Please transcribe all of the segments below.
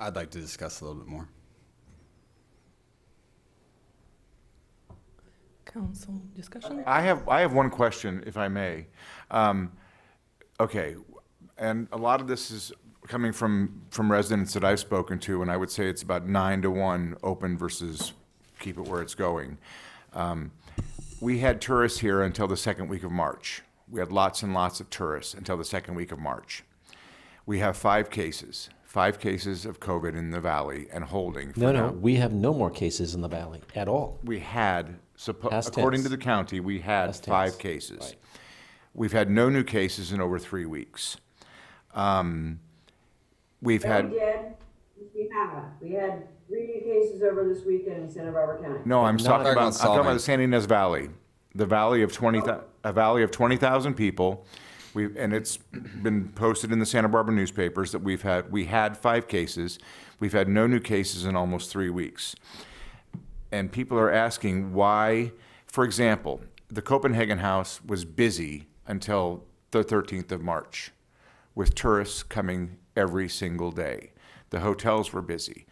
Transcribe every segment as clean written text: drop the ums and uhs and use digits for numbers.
I'd like to discuss a little bit more. Council discussion? I have one question, if I may. Okay, and a lot of this is coming from residents that I've spoken to, and I would say it's about 9-1 open versus keep it where it's going. We had tourists here until the second week of March. We had lots and lots of tourists until the second week of March. We have 5 cases of COVID in the valley and holding. No, we have no more cases in the valley at all. We had, Past according tense. to the county, we had Past 5 tense. cases. Right. We've had no new cases in over 3 weeks. We've We had, did. We haven't. We had 3 new cases over this weekend in Santa Barbara County. no, I'm talking Talking about, about I'm talking about Solvang. the San Ynez Valley, the valley of 20,000 people. And it's been posted in the Santa Barbara newspapers that we had 5 cases. We've had no new cases in almost 3 weeks. And people are asking why, for example, the Copenhagen House was busy until the 13th of March with tourists coming every single day. The hotels were busy.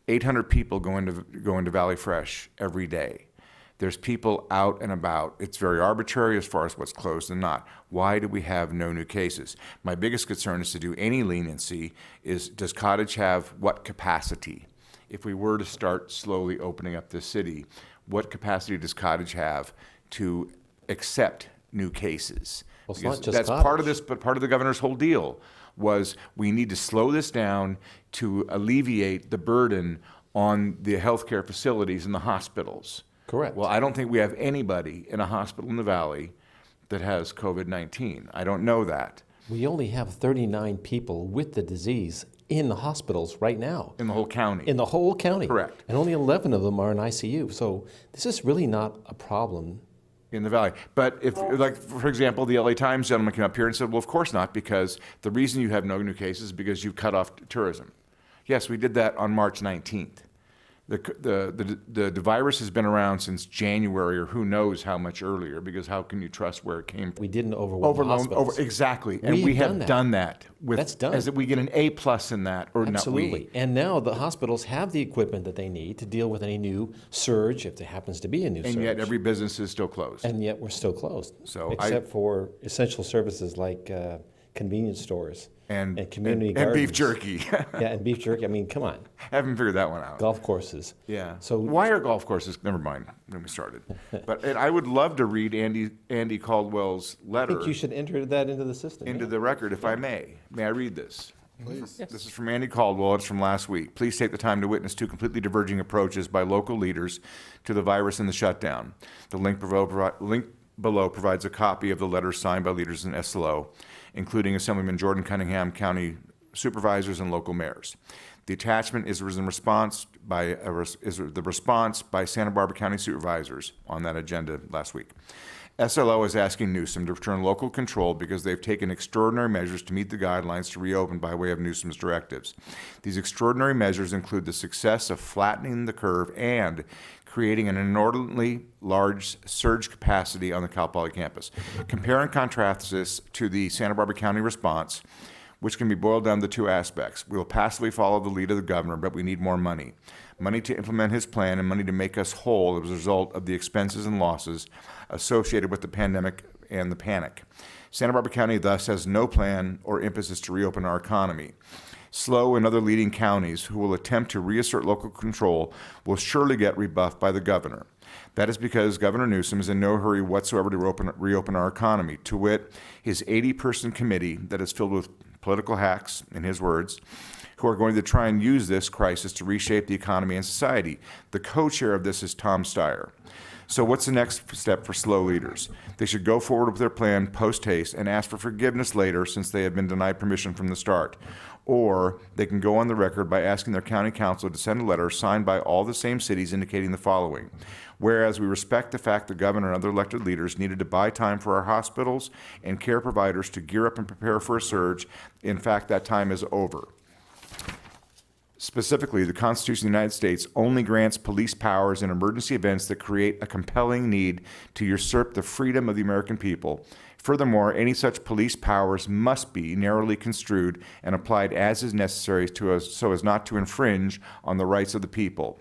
800 people go into Valley Fresh every day. There's people out and about. It's very arbitrary as far as what's closed and not. Why do we have no new cases? My biggest concern is to do any leniency is, does Cottage have what capacity? If we were to start slowly opening up this city, what capacity does Cottage have to accept new cases? Well, it's not Because just that's Cottage. part of this, but part of the governor's whole deal was we need to slow this down to alleviate the burden on the healthcare facilities and the hospitals. Correct. Well, I don't think we have anybody in a hospital in the valley that has COVID-19. I don't know that We only have 39 people with the disease in the hospitals right now, in the whole county. in the whole county. Correct. And only 11 of them are in ICU. So this is really not a problem. In the valley. But if, like, for example, the LA Times gentleman came up here and said, well, of course not, because the reason you have no new cases is because you cut off tourism. Yes, we did that on March 19th. The virus has been around since January, or who knows how much earlier, because how can you trust where it came from? We didn't overwhelm the hospitals. Exactly. And We we have have done done that. With, That's done. As we get an A+ in that, or Absolutely. not we. And now the hospitals have the equipment that they need to deal with any new surge, if there happens to be a new surge. And yet every business is still closed. And yet we're still closed. So Except for essential services like convenience stores and community and gardens. beef jerky. Yeah, and beef jerky. I mean, come on. Haven't figured that one out. Golf courses. Yeah. So why are golf courses? Never mind. When we started, but and I would love to read Andy Caldwell's I letter think you should enter that into the system. into yeah. the record, if I may. May I read this? Please. Yes. This is from Andy Caldwell. It's from last week. Please take the time to witness 2 completely diverging approaches by local leaders to the virus and the shutdown. The link below provides a copy of the letter signed by leaders in SLO, including Assemblyman Jordan Cunningham, county supervisors, and local mayors. The attachment is the response by Santa Barbara County supervisors on that agenda last week. SLO is asking Newsom to return local control because they've taken extraordinary measures to meet the guidelines to reopen by way of Newsom's directives. These extraordinary measures include the success of flattening the curve and creating an inordinately large surge capacity on the Cal Poly campus. Compare and contrast this to the Santa Barbara County response, which can be boiled down to 2 aspects. We will passively follow the lead of the governor, but we need more money. Money to implement his plan and money to make us whole as a result of the expenses and losses associated with the pandemic and the panic. Santa Barbara County thus has no plan or impetus to reopen our economy. SLO and other leading counties who will attempt to reassert local control will surely get rebuffed by the governor. That is because Governor Newsom is in no hurry whatsoever to reopen our economy. To wit, his 80-person committee that is filled with political hacks, in his words, who are going to try and use this crisis to reshape the economy and society. The co-chair of this is Tom Steyer. So what's the next step for SLO leaders? They should go forward with their plan post-haste and ask for forgiveness later, since they have been denied permission from the start. Or they can go on the record by asking their county council to send a letter signed by all the same cities indicating the following. Whereas we respect the fact the governor and other elected leaders needed to buy time for our hospitals and care providers to gear up and prepare for a surge, in fact, that time is over. Specifically, the Constitution of the United States only grants police powers in emergency events that create a compelling need to usurp the freedom of the American people. Furthermore, any such police powers must be narrowly construed and applied as is necessary so as not to infringe on the rights of the people.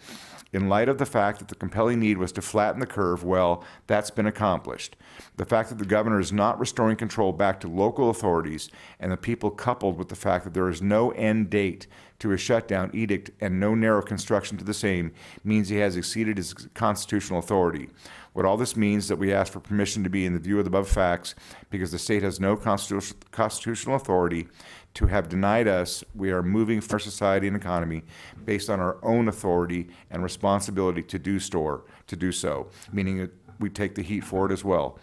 In light of the fact that the compelling need was to flatten the curve, well, that's been accomplished. The fact that the governor is not restoring control back to local authorities and the people, coupled with the fact that there is no end date to his shutdown edict and no narrow construction to the same, means he has exceeded his constitutional authority. What all this means is that we ask for permission to be in the view of the above facts because the state has no constitutional authority to have denied us. We are moving for society and economy based on our own authority and responsibility to do so, meaning that we take the heat for it as well.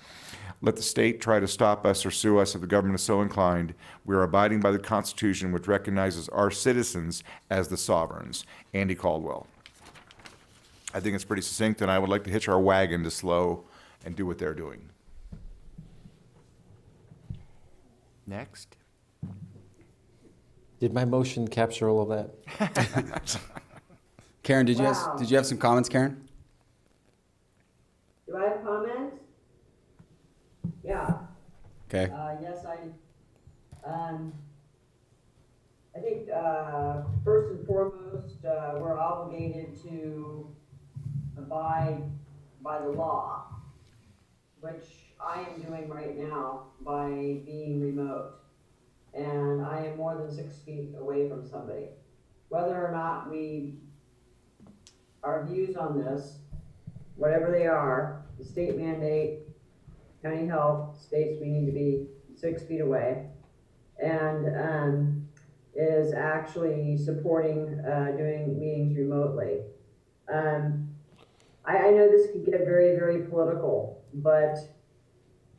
Let the state try to stop us or sue us if the government is so inclined. We are abiding by the Constitution, which recognizes our citizens as the sovereigns. Andy Caldwell. I think it's pretty succinct, and I would like to hitch our wagon to slow and do what they're doing. Next. Did my motion capture all of that? Karen, did you Wow. have some comments, Karen? Do I have comments? Yeah. Okay. Yes, I think, first and foremost, we're obligated to abide by the law, which I am doing right now by being remote. And I am more than 6 feet away from somebody. Whether or not our views on this, whatever they are, the state mandate, county health states we need to be 6 feet away, and is actually supporting doing meetings remotely. I know this could get very, very political, but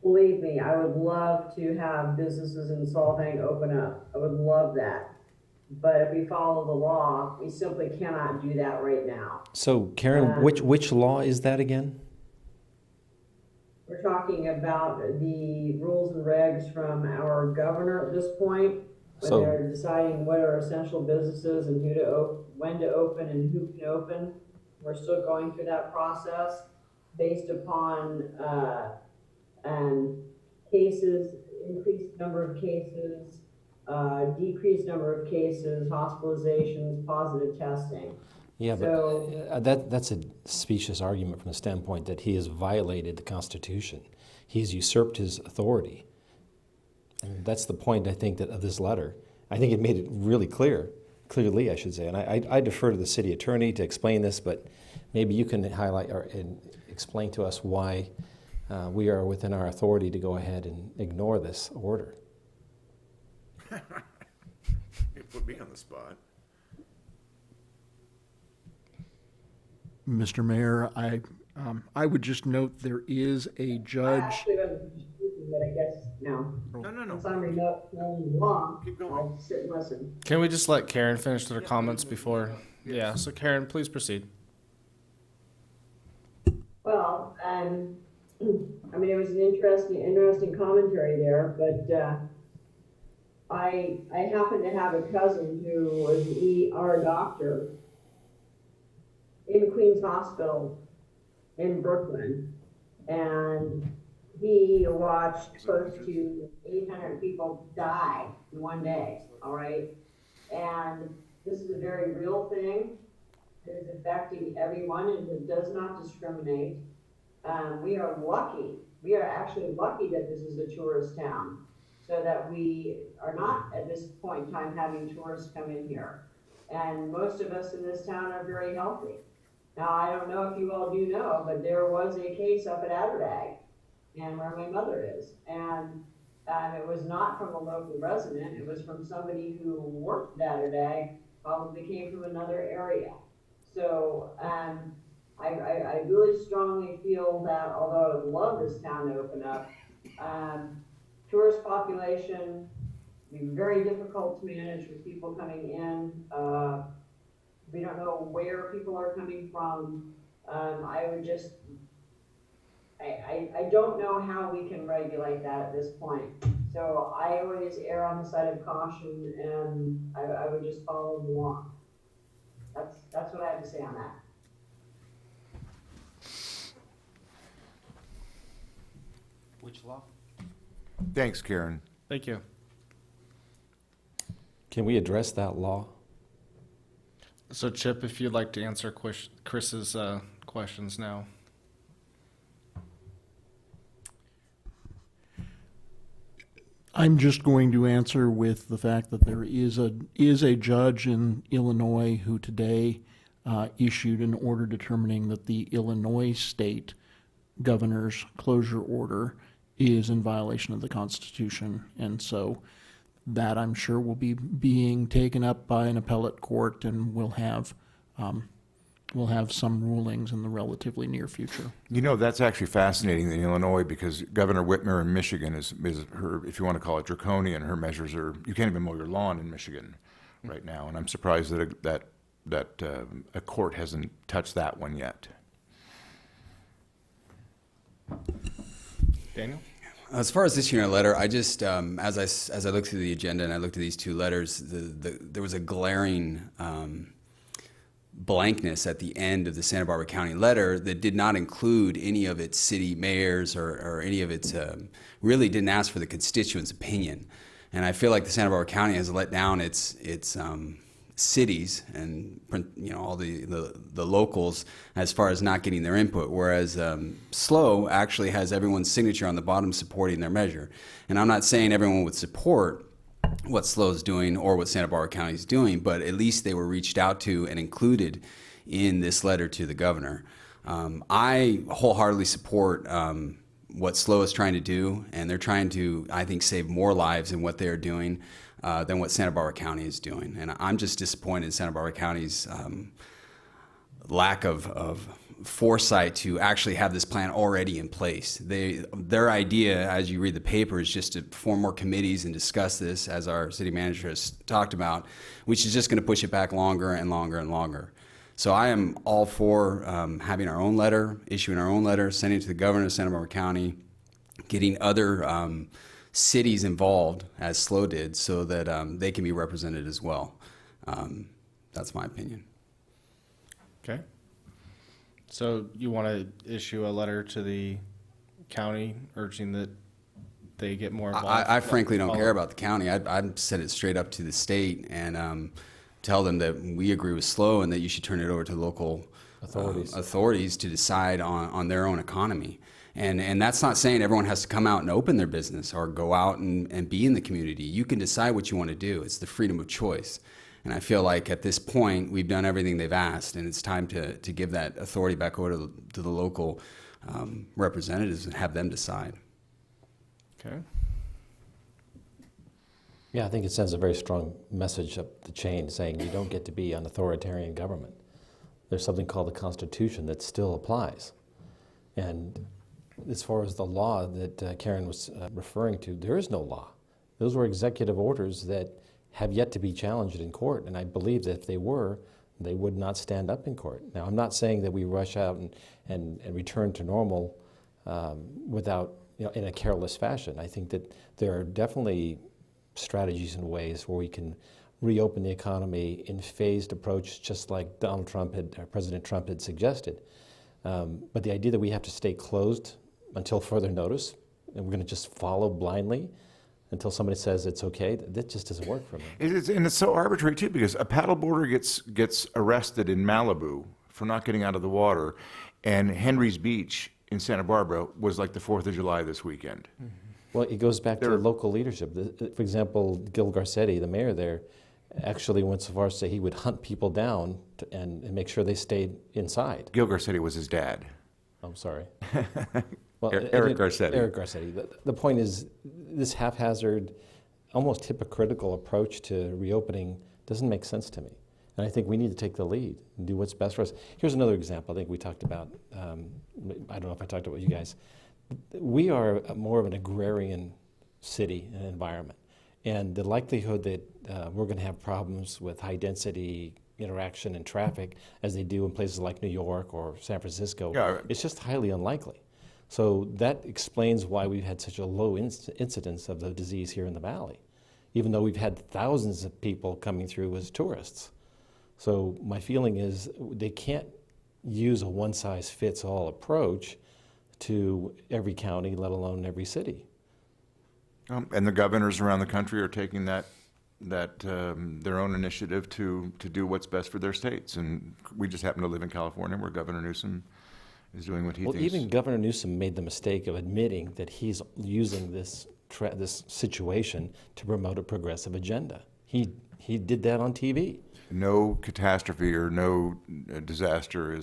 believe me, I would love to have businesses in Solvang open up. I would love that. But if we follow the law, we simply cannot do that right now. So Karen, which law is that again? We're talking about the rules and regs from our governor at this point, when So- they're deciding what are essential businesses and when to open and who can open. We're still going through that process based upon cases, increased number of cases, decreased number of cases, hospitalizations, positive testing. Yeah, So- but that's a specious argument from the standpoint that he has violated the Constitution. He's usurped his authority. And that's the point, I think, of this letter. I think it made it really clearly, I should say. And I defer to the city attorney to explain this, but maybe you can highlight and explain to us why we are within our authority to go ahead and ignore this order. You put me on the spot. Mr. Mayor, I would just note there is a I judge. actually wasn't speaking, but I guess, no. No. Since I'm remote, following the law, Keep going. I'll sit and listen. Can we just let Karen finish their comments before? Yeah, so Karen, please proceed. Well, I mean, it was an interesting commentary there, but I happen to have a cousin who was an ER doctor in Queens Hospital in Brooklyn, and he watched close to 800 people die in one day, all right? And this is a very real thing. It is affecting everyone, and it does not discriminate. We are lucky. We are actually lucky that this is a tourist town, so that we are not at this point in time having tourists come in here. And most of us in this town are very healthy. Now, I don't know if you all do know, but there was a case up at Atterdag, and where my mother is. And it was not from a local resident. It was from somebody who worked at Atterdag, probably came from another area. So I really strongly feel that although I would love this town to open up, tourist population be very difficult to manage with people coming in. We don't know where people are coming from. I don't know how we can regulate that at this point. So I always err on the side of caution, and I would just follow the law. That's what I have to say on that. Which law? Thanks, Karen. Thank you. Can we address that law? So Chip, if you'd like to answer Chris's questions now. I'm just going to answer with the fact that there is a judge in Illinois who today issued an order determining that the Illinois state governor's closure order is in violation of the Constitution, and so that I'm sure will be being taken up by an appellate court, and we'll have some rulings in the relatively near future. You know, that's actually fascinating in Illinois because Governor Whitmer in Michigan is her, if you want to call it draconian, her measures are, you can't even mow your lawn in Michigan right now. And I'm surprised that a court hasn't touched that one yet. Daniel? As far as issuing a letter, I just, as I looked through the agenda and I looked at these two letters, there was a glaring blankness at the end of the Santa Barbara County letter that did not include any of its city mayors or any of its, really didn't ask for the constituents' opinion. And I feel like the Santa Barbara County has let down its cities and all the locals as far as not getting their input, whereas SLO actually has everyone's signature on the bottom supporting their measure. And I'm not saying everyone would support what SLO is doing or what Santa Barbara County is doing, but at least they were reached out to and included in this letter to the governor. I wholeheartedly support what SLO is trying to do, and they're trying to, I think, save more lives in what they're doing than what Santa Barbara County is doing. And I'm just disappointed in Santa Barbara County's lack of foresight to actually have this plan already in place. Their idea, as you read the paper, is just to form more committees and discuss this, as our city manager has talked about, which is just going to push it back longer and longer and longer. So I am all for having our own letter, issuing our own letter, sending it to the governor of Santa Barbara County, getting other cities involved, as SLO did, so that they can be represented as well. That's my opinion. Okay. So you want to issue a letter to the county urging that they get more involved? I frankly don't care about the county. I'd send it straight up to the state and tell them that we agree with SLO and that you should turn it over to local authorities to decide on their own economy. And that's not saying everyone has to come out and open their business or go out and be in the community. You can decide what you want to do. It's the freedom of choice. And I feel like at this point, we've done everything they've asked, and it's time to give that authority back over to the local representatives and have them decide. Okay. Yeah, I think it sends a very strong message up the chain saying you don't get to be an authoritarian government. There's something called the Constitution that still applies. And as far as the law that Karen was referring to, there is no law. Those were executive orders that have yet to be challenged in court, and I believe that if they were, they would not stand up in court. Now, I'm not saying that we rush out and return to normal without, in a careless fashion. I think that there are definitely strategies and ways where we can reopen the economy in phased approach, just like President Trump had suggested. But the idea that we have to stay closed until further notice, and we're going to just follow blindly until somebody says it's okay, that just doesn't work for me. And it's so arbitrary too, because a paddleboarder gets arrested in Malibu for not getting out of the water, and Henry's Beach in Santa Barbara was like the 4th of July this weekend. Mm-hmm. Well, it goes back to local leadership. For example, Gil Garcetti, the mayor there, actually went so far as to say he would hunt people down and make sure they stayed inside. Gil Garcetti was his dad. I'm sorry. Well, Eric Garcetti. Eric Garcetti. The point is, this haphazard, almost hypocritical approach to reopening doesn't make sense to me. And I think we need to take the lead and do what's best for us. Here's another example I think we talked about. I don't know if I talked about you guys. We are more of an agrarian city and environment. And the likelihood that we're going to have problems with high density interaction and traffic as they do in places like New York or San Francisco, it's just highly unlikely. So that explains why we've had such a low incidence of the disease here in the valley, even though we've had thousands of people coming through as tourists. So my feeling is they can't use a one-size-fits-all approach to every county, let alone every city. And the governors around the country are taking that their own initiative to do what's best for their states. And we just happen to live in California, where Governor Newsom is doing what he Well, thinks. even Governor Newsom made the mistake of admitting that he's using this situation to promote a progressive agenda. He did that on TV. No catastrophe or no disaster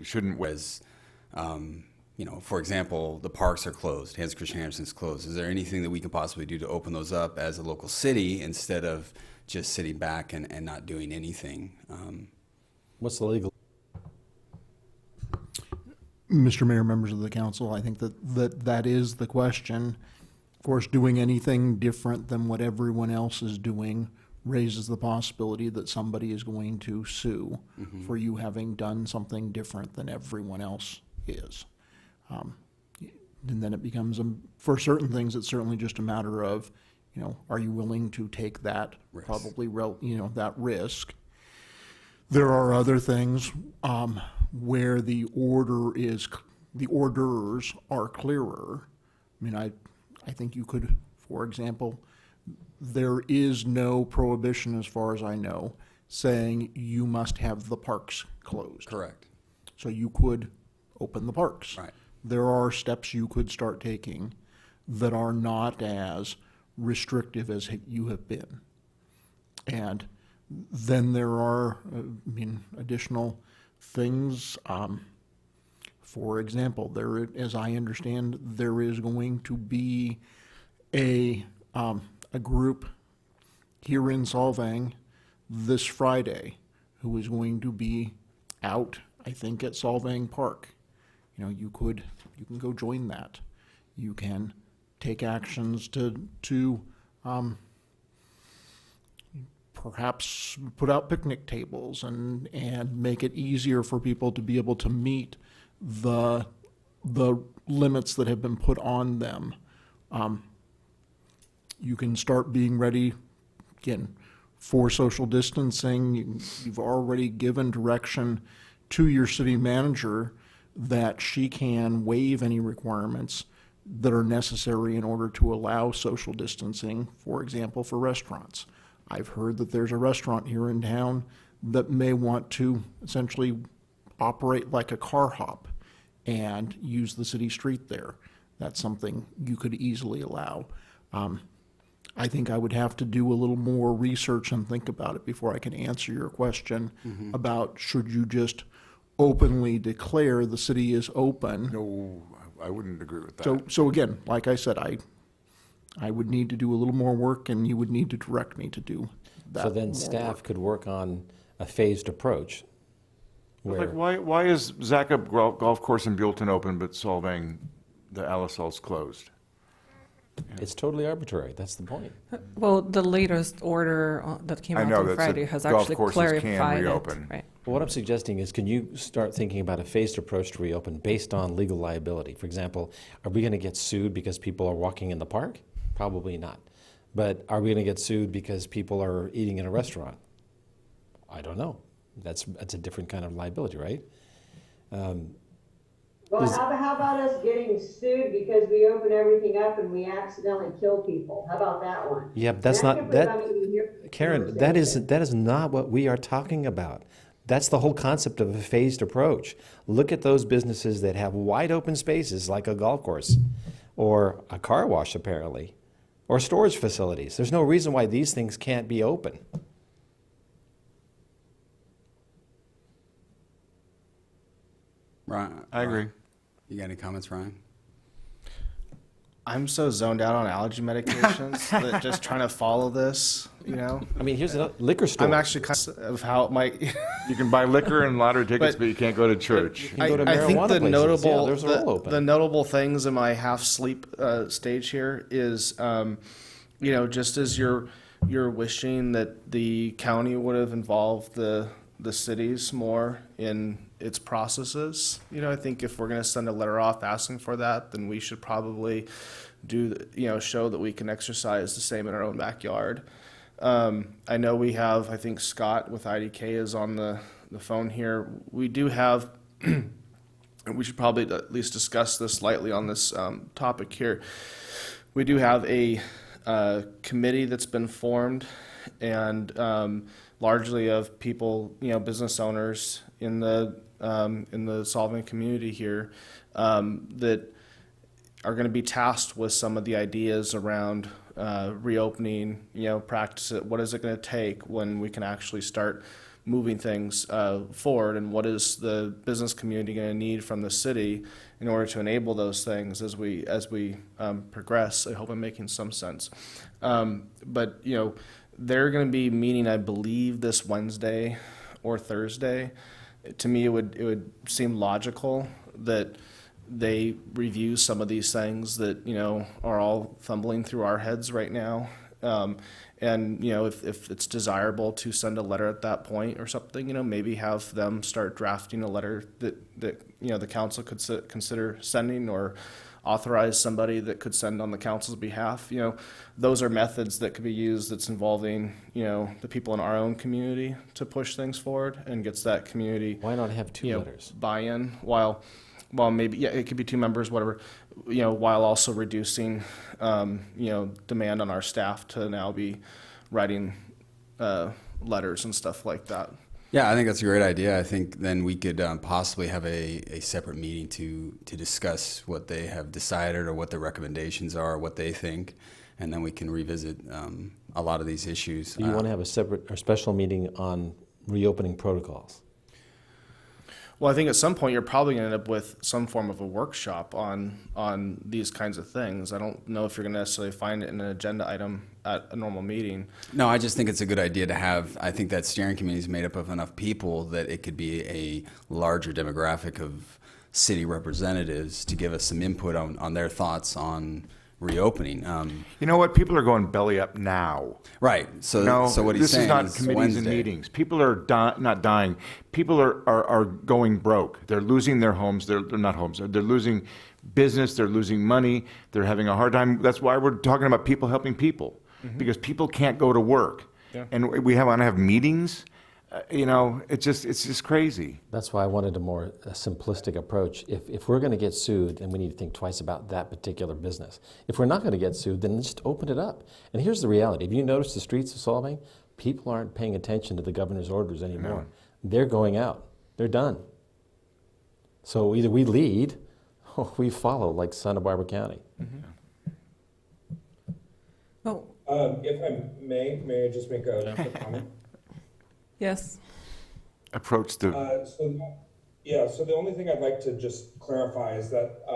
shouldn't. As, for example, the parks are closed, Hans Christian Andersen's closed. Is there anything that we can possibly do to open those up as a local city instead of just sitting back and not doing anything? What's the legal? Mr. Mayor, members of the council, I think that is the question. Of course, doing anything different than what everyone else is doing raises the possibility that somebody is going to sue for you having done something different than everyone else is. And then it becomes, for certain things, it's certainly just a matter of, are you willing to take that Risk. that risk? There are other things where the orders are clearer. I mean, I think you could, for example, there is no prohibition, as far as I know, saying you must have the parks closed. Correct. So you could open the parks. Right. There are steps you could start taking that are not as restrictive as you have been. And then there are, additional things. For example, as I understand, there is going to be a group here in Solvang this Friday who is going to be out, I think, at Solvang Park. You can go join that. You can take actions to perhaps put out picnic tables and make it easier for people to be able to meet the limits that have been put on them. You can start being ready, again, for social distancing. You've already given direction to your city manager that she can waive any requirements that are necessary in order to allow social distancing, for example, for restaurants. I've heard that there's a restaurant here in town that may want to essentially operate like a car hop and use the city street there. That's something you could easily allow. I think I would have to do a little more research and think about it before I can answer your question about should you just openly declare the city is open. No, I wouldn't agree with that. So again, like I said, I would need to do a little more work, and you would need to direct me to do that. So then more staff work. could work on a phased approach. Where, Why is Zackup Golf Course in Buellton open, but Solvang, the Alisol's closed? it's totally arbitrary. That's the point. Well, the latest order that came I out know on that Friday has golf actually courses can clarified it. reopen. Right. What I'm suggesting is, can you start thinking about a phased approach to reopen based on legal liability? For example, are we going to get sued because people are walking in the park? Probably not. But are we going to get sued because people are eating in a restaurant? I don't know. That's a different kind of liability, right? Well, how about us getting sued because we open everything up and we accidentally kill people? How about that one? Yeah, but that's And I not can't believe I'm that. even here for this Karen, conversation. that is not what we are talking about. That's the whole concept of a phased approach. Look at those businesses that have wide open spaces like a golf course or a car wash, apparently, or storage facilities. There's no reason why these things can't be open. Ryan, I agree. You got any comments, Ryan? I'm so zoned out on allergy medications that just trying to follow this, I mean, here's a liquor store. I'm actually kind of how it might. You can buy liquor and lottery tickets, But- but you can't go to church. can go to I think marijuana the places. notable Yeah, those are all open. the notable things in my half sleep stage here is just as you're wishing that the county would have involved the cities more in its processes. I think if we're going to send a letter off asking for that, then we should probably show that we can exercise the same in our own backyard. I know we have, I think Scott with IDK is on the phone here. We do have, and we should probably at least discuss this lightly on this topic here. We do have a committee that's been formed, and largely of people, business owners in the Solvang community here, that are going to be tasked with some of the ideas around reopening, practice it. What is it going to take when we can actually start moving things forward, and what is the business community going to need from the city in order to enable those things as we progress? I hope I'm making some sense. But they're going to be meeting, I believe, this Wednesday or Thursday. To me, it would seem logical that they review some of these things that are all fumbling through our heads right now. And if it's desirable to send a letter at that point or something, maybe have them start drafting a letter that the council could consider sending, or authorize somebody that could send on the council's behalf. Those are methods that could be used that's involving the people in our own community to push things forward, and gets that community Why not have two letters? buy-in, while maybe it could be two members, whatever, while also reducing demand on our staff to now be writing letters and stuff like that. Yeah, I think that's a great idea. I think then we could possibly have a separate meeting to discuss what they have decided, or what their recommendations are, what they think, and then we can revisit a lot of these issues. Do you want to have a separate or special meeting on reopening protocols? Well, I think at some point you're probably going to end up with some form of a workshop on these kinds of things. I don't know if you're going to necessarily find it in an agenda item at a normal meeting. No, I just think it's a good idea to have. I think that steering committee is made up of enough people that it could be a larger demographic of city representatives to give us some input on their thoughts on reopening. You know what? People are going belly up now. Right. So, No, so what he's this saying is not is committees and Wednesday. meetings. People are not dying. People are going broke. They're losing their homes. They're not homes. They're losing business. They're losing money. They're having a hard time. That's why we're talking about people helping people, because people can't go to work, and we want to have meetings. It's just crazy. That's why I wanted a more simplistic approach. If we're going to get sued, then we need to think twice about that particular business. If we're not going to get sued, then just open it up. And here's the reality. Have you noticed the streets of Solvang? People aren't paying attention to the governor's orders anymore. They're going out. They're done. So either we lead or we follow, like Santa Barbara County. Oh, If I may I just make a quick comment? yes. Approach the. So the only thing I'd like to just clarify is that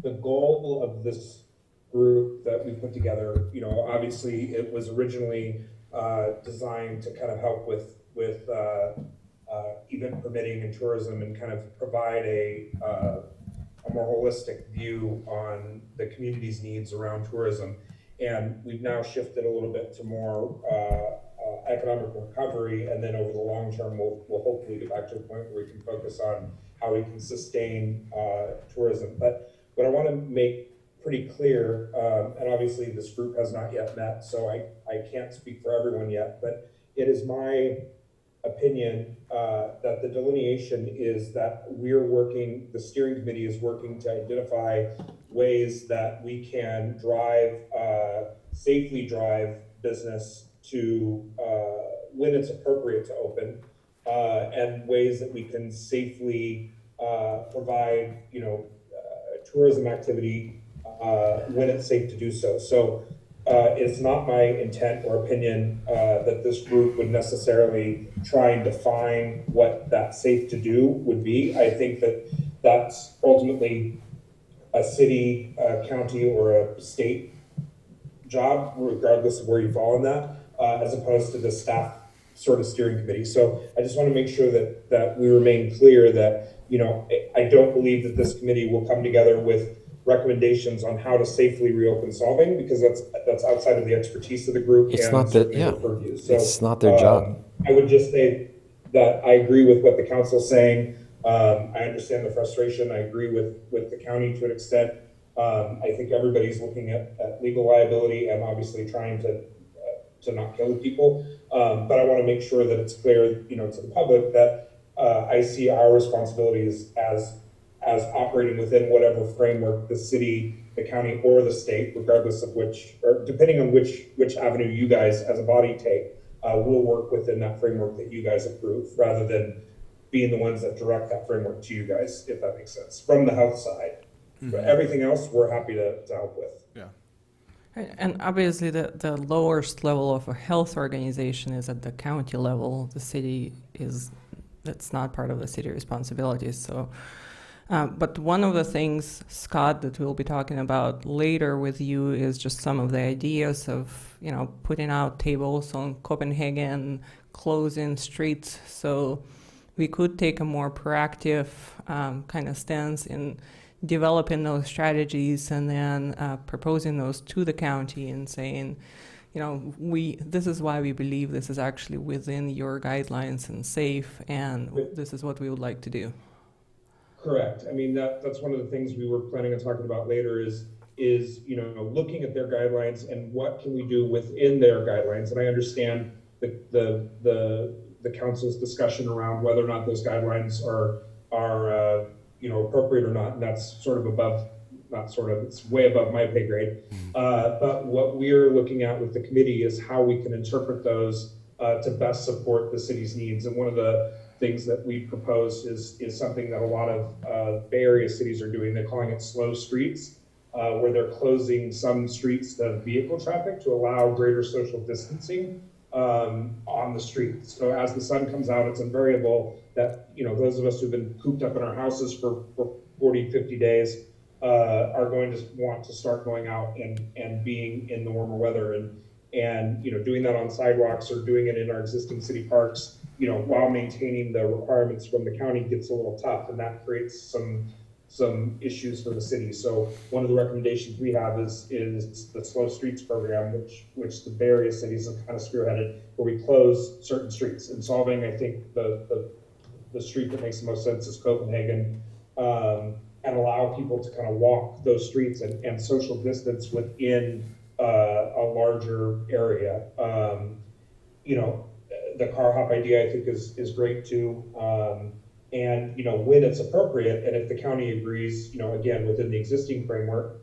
the goal of this group that we put together, obviously it was originally designed to kind of help with event permitting and tourism, and kind of provide a more holistic view on the community's needs around tourism. And we've now shifted a little bit to more economic recovery, and then over the long term, we'll hopefully get back to a point where we can focus on how we can sustain tourism. But what I want to make pretty clear, and obviously this group has not yet met, so I can't speak for everyone yet, but it is my opinion that the delineation is that the steering committee is working to identify ways that we can safely drive business to when it's appropriate to open, and ways that we can safely provide tourism activity when it's safe to do so. So it's not my intent or opinion that this group would necessarily try and define what that safe to do would be. I think that that's ultimately a city, a county, or a state job, regardless of where you fall in that, as opposed to the staff sort of steering committee. So I just want to make sure that we remain clear that, I don't believe that this committee will come together with recommendations on how to safely reopen Solvang, because that's outside of the expertise of the group. It's and not certainly that, the purview. So, it's not their job. I would just say that I agree with what the council's saying. I understand the frustration. I agree with the county to an extent. I think everybody's looking at legal liability and obviously trying to not kill people. But I want to make sure that it's clear, to the public that I see our responsibilities as operating within whatever framework the city the county or the state, regardless of which, or depending on which avenue you guys as a body take, will work within that framework that you guys approve, rather than being the ones that direct that framework to you guys, if that makes sense, from the health side. But everything else, we're happy to help with. Yeah. Right, and obviously the lowest level of a health organization is at the county level. The city that's not part of the city responsibilities. So, but one of the things, Scott, that we'll be talking about later with you is just some of the ideas of, putting out tables on Copenhagen, closing streets. So we could take a more proactive kind of stance in developing those strategies and then proposing those to the county and saying, this is why we believe this is actually within your guidelines and safe, and this is what we would like to do. Correct. I mean, that's one of the things we were planning on talking about later is looking at their guidelines and what can we do within their guidelines. And I understand the council's discussion around whether or not those guidelines are appropriate or not, and that's sort of it's way above my pay grade. But what we're looking at with the committee is how we can interpret those to best support the city's needs. And one of the things that we propose is something that a lot of Bay Area cities are doing. They're calling it slow streets, where they're closing some streets to vehicle traffic to allow greater social distancing on the street. So as the sun comes out, it's invariable that, those of us who've been cooped up in our houses for 40, 50 days are going to want to start going out and being in the warmer weather and doing that on sidewalks or doing it in our existing city parks, while maintaining the requirements from the county gets a little tough, and that creates some issues for the city. So one of the recommendations we have is the Slow Streets program, which the various cities have kind of spearheaded, where we close certain streets. In Solvang, I think the street that makes the most sense is Copenhagen, and allow people to kind of walk those streets and social distance within a larger area. The car hop idea I think is great too. And when it's appropriate, and if the county agrees, again, within the existing framework,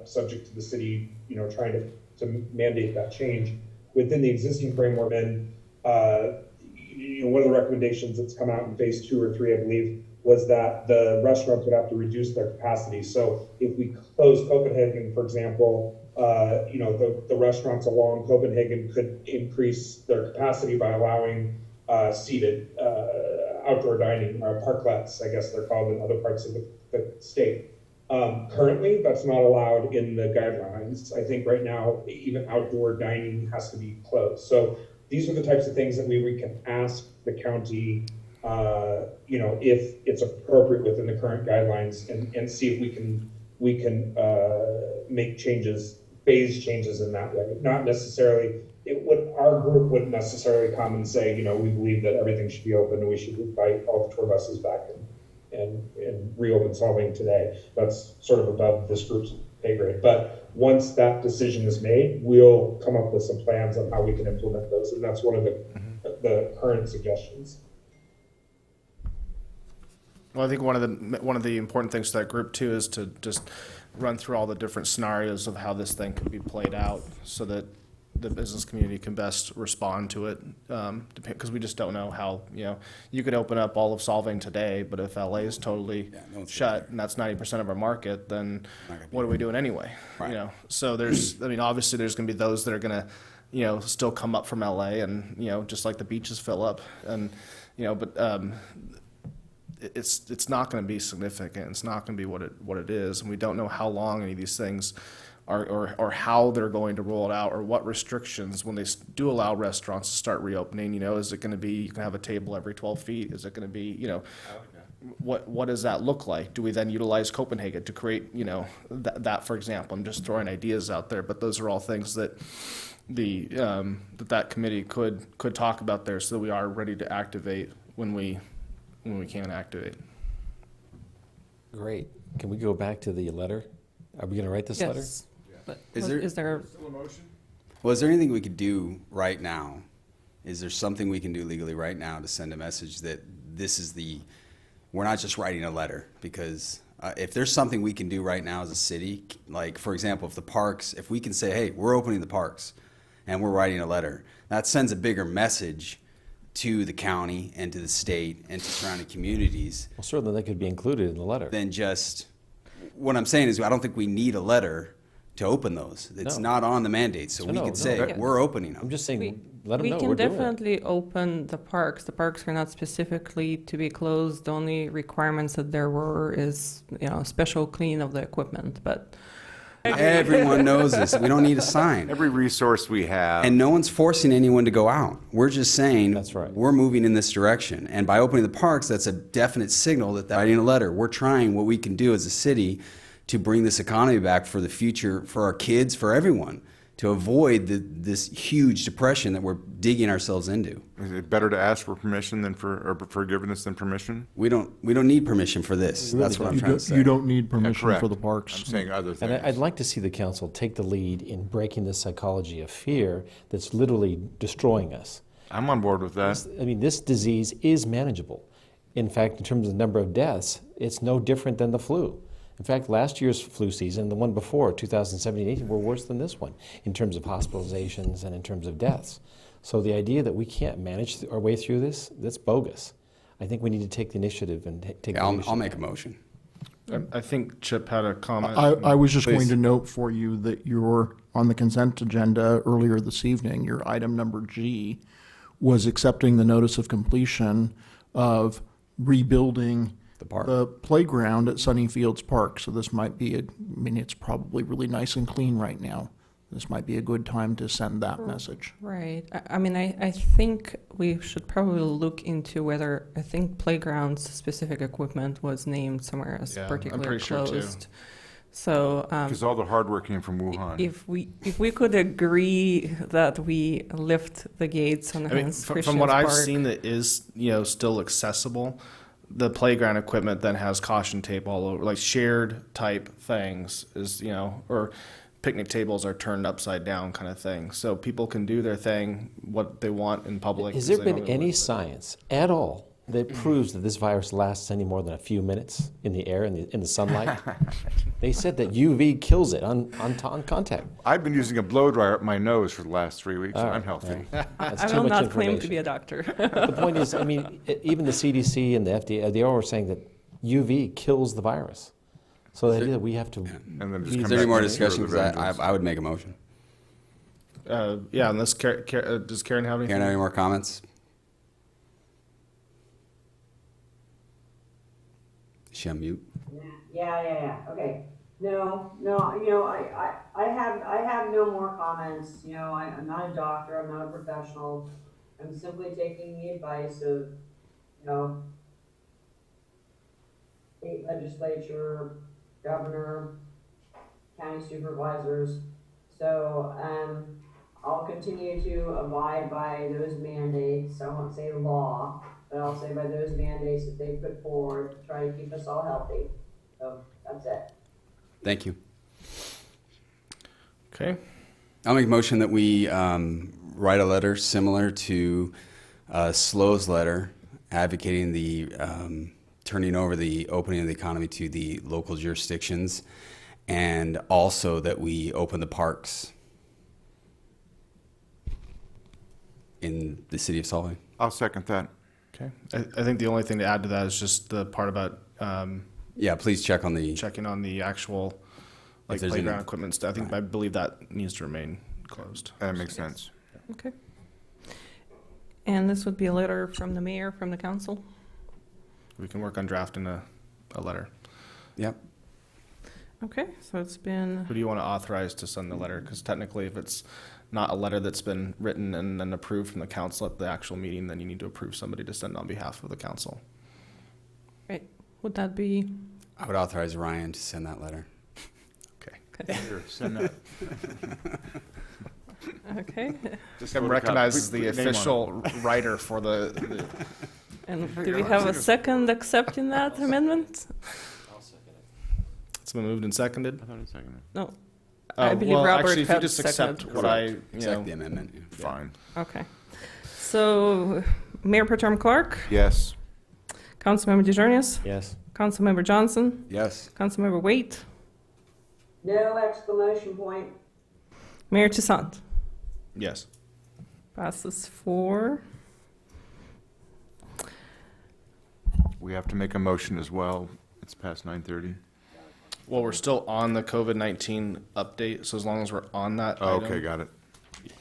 subject to the city, trying to mandate that change within the existing framework, then one of the recommendations that's come out in phase 2 or 3, I believe, was that the restaurants would have to reduce their capacity. So if we close Copenhagen, for example, the restaurants along Copenhagen could increase their capacity by allowing seated outdoor dining, or parklets, I guess they're called in other parts of the state. Currently, that's not allowed in the guidelines. I think right now, even outdoor dining has to be closed. So these are the types of things that we can ask the county, if it's appropriate within the current guidelines, and see if we can make changes, phase changes in that way. Not necessarily, our group wouldn't necessarily come and say, we believe that everything should be open and we should invite all the tour buses back and reopen Solvang today. That's sort of above this group's pay grade. But once that decision is made, we'll come up with some plans on how we can implement those, and that's one of the current suggestions. Well, I think one of the important things to that group too is to just run through all the different scenarios of how this thing could be played out, so that the business community can best respond to it. Because we just don't know how, you could open up all of Solvang today, but if LA is totally shut and that's 90% of our market, then what are we doing anyway? Right. So obviously there's going to be those that are going to, still come up from LA, and just like the beaches fill up, and but it's not going to be significant. It's not going to be what it is, and we don't know how long any of these things are, or how they're going to roll it out, or what restrictions when they do allow restaurants to start reopening. Is it going to be you can have a table every 12 feet? Is it going to be what does that look like? Do we then utilize Copenhagen to create that for example? I'm just throwing ideas out there, but those are all things that that committee could talk about there, so that we are ready to activate when we can activate. Great. Can we go back to the letter? Are we going to write this letter? Yes. But Is is there- there Well, is there anything we could do right now? Is there something we can do legally right now to send a message that we're not just writing a letter? Because If there's something we can do right now as a city, like for example, if we can say, hey, we're opening the parks and we're writing a letter, that sends a bigger message to the county and to the state and to surrounding communities Well, certainly that could be included in the letter. than just, what I'm saying is I don't think we need a letter to open those. It's No. not on the mandate, so we No, could no, say, that- we're opening I'm them. just saying, We- let them We know can we're doing it. definitely open the parks. The parks are not specifically to be closed. The only requirements that there were is, special clean of the equipment, but. Everyone knows this. We don't need a sign. Every resource we have. And no one's forcing anyone to go out. We're just saying, That's right. we're moving in this direction. And by opening the parks, that's a definite signal that writing a letter, we're trying what we can do as a city to bring this economy back for the future, for our kids, for everyone, to avoid this huge depression that we're digging ourselves into. Is it better to ask for permission than or forgiveness than permission? We don't need permission for this. We really That's what I'm You trying to don't, say. you don't need permission Correct. for the parks. I'm saying other And things. I'd like to see the council take the lead in breaking the psychology of fear that's literally destroying us. I'm on board with that. I mean, this disease is manageable. In fact, in terms of the number of deaths, it's no different than the flu. In fact, last year's flu season, the one before, 2017-18, were worse than this one in terms of hospitalizations and in terms of deaths. So the idea that we can't manage our way through this, that's bogus. I think we need to take the initiative and take the leadership. I'll make a motion. I think Chip had a comment. I was just Please. going to note for you that you're on the consent agenda earlier this evening, your item number G was accepting the notice of completion of rebuilding The park. the playground at Sunny Fields Park. So this might be it's probably really nice and clean right now. This might be a good time to send that message. Right. I think we should probably look into whether, I think playgrounds specific equipment was named somewhere as Yeah, I'm particularly pretty sure too. closed. So Because all the hard work came from Wuhan. if we could agree that we lift the gates on I mean, Hans from Christian's what I've Park. seen that is, still accessible, the playground equipment then has caution tape all over, like shared type things is, or picnic tables are turned upside down kind of thing. So people can do their thing, what they want in public. Has as there they been normally any would. science at all that proves that this virus lasts any more than a few minutes in the air, in the sunlight? They said that UV kills it on contact. I've been using a blow dryer up my nose for the last 3 weeks. All I'm right, healthy. That's I too will much not claim to information. be a doctor. The point is, I mean, even the CDC and the FDA, they all were saying that UV kills the virus. So the idea that we have to. And then just Is come there any back more and cure discussion? the Because vengeance. I would make a motion. Yeah, unless does Karen have anything? Karen, any more comments? Is she on mute? Yeah, okay. No, I have no more comments, I'm not a doctor, I'm not a professional. I'm simply taking the advice of, state legislature, governor, county supervisors. So, I'll continue to abide by those mandates. I won't say law, but I'll say by those mandates that they put forward to try to keep us all healthy. So, that's it. Thank you. Okay. I'll make a motion that we write a letter similar to Slow's letter advocating the turning over the opening of the economy to the local jurisdictions, and also that we open the parks in the city of Solvang. I'll second that. Okay. I think the only thing to add to that is just the part about Yeah, please check on the, checking on the actual like there's playground any- equipment stuff. I believe that needs to remain closed. That makes sense. Okay. And this would be a letter from the mayor, from the council? We can work on drafting a letter. yep. Okay, so it's been, Who do you want to authorize to send the letter? Because technically, if it's not a letter that's been written and then approved from the council at the actual meeting, then you need to approve somebody to send on behalf of the council. right, would that be, I would authorize Ryan to send that letter. Okay. Sure, send that. okay? Just I'm photocopy. recognized as Put the your name on it. official writer for the And do we have a second accepting that amendment? it's been moved and seconded. I thought he seconded it. No, I believe well, Robert actually, if you had just accept seconded. what I, Accept the amendment. Yeah. Fine. Okay. So, Mayor Pro Tem Clark, Yes. Councilmember DeJarnius, Yes. Councilmember Johnson, Yes. Councilmember Waite, No exclamation point. Mayor Toussaint. Yes. Passes 4. We have to make a motion as well. It's past 9:30. Well, we're still on the COVID-19 update, so as long as we're on that Oh, item. okay, got it.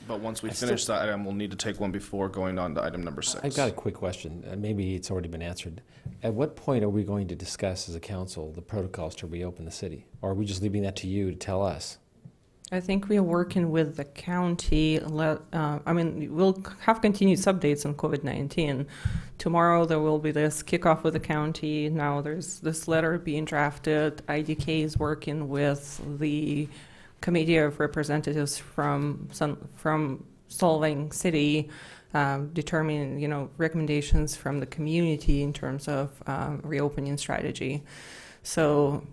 But once we finish that item, we'll need to take one before going on to item number 6. I've got a quick question, and maybe it's already been answered. At what point are we going to discuss as a council the protocols to reopen the city? Or are we just leaving that to you to tell us? I think we are working with the county. We'll have continuous updates on COVID-19. Tomorrow there will be this kickoff with the county. Now there's this letter being drafted. IDK is working with the committee of representatives from Solvang City, determining recommendations from the community in terms of reopening strategy. So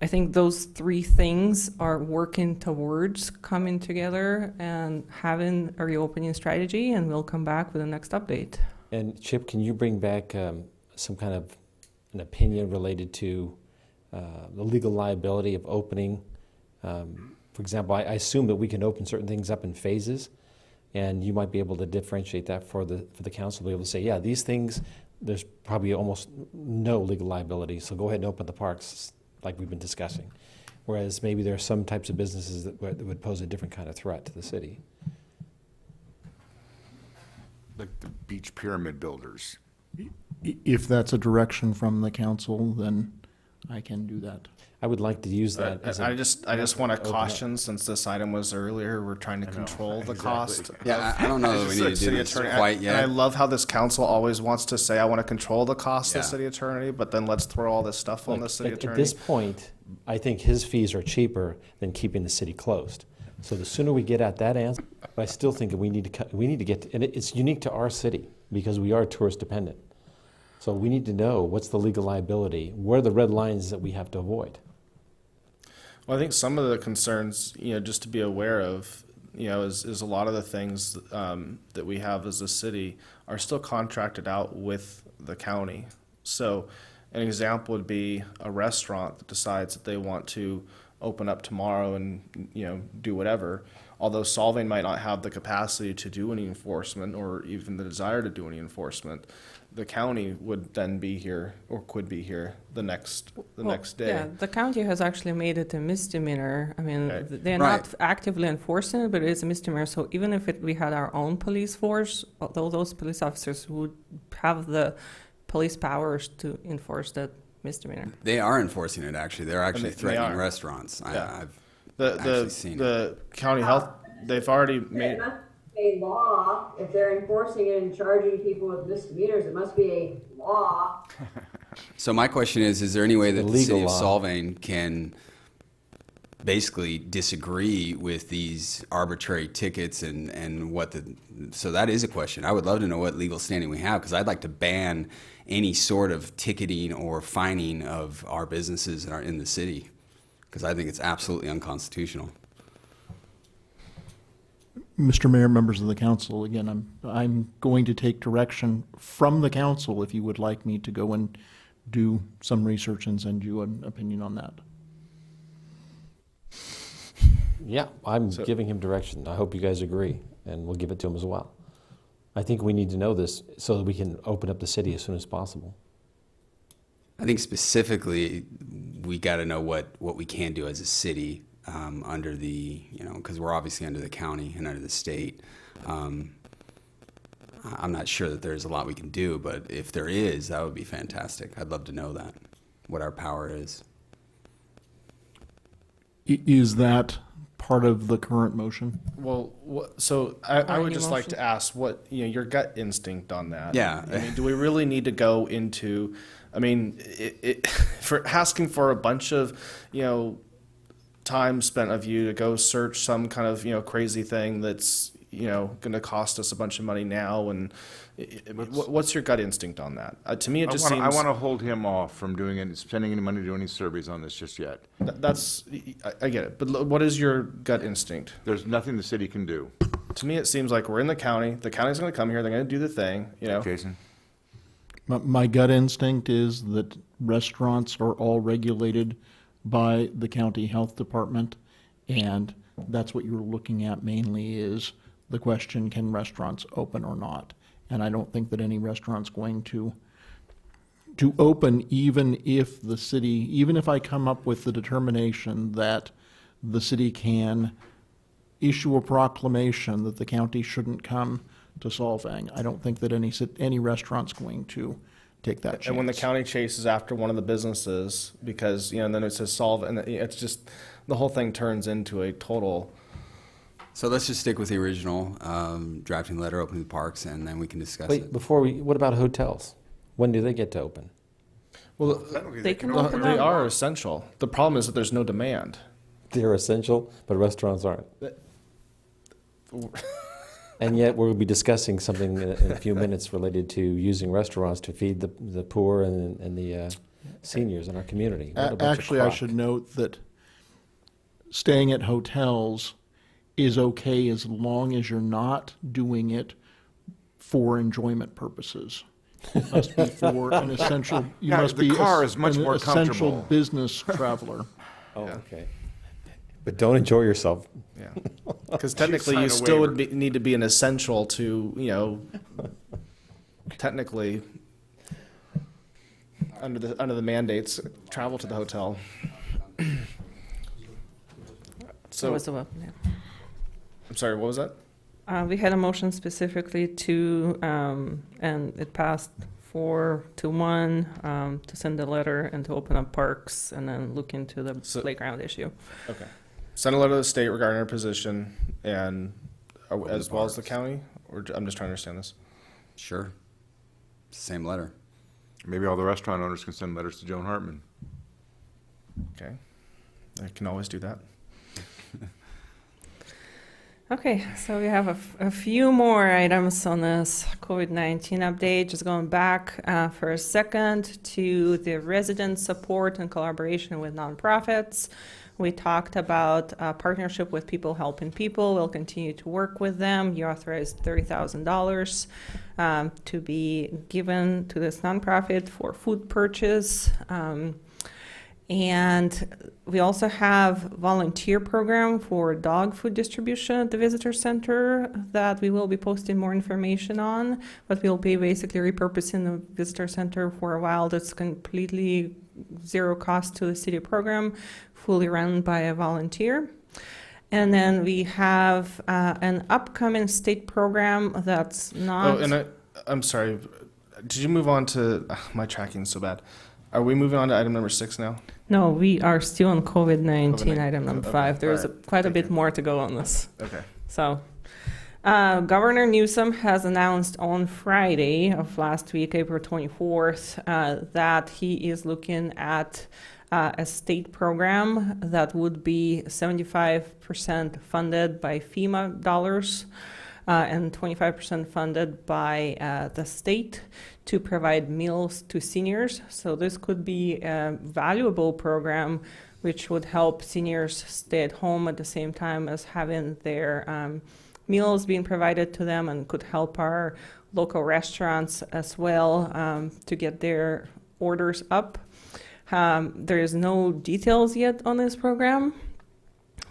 I think those 3 things are working towards coming together and having a reopening strategy, and we'll come back with the next update. And Chip, can you bring back some kind of an opinion related to the legal liability of opening? For example, I assume that we can open certain things up in phases, and you might be able to differentiate that for the council to be able to say, yeah, these things, there's probably almost no legal liability, so go ahead and open the parks like we've been discussing. Whereas maybe there are some types of businesses that would pose a different kind of threat to the city. Like the beach pyramid builders. If that's a direction from the council, then I can do that. I would like to use that as a... I just want to open up. caution, since this item was earlier, we're trying to control the cost. Yeah, I don't know that we need to do City this attorney. quite And I yet. love how this council always wants to say, I want to control the cost of Yeah. city attorney, but then let's throw all this stuff on the city At attorney. this point, I think his fees are cheaper than keeping the city closed. So the sooner we get at that answer, but I still think that we need to get, and it's unique to our city because we are tourist dependent. So we need to know what's the legal liability, where are the red lines that we have to avoid. Well, I think some of the concerns, just to be aware of, is a lot of the things that we have as a city are still contracted out with the county. So an example would be a restaurant that decides that they want to open up tomorrow and, do whatever. Although Solvang might not have the capacity to do any enforcement or even the desire to do any enforcement, the county would then be here or could be here the next day. Yeah, the county has actually made it a misdemeanor. I mean, Okay. they're Right. not actively enforcing it, but it is a misdemeanor. So even if we had our own police force, although those police officers would have the police powers to enforce that misdemeanor. They are enforcing it, actually. They're actually they threatening are. restaurants. Yeah. I've The actually seen it. the county health, they've already It made, must be a law. If they're enforcing it and charging people with misdemeanors, it must be a law. So my question is there any way that The the city legal of law. Solvang can basically disagree with these arbitrary tickets and so that is a question. I would love to know what legal standing we have, because I'd like to ban any sort of ticketing or fining of our businesses that are in the city, because I think it's absolutely unconstitutional. Mr. Mayor, members of the council, again, I'm going to take direction from the council if you would like me to go and do some research and send you an opinion on that. Yeah, I'm giving him direction. I hope you guys agree, and we'll give it to him as well. I think we need to know this so that we can open up the city as soon as possible. I think specifically we got to know what we can do as a city under the, because we're obviously under the county and under the state. I'm not sure that there's a lot we can do, but if there is, that would be fantastic. I'd love to know that, what our power is. Is that part of the current motion? well, so I would Any just like to motion? ask what, your gut instinct on that. Yeah. I mean, do we really need to go into, for asking for a bunch of, time spent of you to go search some kind of, crazy thing that's, going to cost us a bunch of money now, and what's your gut instinct on that? To me, it just I seems want to hold him off from doing any, spending any money to do any surveys on this just yet. that's I get it, but what is your gut instinct? There's nothing the city can do. To me, it seems like we're in the county. The county's going to come here. They're going to do the thing, Jason? My gut instinct is that restaurants are all regulated by the county health department, and that's what you're looking at mainly is the question, can restaurants open or not? And I don't think that any restaurant's going to open even if the city, even if I come up with the determination that the city can issue a proclamation that the county shouldn't come to Solvang. I don't think that any restaurant's going to take that chance. And when the county chases after one of the businesses, because, and then it says solve, and it's just, the whole thing turns into a total. So let's just stick with the original drafting letter, opening the parks, and then we can discuss Wait, it. what about hotels? When do they get to open? Well, They can open they up. are essential. The problem is that there's no demand. They're essential, but restaurants aren't. And yet we'll be discussing something in a few minutes related to using restaurants to feed the poor and the seniors in our community. What a bunch of Actually, I crock. should note that staying at hotels is okay as long as you're not doing it for enjoyment purposes. It must be for an essential, you Yeah, must the be car is much an more essential comfortable. business traveler. Oh, okay. But don't enjoy yourself. Yeah, because technically sign you a still waiver. would need to be an essential to, technically under the mandates, travel to the hotel. So So, was the yeah. I'm sorry, what was that? We had a motion specifically to, and it passed 4-1, to send a letter and to open up parks and then look into the So- playground issue. Okay. Send a letter to the state regarding our position and as well as the county, or I'm just trying to understand this. Sure. It's the same letter. Maybe all the restaurant owners can send letters to Joan Hartman. Okay. I can always do that. Okay, so we have a few more items on this COVID-19 update. Just going back for a second to the resident support and collaboration with nonprofits. We talked about a partnership with People Helping People. We'll continue to work with them. You authorized $30,000 to be given to this nonprofit for food purchase. And we also have volunteer program for dog food distribution at the visitor center that we will be posting more information on, but we'll be basically repurposing the visitor center for a while. That's completely zero cost to the city program, fully run by a volunteer. And then we have an upcoming state program that's not. Oh, and I'm sorry. Did you move on to my tracking's so bad? Are we moving on to item number 6 now? No, we are still on COVID-19, COVID-19, item number okay, 5. There's all right, quite a thank bit you. more to go on this. Okay. So, Governor Newsom has announced on Friday of last week, April 24th, that he is looking at a state program that would be 75% funded by FEMA dollars and 25% funded by the state to provide meals to seniors. So this could be a valuable program which would help seniors stay at home at the same time as having their meals being provided to them, and could help our local restaurants as well to get their orders up. There is no details yet on this program,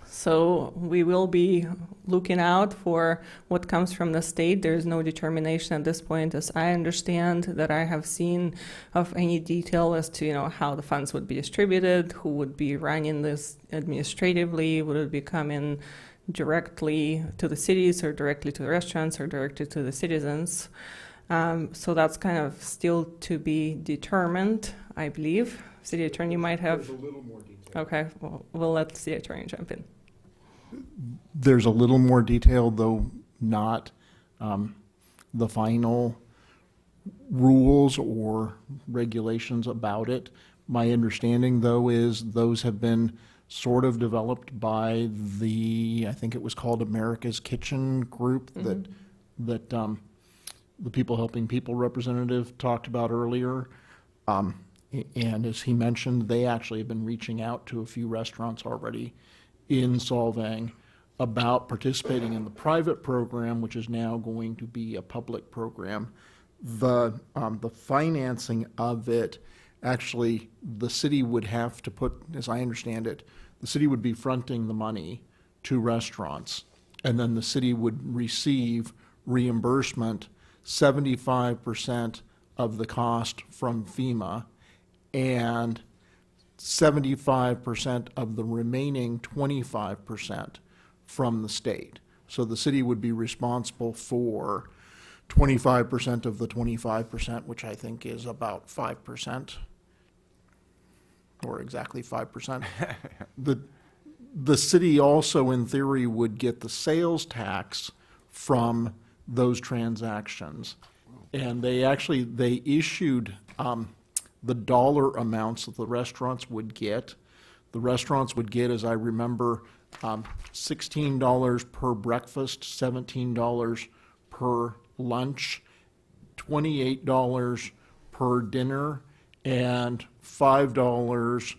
so we will be looking out for what comes from the state. There's no determination at this point, as I understand, that I have seen of any detail as to, how the funds would be distributed, who would be running this administratively, would it be coming directly to the cities or directly to the restaurants or directly to the citizens. So that's kind of still to be determined, I believe. City attorney might have. There's a little more detail. Okay, well, we'll let the city attorney jump in. There's a little more detail, though not the final rules or regulations about it. My understanding, though, is those have been sort of developed by I think it was called America's Kitchen group that the People Helping People representative talked about earlier. And as he mentioned, they actually have been reaching out to a few restaurants already in Solvang about participating in the private program, which is now going to be a public program The financing of it, actually, the city would have to put, as I understand it, the city would be fronting the money to restaurants, and then the city would receive reimbursement 75% of the cost from FEMA and 75% of the remaining 25% from the state. So the city would be responsible for 25% of the 25%, which I think is about 5%, or exactly 5%. The city also, in theory, would get the sales tax from those transactions. And they issued the dollar amounts that the restaurants would get. The restaurants would get, as I remember, $16 per breakfast, $17 per lunch, $28 per dinner, and $5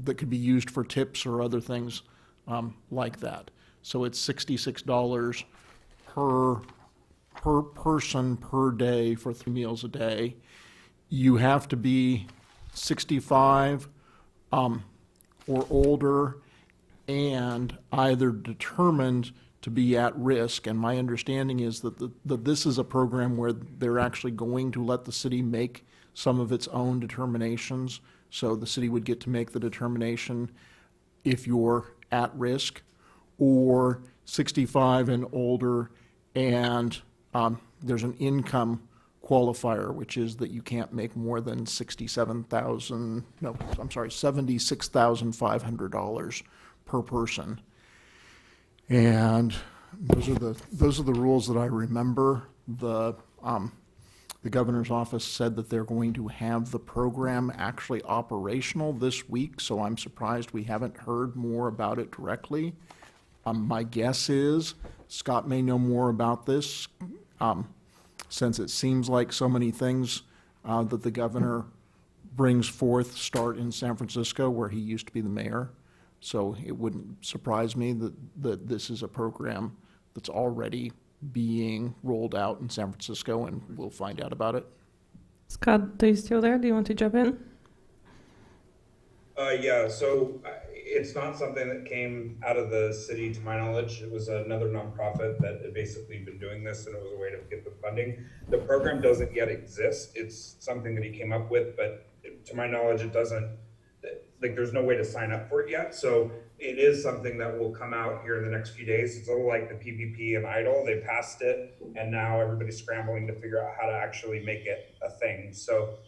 that could be used for tips or other things like that. So it's $66 per person per day for 3 meals a day. You have to be 65 or older and either determined to be at risk. And my understanding is that this is a program where they're actually going to let the city make some of its own determinations. So the city would get to make the determination if you're at risk or 65 and older, and there's an income qualifier, which is that you can't make more than $76,500 per person. And those are the rules that I remember. The governor's office said that they're going to have the program actually operational this week, so I'm surprised we haven't heard more about it directly. My guess is Scott may know more about this, since it seems like so many things that the governor brings forth start in San Francisco, where he used to be the mayor. So it wouldn't surprise me that this is a program that's already being rolled out in San Francisco, and we'll find out about it. Scott, are you still there? Do you want to jump in? Yeah, so it's not something that came out of the city, to my knowledge. It was another nonprofit that had basically been doing this, and it was a way to get the funding. The program doesn't yet exist. It's something that he came up with, but to my knowledge, it doesn't, like, there's no way to sign up for it yet. So it is something that will come out here in the next few days. It's a little like the PPP and EIDL. They passed it, and now everybody's scrambling to figure out how to actually make it a thing. So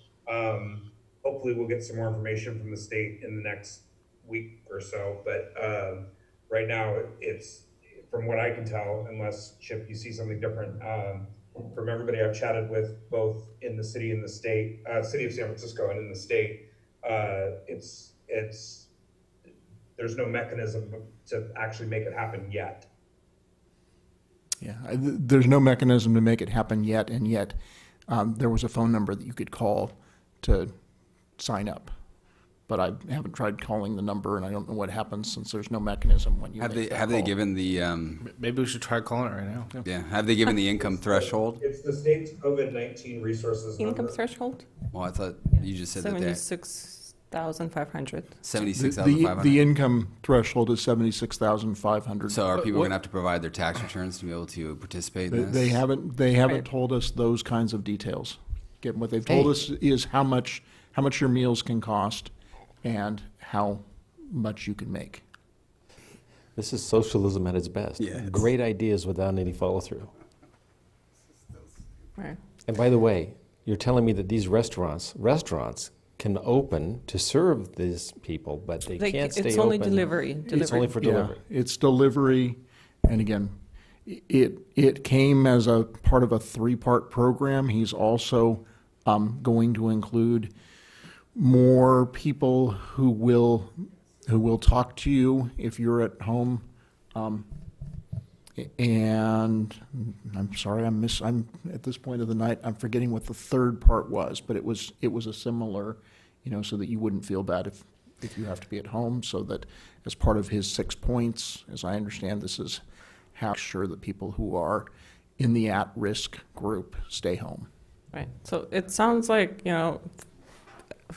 hopefully we'll get some more information from the state in the next week or so. But right now, it's, from what I can tell, unless, Chip, you see something different, from everybody I've chatted with, both in the city and the state, city of San Francisco and in the state, there's no mechanism to actually make it happen yet. Yeah, there's no mechanism to make it happen yet, and yet there was a phone number that you could call to sign up. But I haven't tried calling the number, and I don't know what happens since there's no mechanism when you Have make that they call. given the Maybe we should try calling it right now. yeah? Have they given the income threshold? It's the state's COVID-19 resources Income number. threshold? Well, I thought you just said that they 76,500. 76,500. The income threshold is 76,500. So are people What- going to have to provide their tax returns to be able to participate in this? They haven't Right. told us those kinds of details. Again, what they've told us is how much your meals can cost and how much you can make. This is socialism at its best. Yeah, it's- Great ideas without any follow-through. Right. And by the way, you're telling me that these restaurants can open to serve these people, but they can't stay open. It's only delivery. It's only for delivery. Yeah, it's delivery, and again, it came as a part of a 3-part program. He's also going to include more people who will talk to you if you're at home. And I'm sorry, I'm at this point of the night, I'm forgetting what the 3rd part was, but it was a similar, so that you wouldn't feel bad if you have to be at home, so that as part of his 6 points, as I understand, this is how to ensure that people who are in the at-risk group stay home. Right. So it sounds like,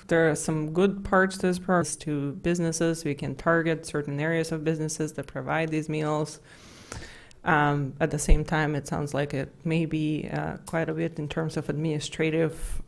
there are some good parts to this program. To businesses, we can target certain areas of businesses that provide these meals. At the same time, it sounds like it may be quite a bit in terms of administrative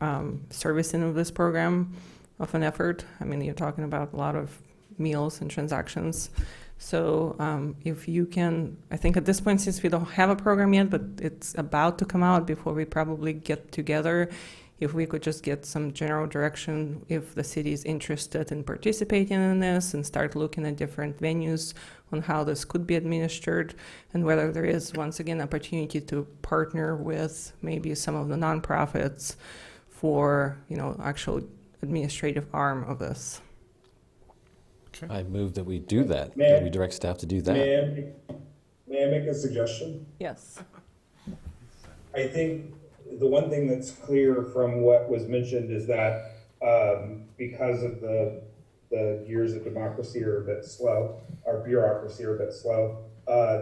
servicing of this program of an effort. I mean, you're talking about a lot of meals and transactions. So if you can, I think at this point, since we don't have a program yet, but it's about to come out before we probably get together, if we could just get some general direction, if the city is interested in participating in this and start looking at different venues on how this could be administered, and whether there is, once again, opportunity to partner with maybe some of the nonprofits for, actual administrative arm of this. I move that we do that, May I- that we direct staff to do that. May I make a suggestion? Yes. I think the one thing that's clear from what was mentioned is that because of the years of democracy are a bit slow, our bureaucracy are a bit slow,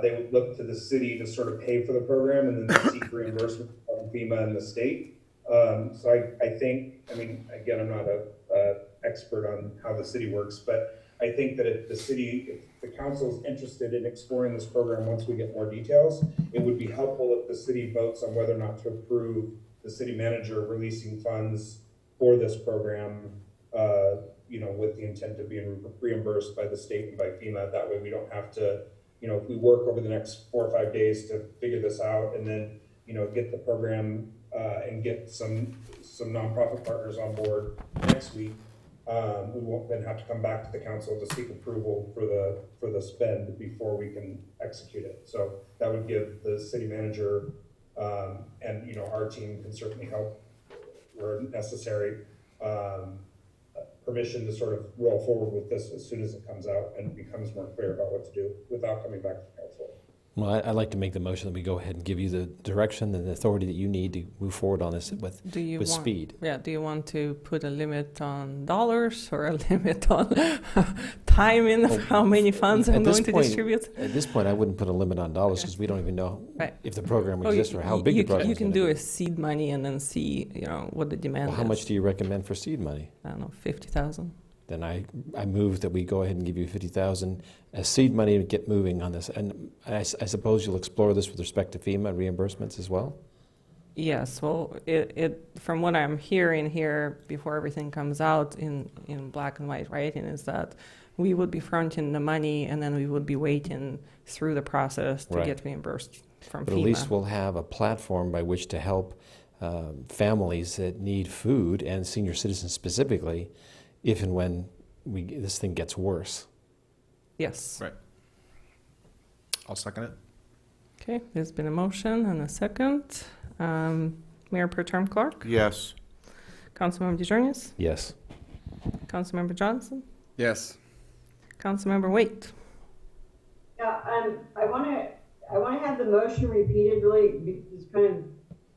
they would look to the city to sort of pay for the program and then seek reimbursement from FEMA and the state. So I think, again, I'm not a expert on how the city works, but I think that if the council is interested in exploring this program once we get more details, it would be helpful if the city votes on whether or not to approve the city manager releasing funds for this program, with the intent of being reimbursed by the state and by FEMA. That way we don't have to, if we work over the next 4 or 5 days to figure this out and then, get the program and get some nonprofit partners on board next week, we won't then have to come back to the council to seek approval for the spend before we can execute it. So that would give the city manager and our team can certainly help where necessary, permission to sort of roll forward with this as soon as it comes out and becomes more clear about what to do without coming back to the council. Well, I'd like to make the motion that we go ahead and give you the direction and the authority that you need to move forward on this with speed. Yeah, do you want to put a limit on dollars or a limit on time in how many funds I'm going to distribute? At this point, I wouldn't put a limit on dollars because we don't even know Right. if the program exists or how big the program is. You can gonna do be. a seed money and then see, what the demand Well, how is. much do you recommend for seed money? I don't know, 50,000. Then I move that we go ahead and give you 50,000 as seed money to get moving on this. And I suppose you'll explore this with respect to FEMA reimbursements as well? Yes, well, it from what I'm hearing here before everything comes out in black and white writing is that we would be fronting the money and then we would be waiting through the process to Right. get reimbursed from But FEMA. at least we'll have a platform by which to help families that need food and senior citizens specifically if and when this thing gets worse. Yes. Right. I'll second it. Okay, there's been a motion and a second. Mayor Pro Tem Clark, Yes. Councilmember DeJarnis, Yes. Councilmember Johnson, Yes. Councilmember Waite. Yeah, I want to have the motion repeated really because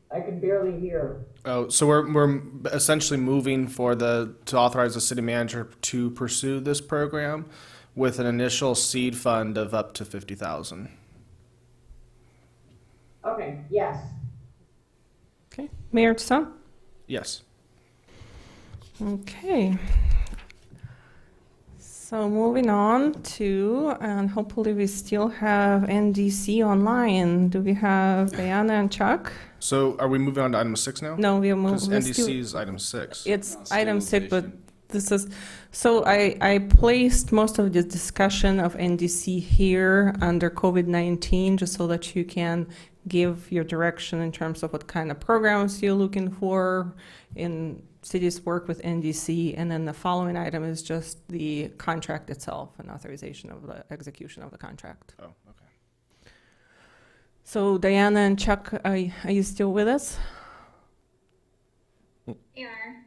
I can barely hear. Oh, so we're essentially moving to authorize the city manager to pursue this program with an initial seed fund of up to 50,000. Okay, yes. Okay, Mayor Tson. Yes. Okay. So moving on to, and hopefully we still have NDC online. Do we have Diana and Chuck? So are we moving on to item 6 now? No, we are Because moving. NDC is item 6. It's item 6, but this is, so I placed most of the discussion of NDC here under COVID-19, just so that you can give your direction in terms of what kind of programs you're looking for in cities work with NDC. And then the following item is just the contract itself and authorization of the execution of the contract. Oh, okay. So Diana and Chuck, are you still with us? Here.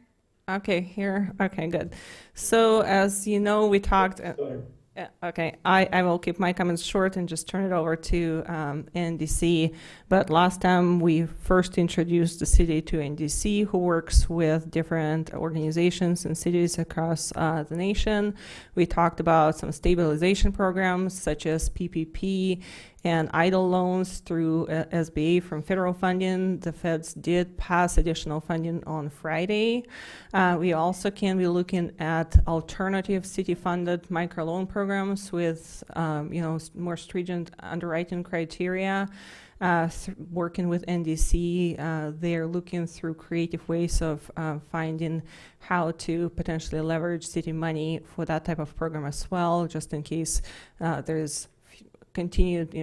Okay, here. Okay, good. So as you know, we talked. Okay, I will keep my comments short and just turn it over to NDC. But last time we first introduced the city to NDC, who works with different organizations and cities across the nation. We talked about some stabilization programs such as PPP and idle loans through SBA from federal funding. The feds did pass additional funding on Friday. We also can be looking at alternative city-funded microloan programs with, more stringent underwriting criteria. Working with NDC, they're looking through creative ways of finding how to potentially leverage city money for that type of program as well, just in case there's continued,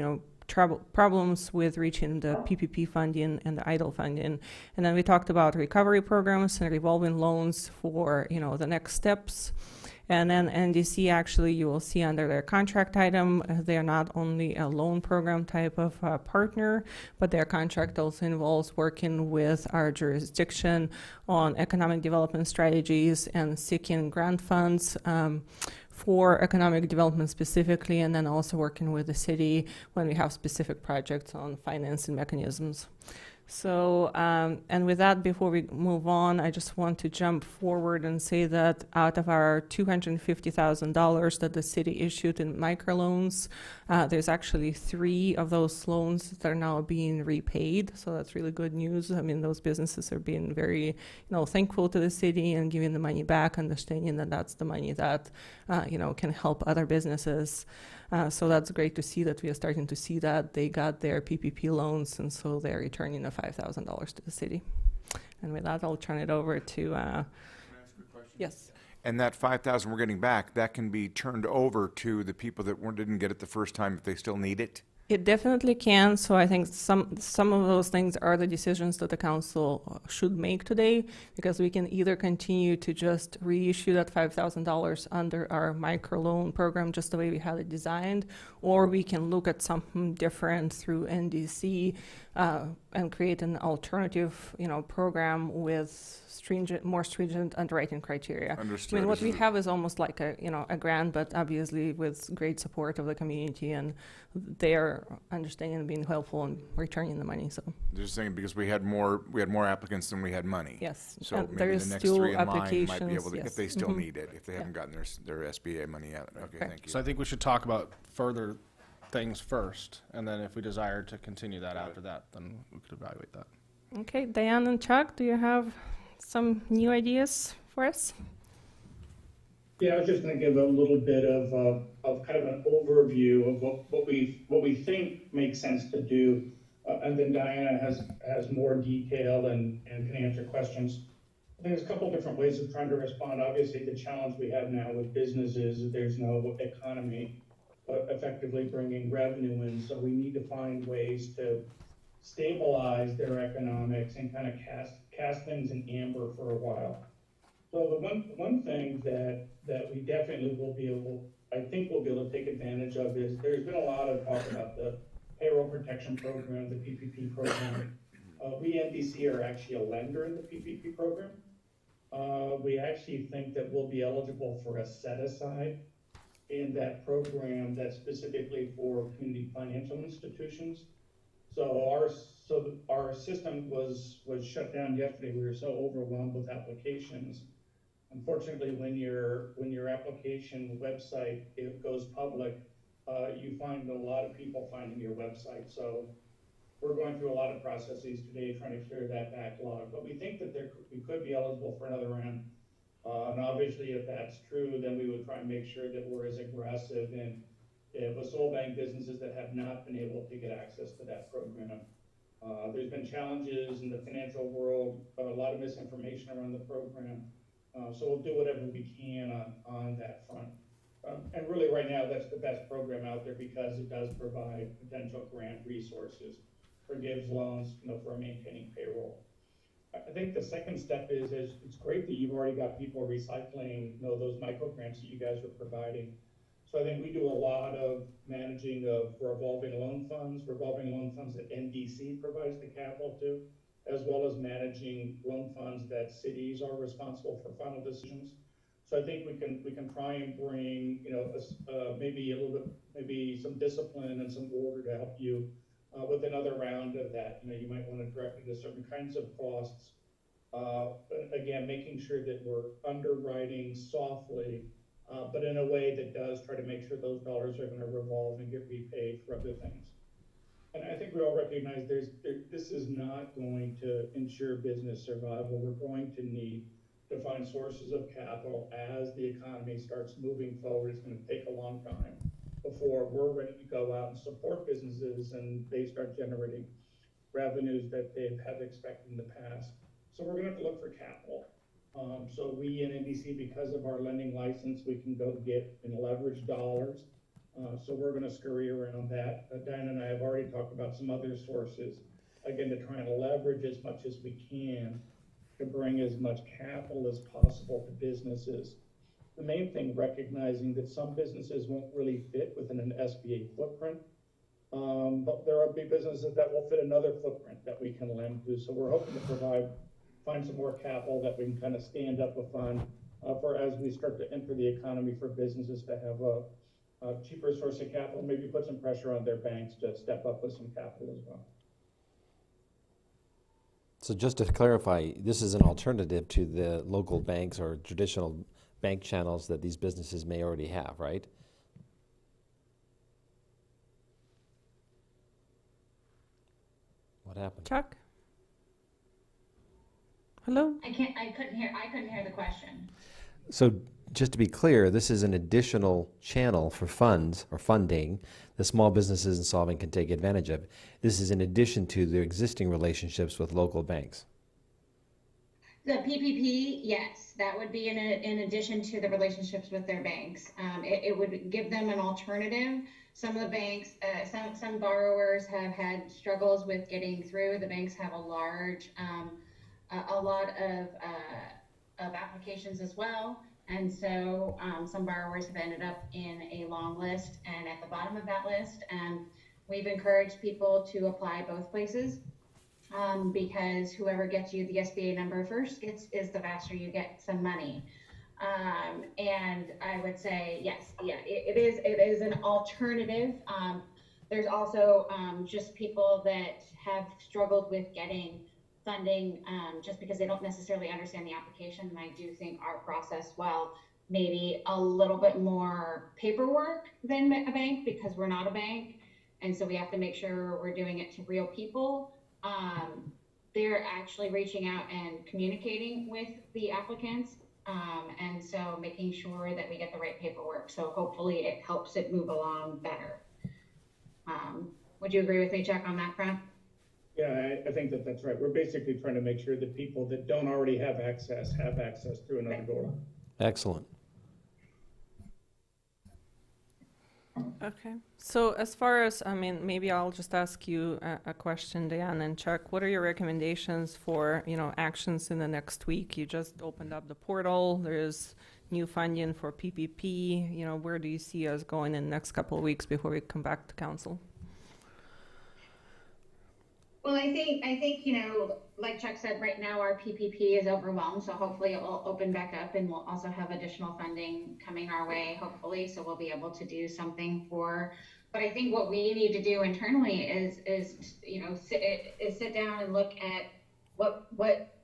problems with reaching the PPP funding and the idle funding. And then we talked about recovery programs and revolving loans for, the next steps. And then NDC, actually, you will see under their contract item, they are not only a loan program type of partner, but their contract also involves working with our jurisdiction on economic development strategies and seeking grant funds for economic development specifically, and then also working with the city when we have specific projects on financing mechanisms. So, and with that, before we move on, I just want to jump forward and say that out of our $250,000 that the city issued in microloans, there's actually 3 of those loans that are now being repaid. So that's really good news. I mean, those businesses are being very, thankful to the city and giving the money back, understanding that that's the money that, can help other businesses. So that's great to see that we are starting to see that they got their PPP loans, and so they're returning the $5,000 to the city. And with that, I'll turn it over to. Can I ask a question? Yes. And that 5,000 we're getting back, that can be turned over to the people that didn't get it the first time if they still need it? It definitely can. So I think some of those things are the decisions that the council should make today, because we can either continue to just reissue that $5,000 under our microloan program just the way we had it designed, or we can look at something different through NDC and create an alternative, program with more stringent underwriting criteria. Understood. I mean, what we have is almost like a grant, but obviously with great support of the community, and they are understanding and being helpful and returning the money. So Just saying, because we had more applicants than we had money. yes, So and maybe there the is next still 3 in line applications. might be able to, yes. if they still Mhm. need it, if they haven't gotten their SBA money yet. Okay, Okay. thank you. So I think we should talk about further things first, and then if we desire to continue that after that, then we could evaluate that. Okay, Diane and Chuck, do you have some new ideas for us? Yeah, I was just going to give a little bit of kind of an overview of what we think makes sense to do, and then Diana has more detail and can answer questions. I think there's a couple different ways of trying to respond. Obviously, the challenge we have now with businesses is there's no economy effectively bringing revenue in, so we need to find ways to stabilize their economics and kind of cast things in amber for a while. So the one thing that we definitely I think we'll be able to take advantage of is there's been a lot of talk about the payroll protection program, the PPP program. We NDC are actually a lender in the PPP program. We actually think that we'll be eligible for a set aside in that program that's specifically for community financial institutions. So our system was shut down yesterday. We were so overwhelmed with applications. Unfortunately, when your application website goes public, you find a lot of people finding your website. So we're going through a lot of processes today trying to clear that backlog. But we think that we could be eligible for another round. And obviously, if that's true, then we would try and make sure that we're as aggressive in with Solvang businesses that have not been able to get access to that program. There's been challenges in the financial world, a lot of misinformation around the program. So we'll do whatever we can on that front. And really right now, that's the best program out there because it does provide potential grant resources, forgives loans, for maintaining payroll. I think the second step is it's great that you've already got people recycling, those micro grants that you guys are providing. So I think we do a lot of managing of revolving loan funds that NDC provides the capital to, as well as managing loan funds that cities are responsible for final decisions. So I think we can try and bring, maybe a little bit, maybe some discipline and some order to help you with another round of that. You might want to direct it to certain kinds of costs. But again, making sure that we're underwriting softly, but in a way that does try to make sure those dollars are going to revolve and get repaid for other things. And I think we all recognize this is not going to ensure business survival. We're going to need to find sources of capital as the economy starts moving forward. It's going to take a long time before we're ready to go out and support businesses and they start generating revenues that they have expected in the past. So we're going to have to look for capital. So we in NBC, because of our lending license, we can go get and leverage dollars. So we're going to scurry around that. Diana and I have already talked about some other sources, again, to try and leverage as much as we can to bring as much capital as possible to businesses. The main thing, recognizing that some businesses won't really fit within an SBA footprint, but there will be businesses that will fit another footprint that we can lend to. So we're hoping to find some more capital that we can kind of stand up a fund for as we start to enter the economy, for businesses to have a cheaper source of capital, maybe put some pressure on their banks to step up with some capital as well. So just to clarify, this is an alternative to the local banks or traditional bank channels that these businesses may already have, right? What happened? Chuck? Hello? I couldn't hear the question. So just to be clear, this is an additional channel for funds or funding that small businesses in Solvang can take advantage of. This is in addition to their existing relationships with local banks. The PPP, yes, that would be in addition to the relationships with their banks. It would give them an alternative. Some of the banks, some borrowers have had struggles with getting through. The banks have a lot of applications as well. And so some borrowers have ended up in a long list and at the bottom of that list. And we've encouraged people to apply both places because whoever gets you the SBA number first is the faster you get some money. And I would say, yes, yeah, it is an alternative. There's also just people that have struggled with getting funding just because they don't necessarily understand the application. And I do think our process, while maybe a little bit more paperwork than a bank, because we're not a bank, and so we have to make sure we're doing it to real people, they're actually reaching out and communicating with the applicants, and so making sure that we get the right paperwork. So hopefully it helps it move along better. Would you agree with me, Chuck, on that front? Yeah, I think that's right. We're basically trying to make sure that people that don't already have access through another door. Excellent. Okay. So as far as, maybe I'll just ask you a question, Diane and Chuck. What are your recommendations for, actions in the next week? You just opened up the portal. There's new funding for PPP. Where do you see us going in the next couple of weeks before we come back to council? Well, I think, like Chuck said, right now our PPP is overwhelmed, so hopefully it will open back up, and we'll also have additional funding coming our way, hopefully, so we'll be able to do something but I think what we need to do internally is sit down and look at what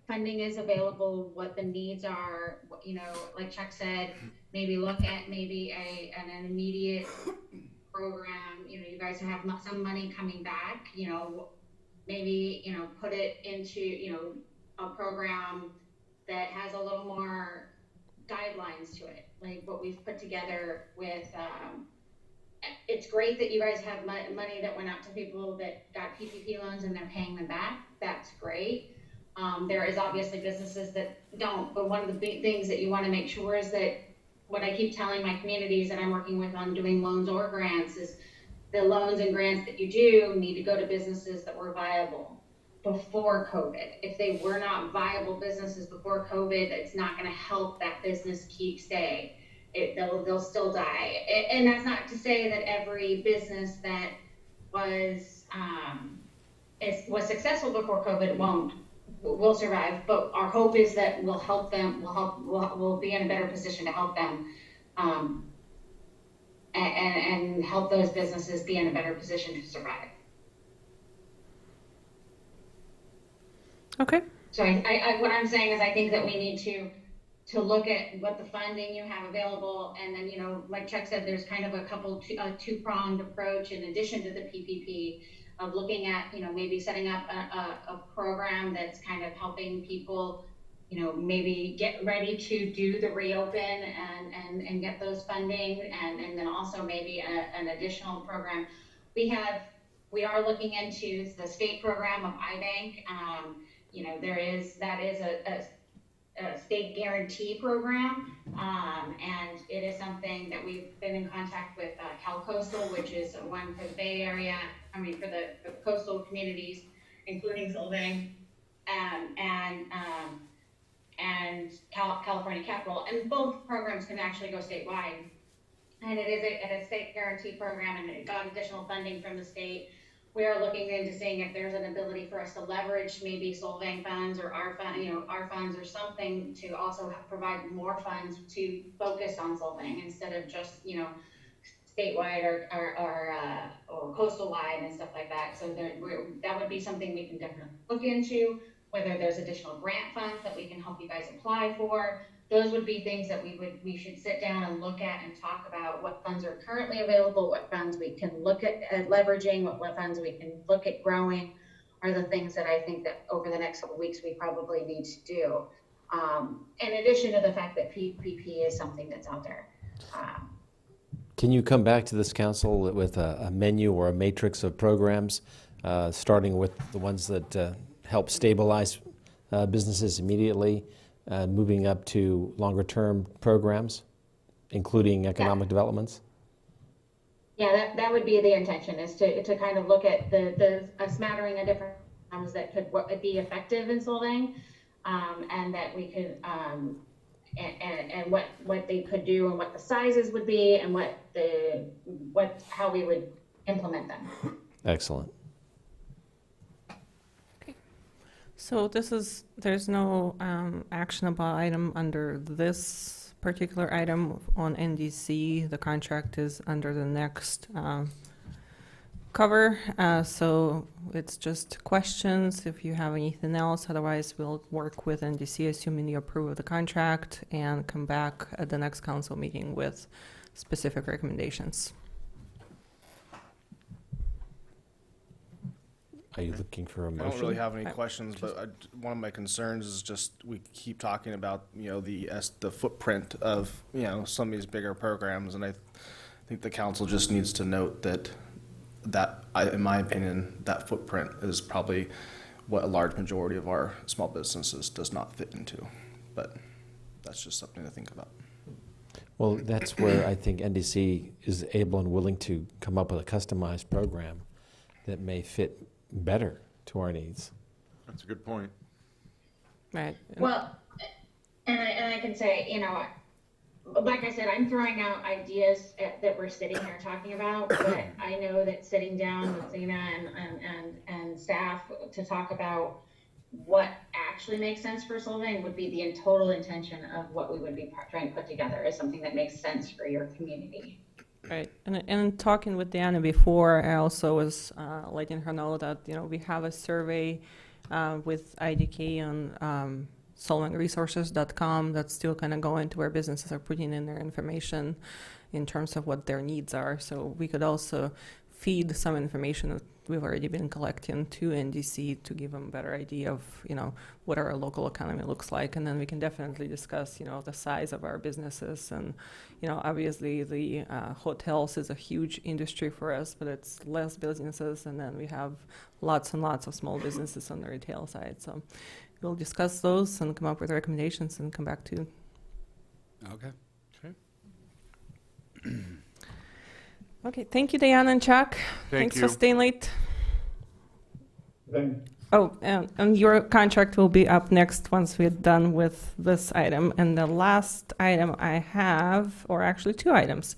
funding is available, what the needs are, like Chuck said, maybe look at an immediate program. You guys have some money coming back, maybe, put it into, a program that has a little more guidelines to it, like what we've put together with, it's great that you guys have money that went out to people that got PPP loans and they're paying them back. That's great. There is obviously businesses that don't, but one of the big things that you want to make sure is that what I keep telling my communities that I'm working with on doing loans or grants is the loans and grants that you do need to go to businesses that were viable before COVID. If they were not viable businesses before COVID, it's not going to help that business keep staying. They'll still die. And that's not to say that every business that was successful before COVID will survive. But our hope is that we'll help them. We'll be in a better position to help them. And help those businesses be in a better position to survive. Okay. So what I'm saying is I think that we need to look at what the funding you have available, and then, like Chuck said, there's kind of a two-pronged approach in addition to the PPP. of looking at, maybe setting up a program that's kind of helping people, maybe get ready to do the reopen and get those funding, and then also maybe an additional program. We are looking into the state program of iBank. That is a state guarantee program, and it is something that we've been in contact with CalCoastal, which is one for the Bay Area. For the coastal communities, including Solvang, and California Capital, and both programs can actually go statewide. And it is a state guarantee program, and it got additional funding from the state. We are looking into seeing if there's an ability for us to leverage maybe Solvang funds or our funds or something to also provide more funds to focus on Solvang instead of just statewide or coastal wide and stuff like that. So that would be something we can definitely look into. Whether there's additional grant funds that we can help you guys apply for. Those would be things that we should sit down and look at and talk about what funds are currently available, what funds we can look at leveraging, what funds we can look at growing, are the things that I think that over the next couple of weeks we probably need to do. In addition to the fact that PPP is something that's out there. Can you come back to this council with a menu or a matrix of programs, starting with the ones that help stabilize businesses immediately, moving up to longer-term programs, including economic developments? Yeah, that would be the intention, is to kind of look at a smattering of different programs that could be effective in Solvang, and that we could and what they could do and what the sizes would be and how we would implement them. Excellent. So there's no actionable item under this particular item on NDC. The contract is under the next cover. So it's just questions if you have anything else. Otherwise, we'll work with NDC, assuming you approve the contract, and come back at the next council meeting with specific recommendations. Are you looking for a motion? I don't really have any questions, but one of my concerns is just we keep talking about the footprint of some of these bigger programs, and I think the council just needs to note that in my opinion, that footprint is probably what a large majority of our small businesses does not fit into. But that's just something to think about. Well, that's where I think NDC is able and willing to come up with a customized program that may fit better to our needs. That's a good point. Right. Well, and I can say, like I said, I'm throwing out ideas that we're sitting here talking about, but I know that sitting down with Zena and staff to talk about what actually makes sense for Solvang would be the total intention of what we would be trying to put together is something that makes sense for your community. Right, and talking with Diana before, I also was letting her know that we have a survey with IDK on solvangresources.com that's still kind of going to where businesses are putting in their information in terms of what their needs are. So we could also feed some information that we've already been collecting to NDC to give them a better idea of what our local economy looks like, and then we can definitely discuss the size of our businesses, and obviously the hotels is a huge industry for us, but it's less businesses, and then we have lots and lots of small businesses on the retail side. So we'll discuss those and come up with recommendations and come back to you. Okay. Okay, thank you, Diana and Chuck. Thanks for staying late. Then, Oh, and your contract will be up next once we're done with this item. And the last item I have, or actually two items.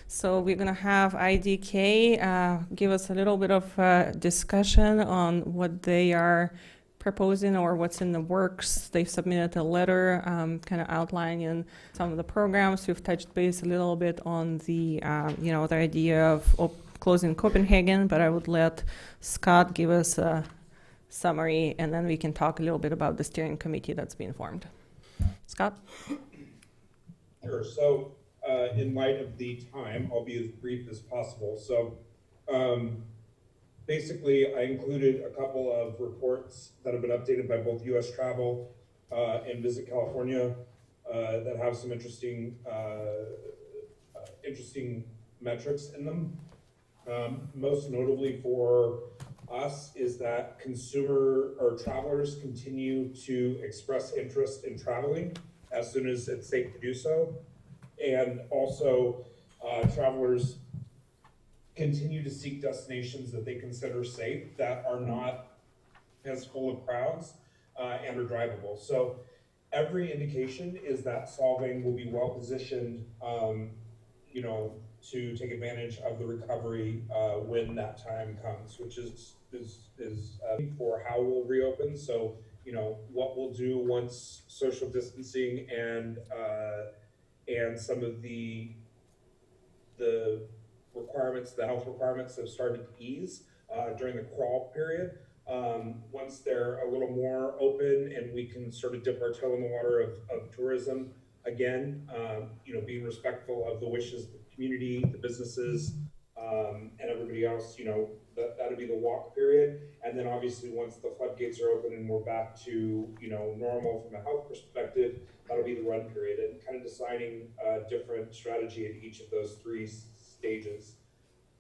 So we're going to have IDK give us a little bit of discussion on what they are proposing or what's in the works. They've submitted a letter kind of outlining some of the programs. We've touched base a little bit on the, the idea of closing Copenhagen, but I would let Scott give us a summary, and then we can talk a little bit about the steering committee that's been formed. Scott? Sure. So in light of the time, I'll be as brief as possible. So basically, I included a couple of reports that have been updated by both U.S. Travel and Visit California that have some interesting metrics in them. Most notably for us is that consumer or travelers continue to express interest in traveling as soon as it's safe to do so. And also, travelers continue to seek destinations that they consider safe, that are not as full of crowds and are drivable. So every indication is that Solvang will be well positioned, to take advantage of the recovery when that time comes, which is for how we'll reopen. So, what we'll do once social distancing and some of the requirements, the health requirements have started to ease during the crawl period. Once they're a little more open and we can sort of dip our toe in the water of tourism again, being respectful of the wishes of the community, the businesses, and everybody else, that'll be the walk period. And then obviously once the floodgates are open and we're back to, normal from a health perspective, that'll be the run period, and kind of deciding a different strategy at each of those three stages.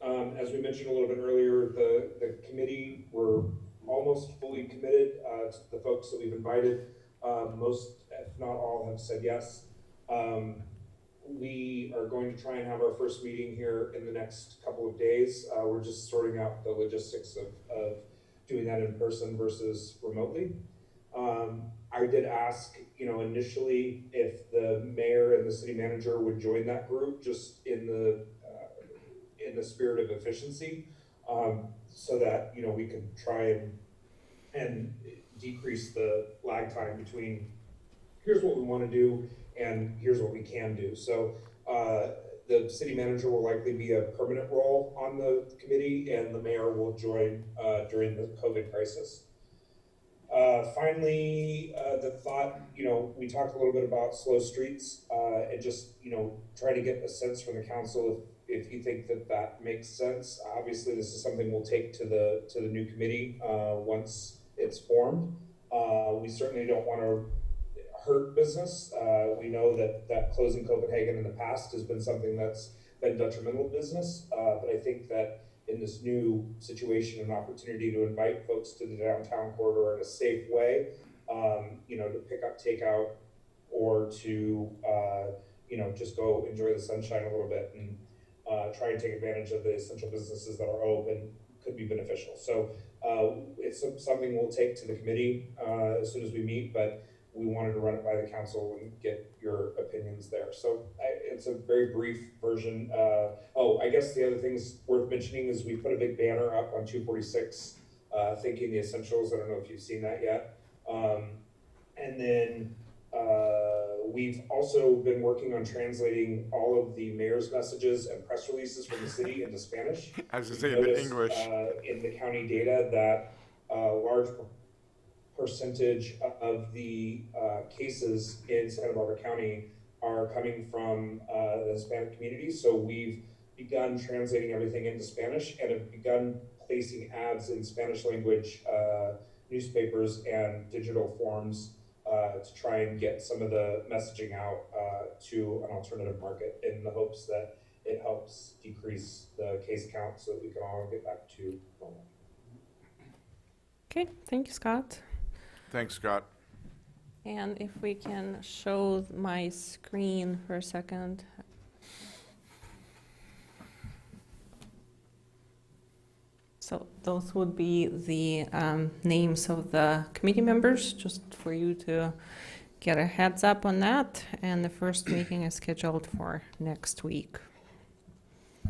As we mentioned a little bit earlier, the committee were almost fully committed to the folks that we've invited. Most, if not all, have said yes. We are going to try and have our first meeting here in the next couple of days. We're just sorting out the logistics of doing that in person versus remotely. I did ask, initially if the mayor and the city manager would join that group, just in the spirit of efficiency, so that we could try and decrease the lag time between here's what we want to do and here's what we can do. So the city manager will likely be a permanent role on the committee, and the mayor will join during the COVID crisis. Finally, the thought, we talked a little bit about slow streets and just, try to get a sense from the council if you think that makes sense. Obviously, this is something we'll take to the new committee once it's formed. We certainly don't want to hurt business. We know that closing Copenhagen in the past has been something that's been detrimental to business, but I think that in this new situation, an opportunity to invite folks to the downtown corridor in a safe way, to pick up takeout or to, just go enjoy the sunshine a little bit and try and take advantage of the essential businesses that are open could be beneficial. So it's something we'll take to the committee as soon as we meet, but we wanted to run it by the council and get your opinions there. So it's a very brief version. I guess the other things worth mentioning is we put a big banner up on 246, thanking the essentials. I don't know if you've seen that yet. And then we've also been working on translating all of the mayor's messages and press releases from the city into Spanish. I was going to say into English. In the county data that large percentage of the cases in Santa Barbara County are coming from the Hispanic community. So we've begun translating everything into Spanish and have begun placing ads in Spanish language newspapers and digital forms to try and get some of the messaging out to an alternative market in the hopes that it helps decrease the case count so that we can all get back to normal. Okay, thank you, Scott. Thanks, Scott. And if we can show my screen for a second. So those would be the names of the committee members, just for you to get a heads up on that. And the first meeting is scheduled for next week.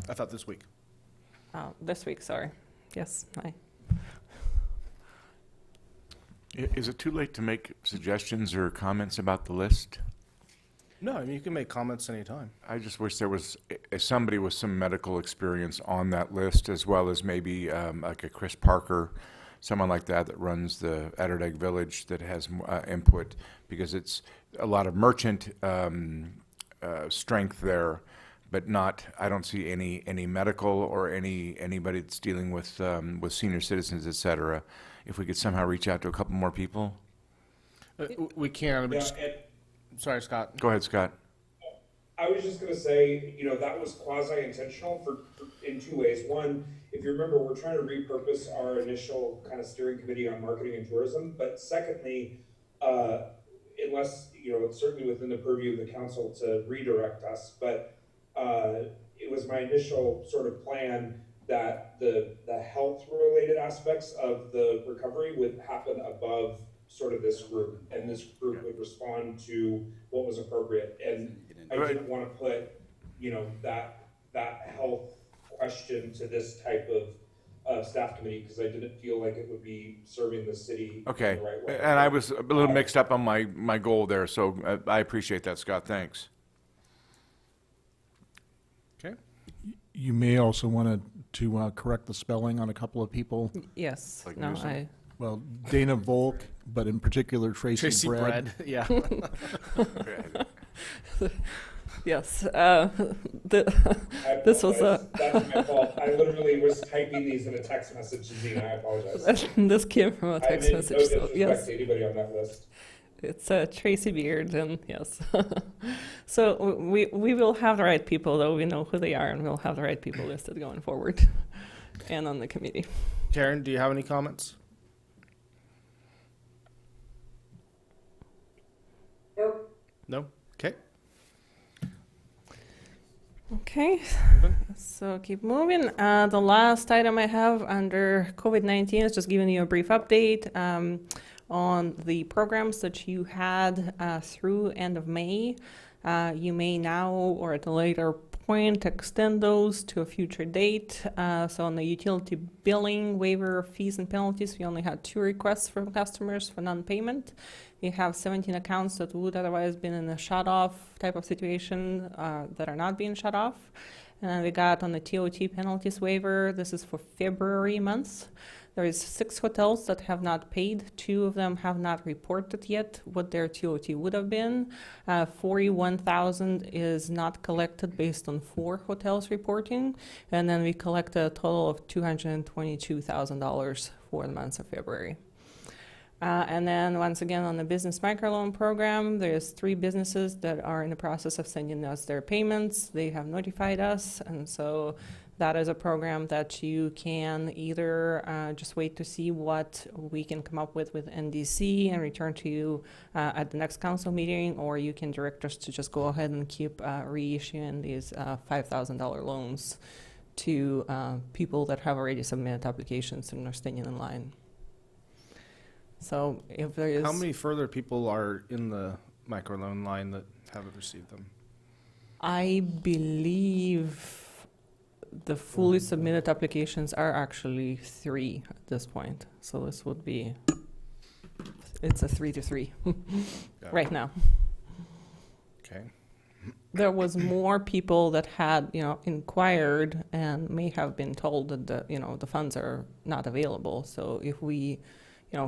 I thought this week. This week, sorry. Yes, Is it too late to make suggestions or comments about the list? No, I mean, you can make comments anytime. I just wish there was somebody with some medical experience on that list, as well as maybe like a Chris Parker, someone like that runs the Atterdag Village that has input, because it's a lot of merchant strength there, but not, I don't see any medical or anybody that's dealing with senior citizens, et cetera. If we could somehow reach out to a couple more people. We can, but Yeah, just, and sorry, Scott. Go ahead, Scott. I was just gonna say, that was quasi-intentional in two ways. One, if you remember, we're trying to repurpose our initial kind of steering committee on marketing and tourism. But secondly, unless, it's certainly within the purview of the council to redirect us, but it was my initial sort of plan that the health-related aspects of the recovery would happen above sort of this group, and this group would respond to what was appropriate. And I didn't want to put, that health question to this type of staff committee, because I didn't feel like it would be serving the city Okay, in the right way. and I was a little mixed up on my goal there, so I appreciate that, Scott, thanks. Okay. You may also want to correct the spelling on a couple of people. Yes, Like no, Newsom? Well, Dana Volk, but in particular Tracy Bread. Yeah. yes. I This was apologize. That's my fault. I literally was typing these in a text message to Dina. I apologize. this came from a I text mean, no message, so disrespect yes. to anybody on that list. It's Tracy Beard, and yes. So we will have the right people, though. We know who they are, and we'll have the right people listed going forward and on the committee. Karen, do you have any comments? Nope. No? Okay. Okay, Moving. so keep moving. The last item I have under COVID-19 is just giving you a brief update on the programs that you had through end of May. You may now, or at a later point, extend those to a future date. So on the utility billing, waiver of fees and penalties, we only had 2 requests from customers for non-payment. We have 17 accounts that would otherwise been in a shut-off type of situation that are not being shut off. And then we got on the TOT penalties waiver, this is for February month. There is 6 hotels that have not paid. 2 of them have not reported yet what their TOT would have been. 41,000 is not collected based on 4 hotels reporting. And then we collected a total of $222,000 for the month of February. And then once again on the business microloan program, there's 3 businesses that are in the process of sending us their payments. They have notified us, and so that is a program that you can either just wait to see what we can come up with NDC and return to you at the next council meeting, or you can direct us to just go ahead and keep reissuing these $5,000 loans to people that have already submitted applications and are standing in line. So if there is... How many further people are in the microloan line that haven't received them? I believe the fully submitted applications are actually 3 at this point. So this would be, it's a 3 to 3 right now. Okay. There was more people that had, inquired and may have been told that the funds are not available. So if we,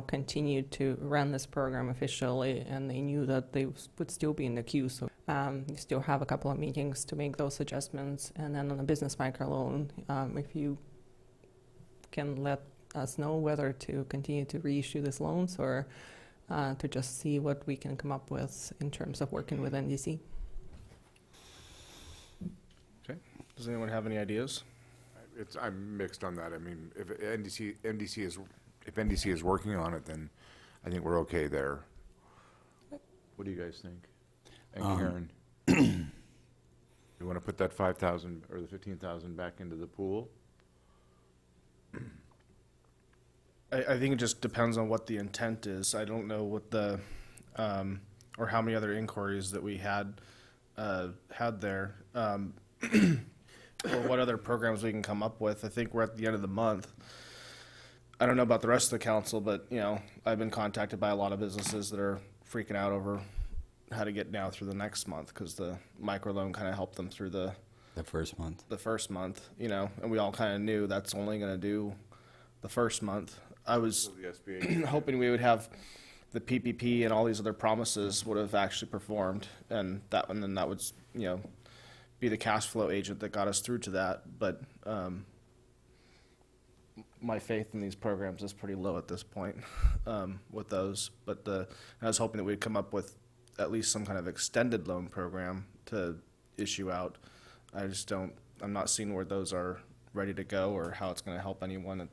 continued to run this program officially, and they knew that they would still be in the queue. So you still have a couple of meetings to make those adjustments. And then on the business microloan, if you can let us know whether to continue to reissue these loans or to just see what we can come up with in terms of working with NDC. Okay. Does anyone have any ideas? I'm mixed on that. I mean, if NDC is working on it, then I think we're okay there. What do you guys think? And Karen, you want to put that 5,000 or the 15,000 back into the pool? I think it just depends on what the intent is. I don't know what the, or how many other inquiries that we had there, or what other programs we can come up with. I think we're at the end of the month. I don't know about the rest of the council, but, I've been contacted by a lot of businesses that are freaking out over how to get now through the next month, because the microloan kind of helped them through the first month. And we all kind of knew that's only going to do the first month. I was hoping we would have the PPP and all these other promises would have actually performed, and that would, be the cash flow agent that got us through to that, but my faith in these programs is pretty low at this point with those. But I was hoping that we'd come up with at least some kind of extended loan program to issue out. I'm not seeing where those are ready to go or how it's going to help anyone at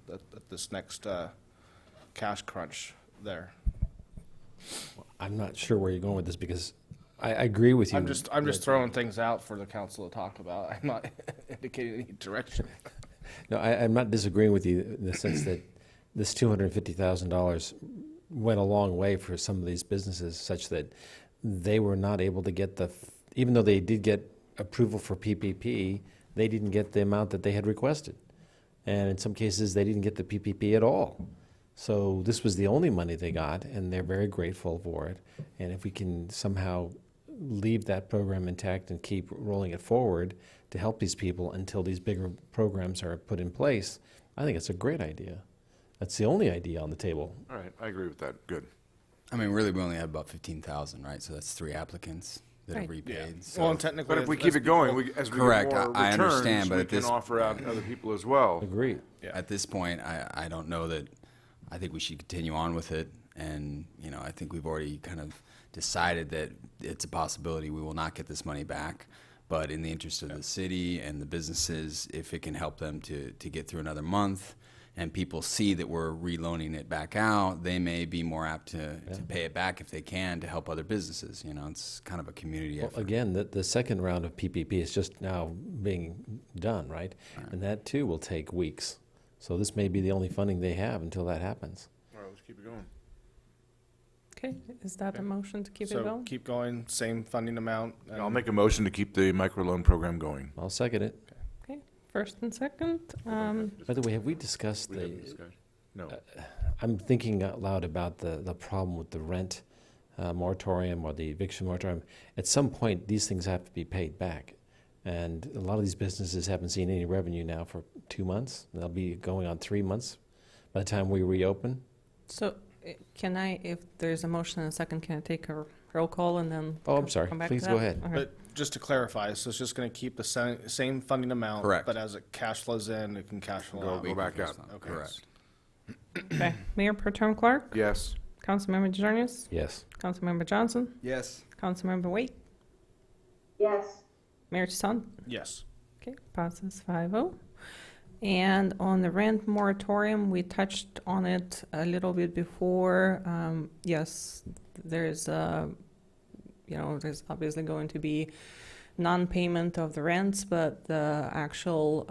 this next cash crunch there. I'm not sure where you're going with this because I agree with you. I'm just throwing things out for the council to talk about. I'm not indicating any direction. No, I'm not disagreeing with you in the sense that this $250,000 went a long way for some of these businesses, such that they were not able to get even though they did get approval for PPP, they didn't get the amount that they had requested. And in some cases, they didn't get the PPP at all. So this was the only money they got, and they're very grateful for it. And if we can somehow leave that program intact and keep rolling it forward to help these people until these bigger programs are put in place, I think it's a great idea. That's the only idea on the table. All right, I agree with that. Good. I mean, really, we only have about 15,000, right? So that's 3 applicants that have Right. repaid. So. Well, and technically, But if we keep it going, as we Correct, get more I returns, understand, but we at can this- offer out to other people as well. Agreed. At this point, I don't know that. I think we should continue on with it, and I think we've already kind of decided that it's a possibility we will not get this money back. But in the interest of the city and the businesses, if it can help them to get through another month, and people see that we're reloaning it back out, they may be more apt to pay it back if they can to help other businesses. It's kind of a community Well, effort. again, the second round of PPP is just now being done, right? And that too will take weeks. So this may be the only funding they have until that happens. All right, let's keep it going. Okay, is that a motion to keep it so going? keep going, same funding amount. And I'll make a motion to keep the microloan program going. I'll second it. Okay, first and second. By the way, have we discussed We haven't discussed. No. I'm thinking out loud about the problem with the rent moratorium or the eviction moratorium. At some point, these things have to be paid back. And a lot of these businesses haven't seen any revenue now for 2 months. They'll be going on 3 months by the time we reopen. So can I, if there's a motion and a second, can I take a roll call and then? Oh, I'm sorry. come back to Please that? go ahead. Okay. But just to clarify, so it's just going to keep the same funding amount. Correct. But as it cash flows in, it can cash flow out. Go back out. Okay. Correct. Okay, Mayor Pro Tem Clark, Yes. Councilmember DeJarnius, Yes. Councilmember Johnson, Yes. Councilmember Waite, Yes, Mayor Tuson. Yes. Okay, passes 5-0. And on the rent moratorium, we touched on it a little bit before. Yes, there's there's obviously going to be non-payment of the rents, but the actual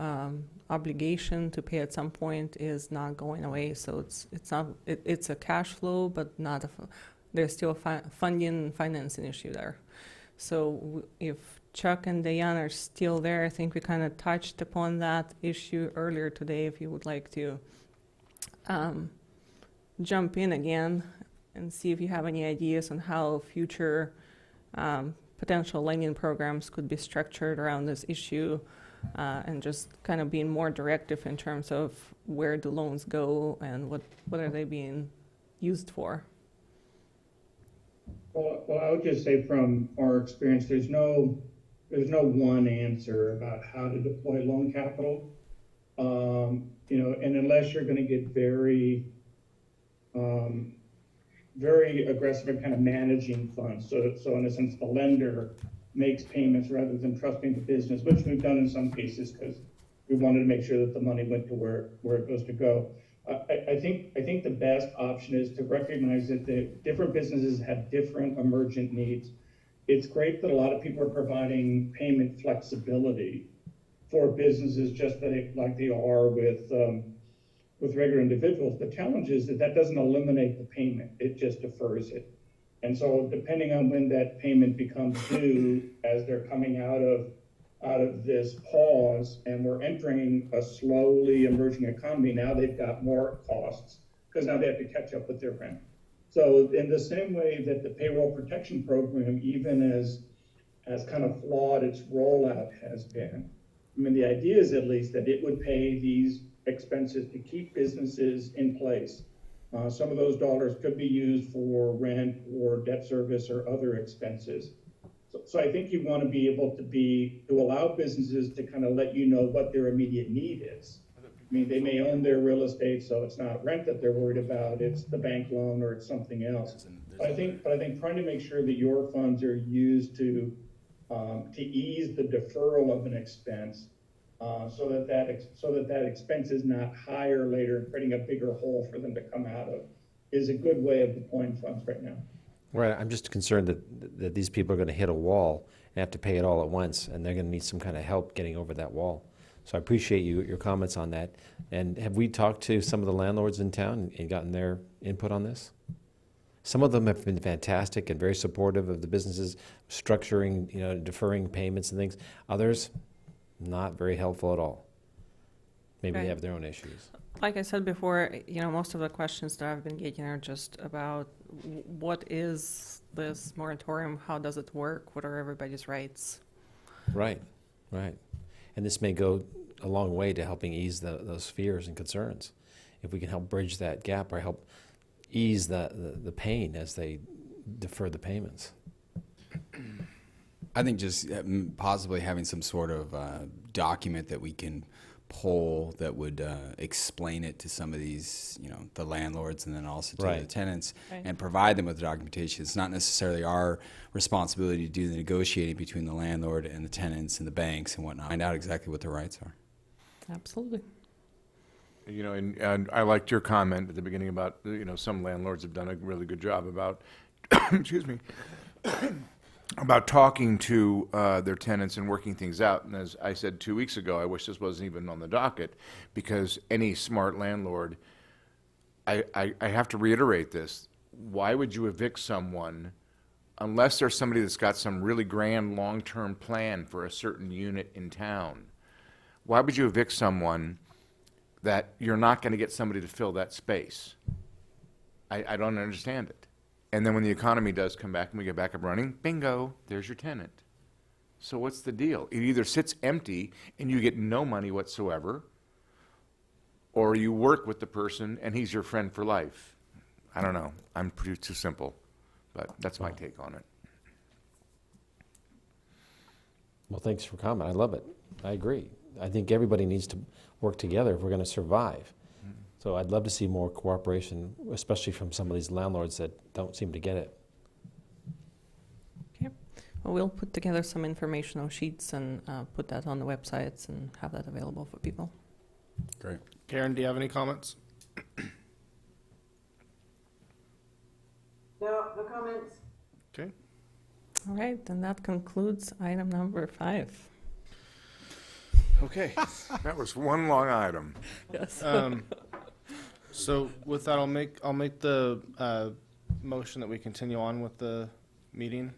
obligation to pay at some point is not going away. So it's a cash flow, but not there's still a financing issue there. So if Chuck and Diane are still there, I think we kind of touched upon that issue earlier today. If you would like to jump in again and see if you have any ideas on how future potential lending programs could be structured around this issue, and just kind of being more directive in terms of where do loans go and what are they being used for. Well, I would just say from our experience, there's no one answer about how to deploy loan capital. And unless you're going to get very aggressive in kind of managing funds. So in a sense, the lender makes payments rather than trusting the business, which we've done in some cases because we wanted to make sure that the money went to where it goes to go. I think the best option is to recognize that the different businesses have different emergent needs. It's great that a lot of people are providing payment flexibility for businesses, just like they are with regular individuals. The challenge is that doesn't eliminate the payment; it just defers it. And so, depending on when that payment becomes due, as they're coming out of this pause, and we're entering a slowly emerging economy, now they've got more costs because now they have to catch up with their rent. So in the same way that the payroll protection program, even as kind of flawed its rollout has been, I mean, the idea is at least that it would pay these expenses to keep businesses in place. Some of those dollars could be used for rent or debt service or other expenses. So I think you want to be able to allow businesses to kind of let you know what their immediate need is. I mean, they may own their real estate, so it's not rent that they're worried about, it's the bank loan or it's something else. But I think trying to make sure that your funds are used to ease the deferral of an expense, so that expense is not higher later and creating a bigger hole for them to come out of, is a good way of deploying funds right now. Right, I'm just concerned that these people are going to hit a wall and have to pay it all at once, and they're going to need some kind of help getting over that wall. So I appreciate your comments on that. And have we talked to some of the landlords in town and gotten their input on this? Some of them have been fantastic and very supportive of the businesses structuring, deferring payments and things. Others, not very helpful at all. Maybe they Right. have their own issues. Like I said before, most of the questions that I've been getting are just about what is this moratorium? How does it work? What are everybody's rights? Right, right. And this may go a long way to helping ease those fears and concerns. If we can help bridge that gap or help ease the pain as they defer the payments. I think just possibly having some sort of document that we can pull that would explain it to some of these, the landlords and then also to the Right. tenants, Right. and provide them with the documentation. It's not necessarily our responsibility to do the negotiating between the landlord and the tenants and the banks and whatnot. Find out exactly what their rights are. Absolutely. And I liked your comment at the beginning about, some landlords have done a really good job about, excuse me, about talking to their tenants and working things out. And as I said 2 weeks ago, I wish this wasn't even on the docket, because any smart landlord, I have to reiterate this, why would you evict someone unless there's somebody that's got some really grand long-term plan for a certain unit in town? Why would you evict someone that you're not going to get somebody to fill that space? I don't understand it. And then when the economy does come back and we get back up running, bingo, there's your tenant. So what's the deal? It either sits empty and you get no money whatsoever, or you work with the person and he's your friend for life. I don't know. I'm pretty too simple, but that's my take on it. Well, thanks for comment. I love it. I agree. I think everybody needs to work together if we're going to survive. So I'd love to see more cooperation, especially from some of these landlords that don't seem to get it. Okay. Well, we'll put together some informational sheets and put that on the websites and have that available for people. Great. Karen, do you have any comments? No comments? Okay. All right, then that concludes item number 5. Okay. That was one long item. Yes. So with that, I'll make the motion that we continue on with the meeting.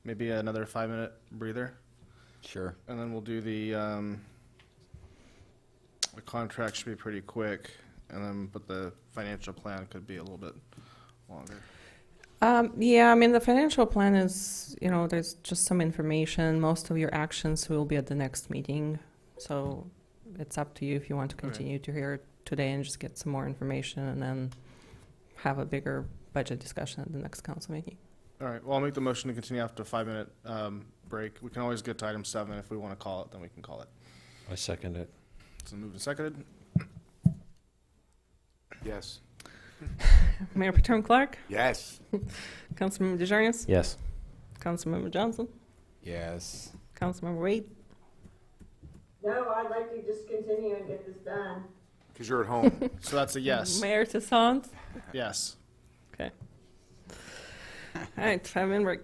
Maybe another 5-minute breather, Sure. and then we'll do the contract should be pretty quick, but the financial plan could be a little bit longer. Yeah, I mean, the financial plan is, there's just some information. Most of your actions will be at the next meeting. So it's up to you if you want to continue to hear it today and just get some more information and then have a bigger budget discussion at the next council meeting. All right. Well, I'll make the motion to continue after a 5-minute break. We can always get to item 7 if we want to call it. Then we can call it. I second it. So moved and seconded. Yes. Mayor Paterno Clark, Yes. Councilmember DeJarnis, Yes. Councilmember Johnson, Yes. Councilmember Wade. No, I'd like to just continue and get this done. Because you're at home. So that's a yes. Mayor Tassant. Yes. Okay. All right, 5-minute break.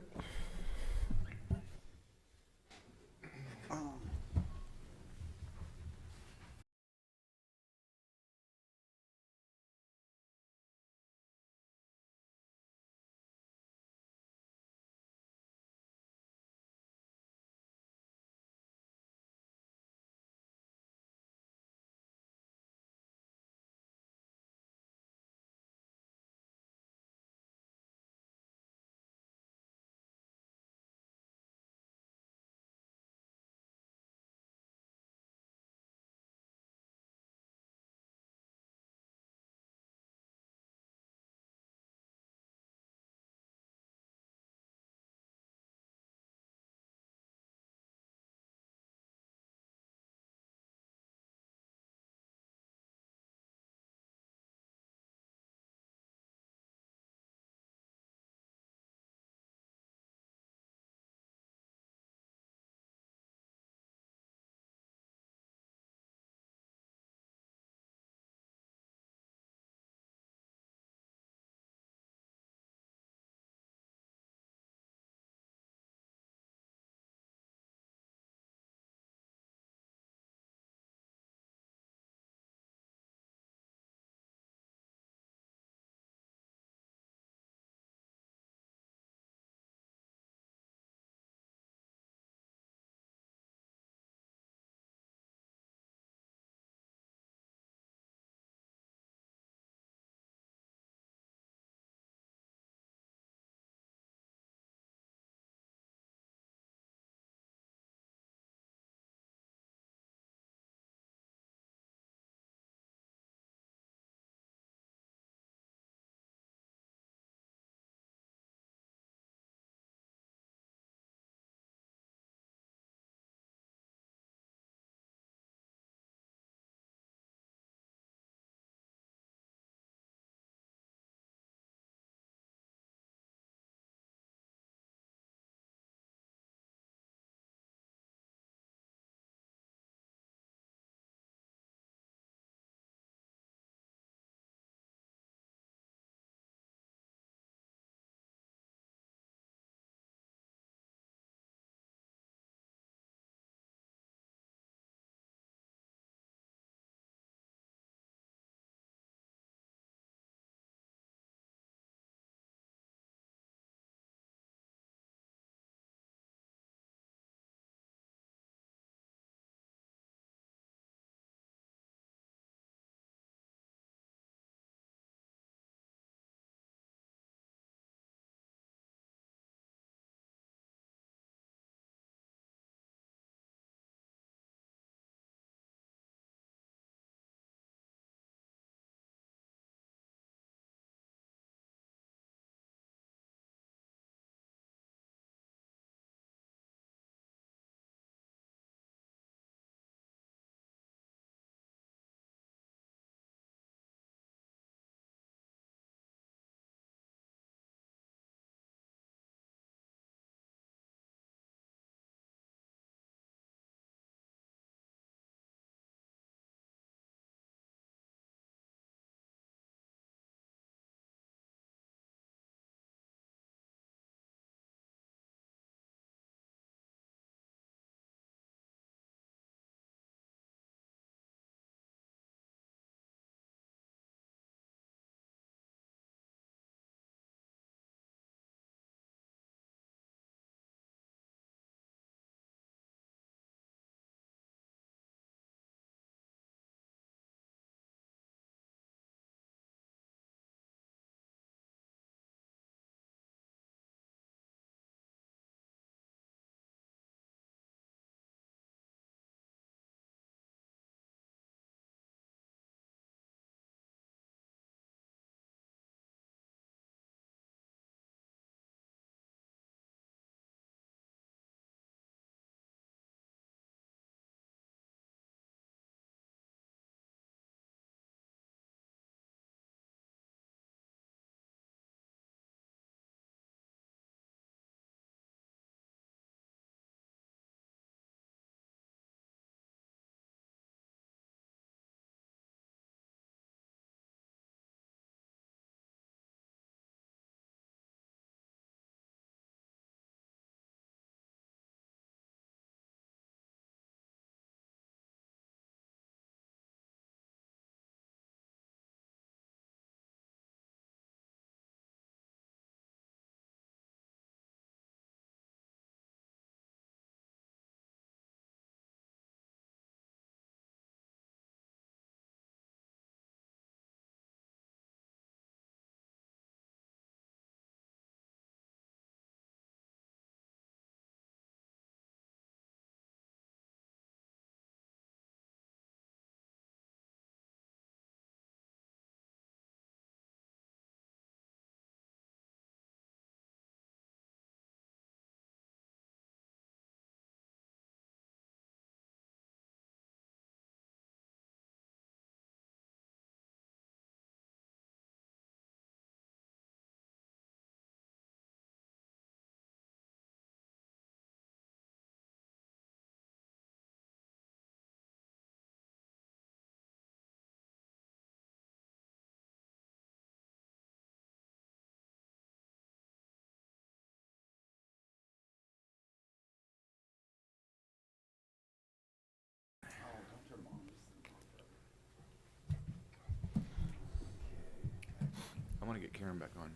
I want to get Karen back on.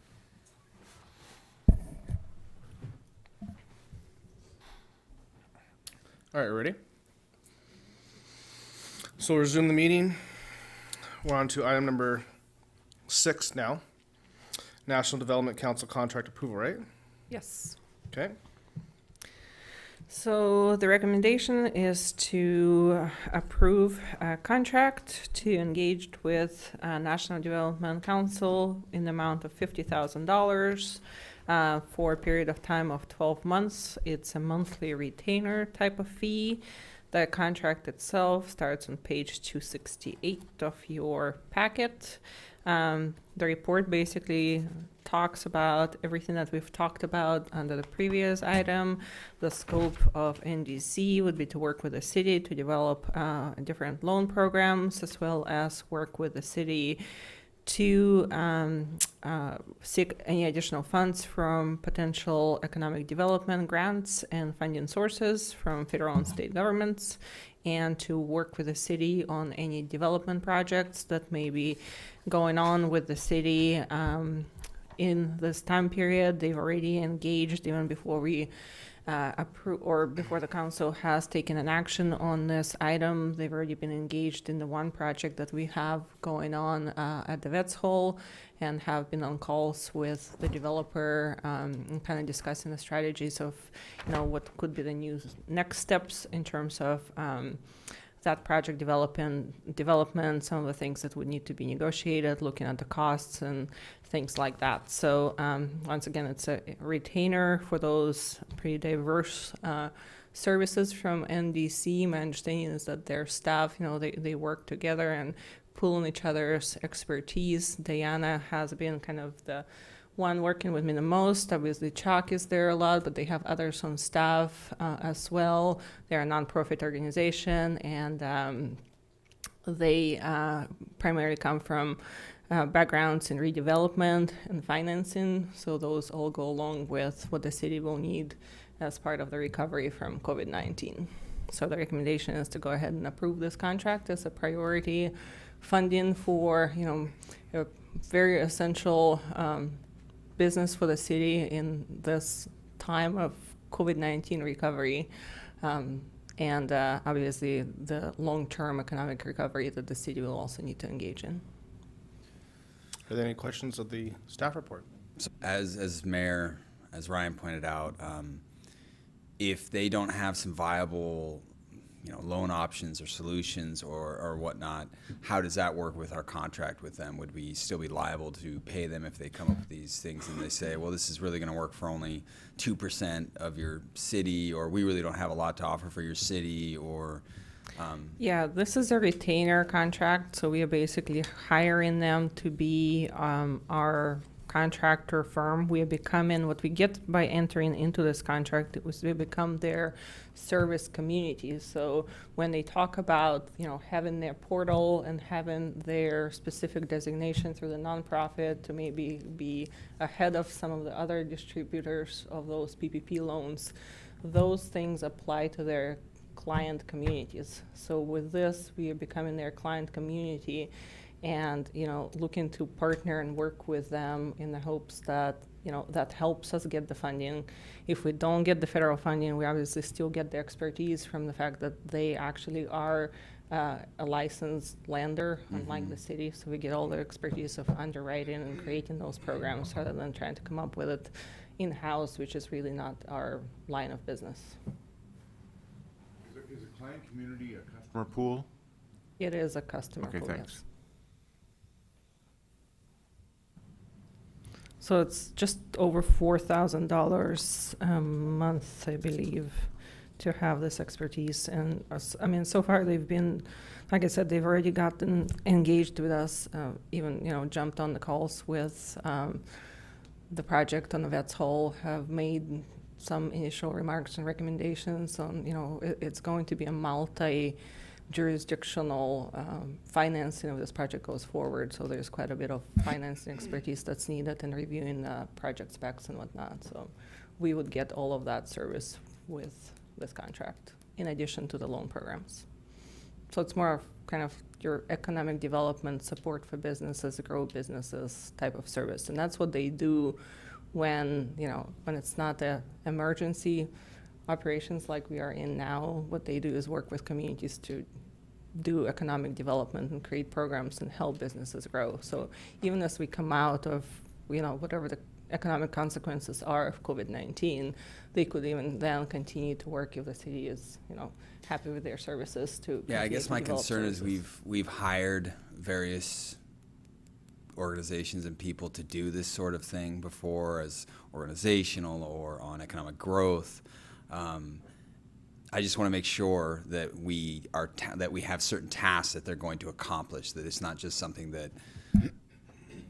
All right, ready? So we'll resume the meeting. We're on to item number 6 now. National Development Council contract approval, right? Yes. Okay. So the recommendation is to approve a contract to engage with National Development Council in the amount of $50,000 for a period of time of 12 months. It's a monthly retainer type of fee. The contract itself starts on page 268 of your packet. The report basically talks about everything that we've talked about under the previous item. The scope of NDC would be to work with the city to develop different loan programs, as well as work with the city to seek any additional funds from potential economic development grants and funding sources from federal and state governments, and to work with the city on any development projects that may be going on with the city in this time period. They've already engaged even before we approve, or before the council has taken an action on this item. They've already been engaged in the one project that we have going on at the Vets Hall, and have been on calls with the developer and kind of discussing the strategies of, what could be the new next steps in terms of that project development, some of the things that would need to be negotiated, looking at the costs and things like that. So once again, it's a retainer for those pretty diverse services from NDC. My understanding is that their staff, they work together and pull on each other's expertise. Diana has been kind of the one working with me the most. Obviously, Chuck is there a lot, but they have others on staff as well. They're a nonprofit organization, and they primarily come from backgrounds in redevelopment and financing. So those all go along with what the city will need as part of the recovery from COVID-19. So the recommendation is to go ahead and approve this contract as a priority funding for, a very essential business for the city in this time of COVID-19 recovery, and obviously the long-term economic recovery that the city will also need to engage in. Are there any questions of the staff report? As Ryan pointed out, if they don't have some viable loan options or solutions or whatnot, how does that work with our contract with them? Would we still be liable to pay them if they come up with these things and they say, well, this is really going to work for only 2% of your city, or we really don't have a lot to offer for your city, or... Yeah, this is a retainer contract, so we are basically hiring them to be our contractor firm. We are becoming, what we get by entering into this contract is we become their service community. So when they talk about, having their portal and having their specific designation through the nonprofit to maybe be ahead of some of the other distributors of those PPP loans, those things apply to their client communities. So with this, we are becoming their client community, and looking to partner and work with them in the hopes that that helps us get the funding. If we don't get the federal funding, we obviously still get the expertise from the fact that they actually are a licensed lender, unlike the city. So we get all the expertise of underwriting and creating those programs rather than trying to come up with it in-house, which is really not our line of business. Is a client community a customer pool? It is a customer Okay, pool, thanks. yes. So it's just over $4,000 a month, I believe, to have this expertise. And so far they've been, like I said, they've already gotten engaged with us, even, jumped on the calls with the project on the Vets Hall, have made some initial remarks and recommendations on, it's going to be a multi-jurisdictional financing of this project goes forward. So there's quite a bit of financing expertise that's needed in reviewing project specs and whatnot. So we would get all of that service with this contract, in addition to the loan programs. So it's more of kind of your economic development support for businesses, grow businesses type of service. And that's what they do when, when it's not an emergency operations like we are in now. What they do is work with communities to do economic development and create programs and help businesses grow. So even as we come out of, whatever the economic consequences are of COVID-19, they could even then continue to work if the city is, happy with their services to. Yeah, I guess my develop concern is services. we've hired various organizations and people to do this sort of thing before, as organizational or on economic growth. I just want to make sure that we are that we have certain tasks that they're going to accomplish. That it's not just something that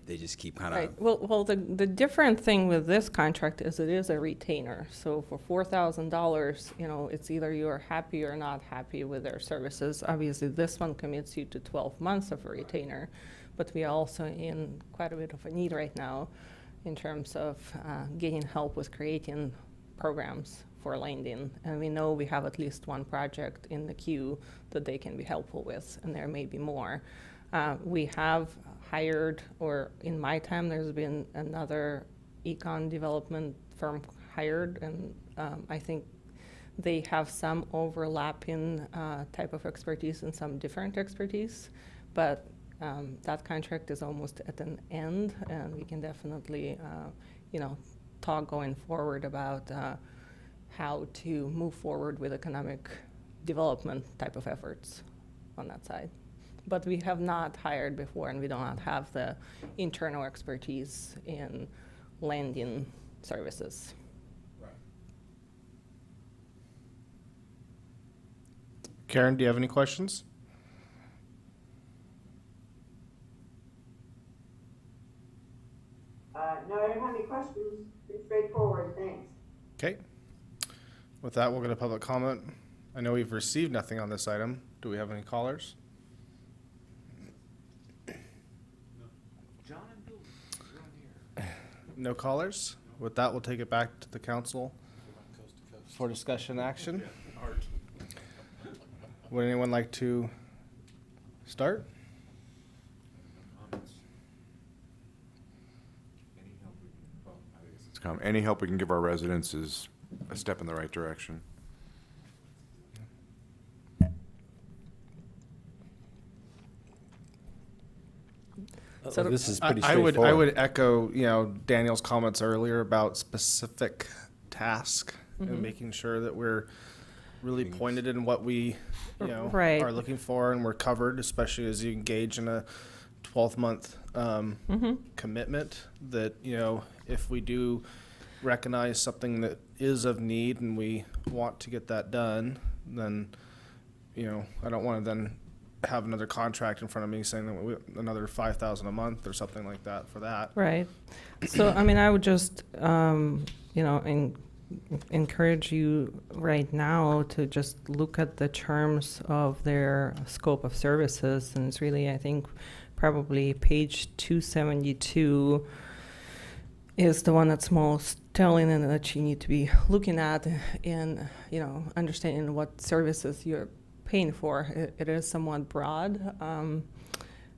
they just keep kind of. Right. Well, the different thing with this contract is it is a retainer. So for $4,000, it's either you are happy or not happy with their services. Obviously, this one commits you to 12 months of a retainer, but we are also in quite a bit of a need right now in terms of getting help with creating programs for Landing. And we know we have at least one project in the queue that they can be helpful with, and there may be more. We have hired, or in my time, there's been another econ development firm hired, and I think they have some overlapping type of expertise and some different expertise, but that contract is almost at an end, and we can definitely, talk going forward about how to move forward with economic development type of efforts on that side. But we have not hired before, and we do not have the internal expertise in landing services. Karen, do you have any questions? No, I don't have any questions. Pretty straightforward, thanks. Okay. With that, we'll go to public comment. I know we've received nothing on this item. Do we have any callers? No callers? With that, we'll take it back to the council for discussion action. Would anyone like to start? Any help we can give our residents is a step in the right direction. So This is pretty I would straightforward. echo, Daniel's comments earlier about specific task Mm-hmm. and making sure that we're really pointed in what we, Right. are looking for, and we're covered, especially as you engage in a 12-month commitment. That if we do recognize something that is of need and we want to get that done, then I don't want to then have another contract in front of me saying that another $5,000 a month or something like that for that. Right. So, I would just, encourage you right now to just look at the terms of their scope of services. And it's really, I think, probably page 272 is the one that's most telling and that you need to be looking at and, understanding what services you're paying for. It is somewhat broad,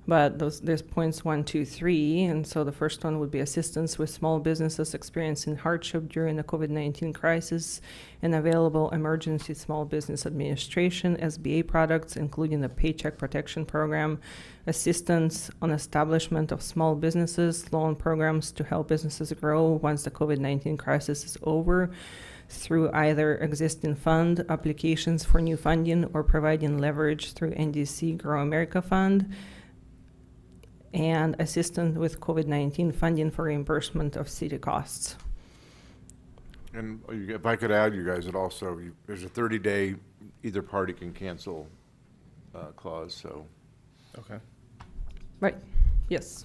but there's points 1, 2, 3, and so the first one would be assistance with small businesses experiencing hardship during the COVID-19 crisis and available emergency small business administration, SBA products, including the Paycheck Protection Program, assistance on establishment of small businesses, loan programs to help businesses grow once the COVID-19 crisis is over, through either existing fund applications for new funding or providing leverage through NDC Grow America Fund, and assistance with COVID-19 funding for reimbursement of city costs. And if I could add, you guys, that also, there's a 30-day either party can cancel clause, so. Okay. Right, yes.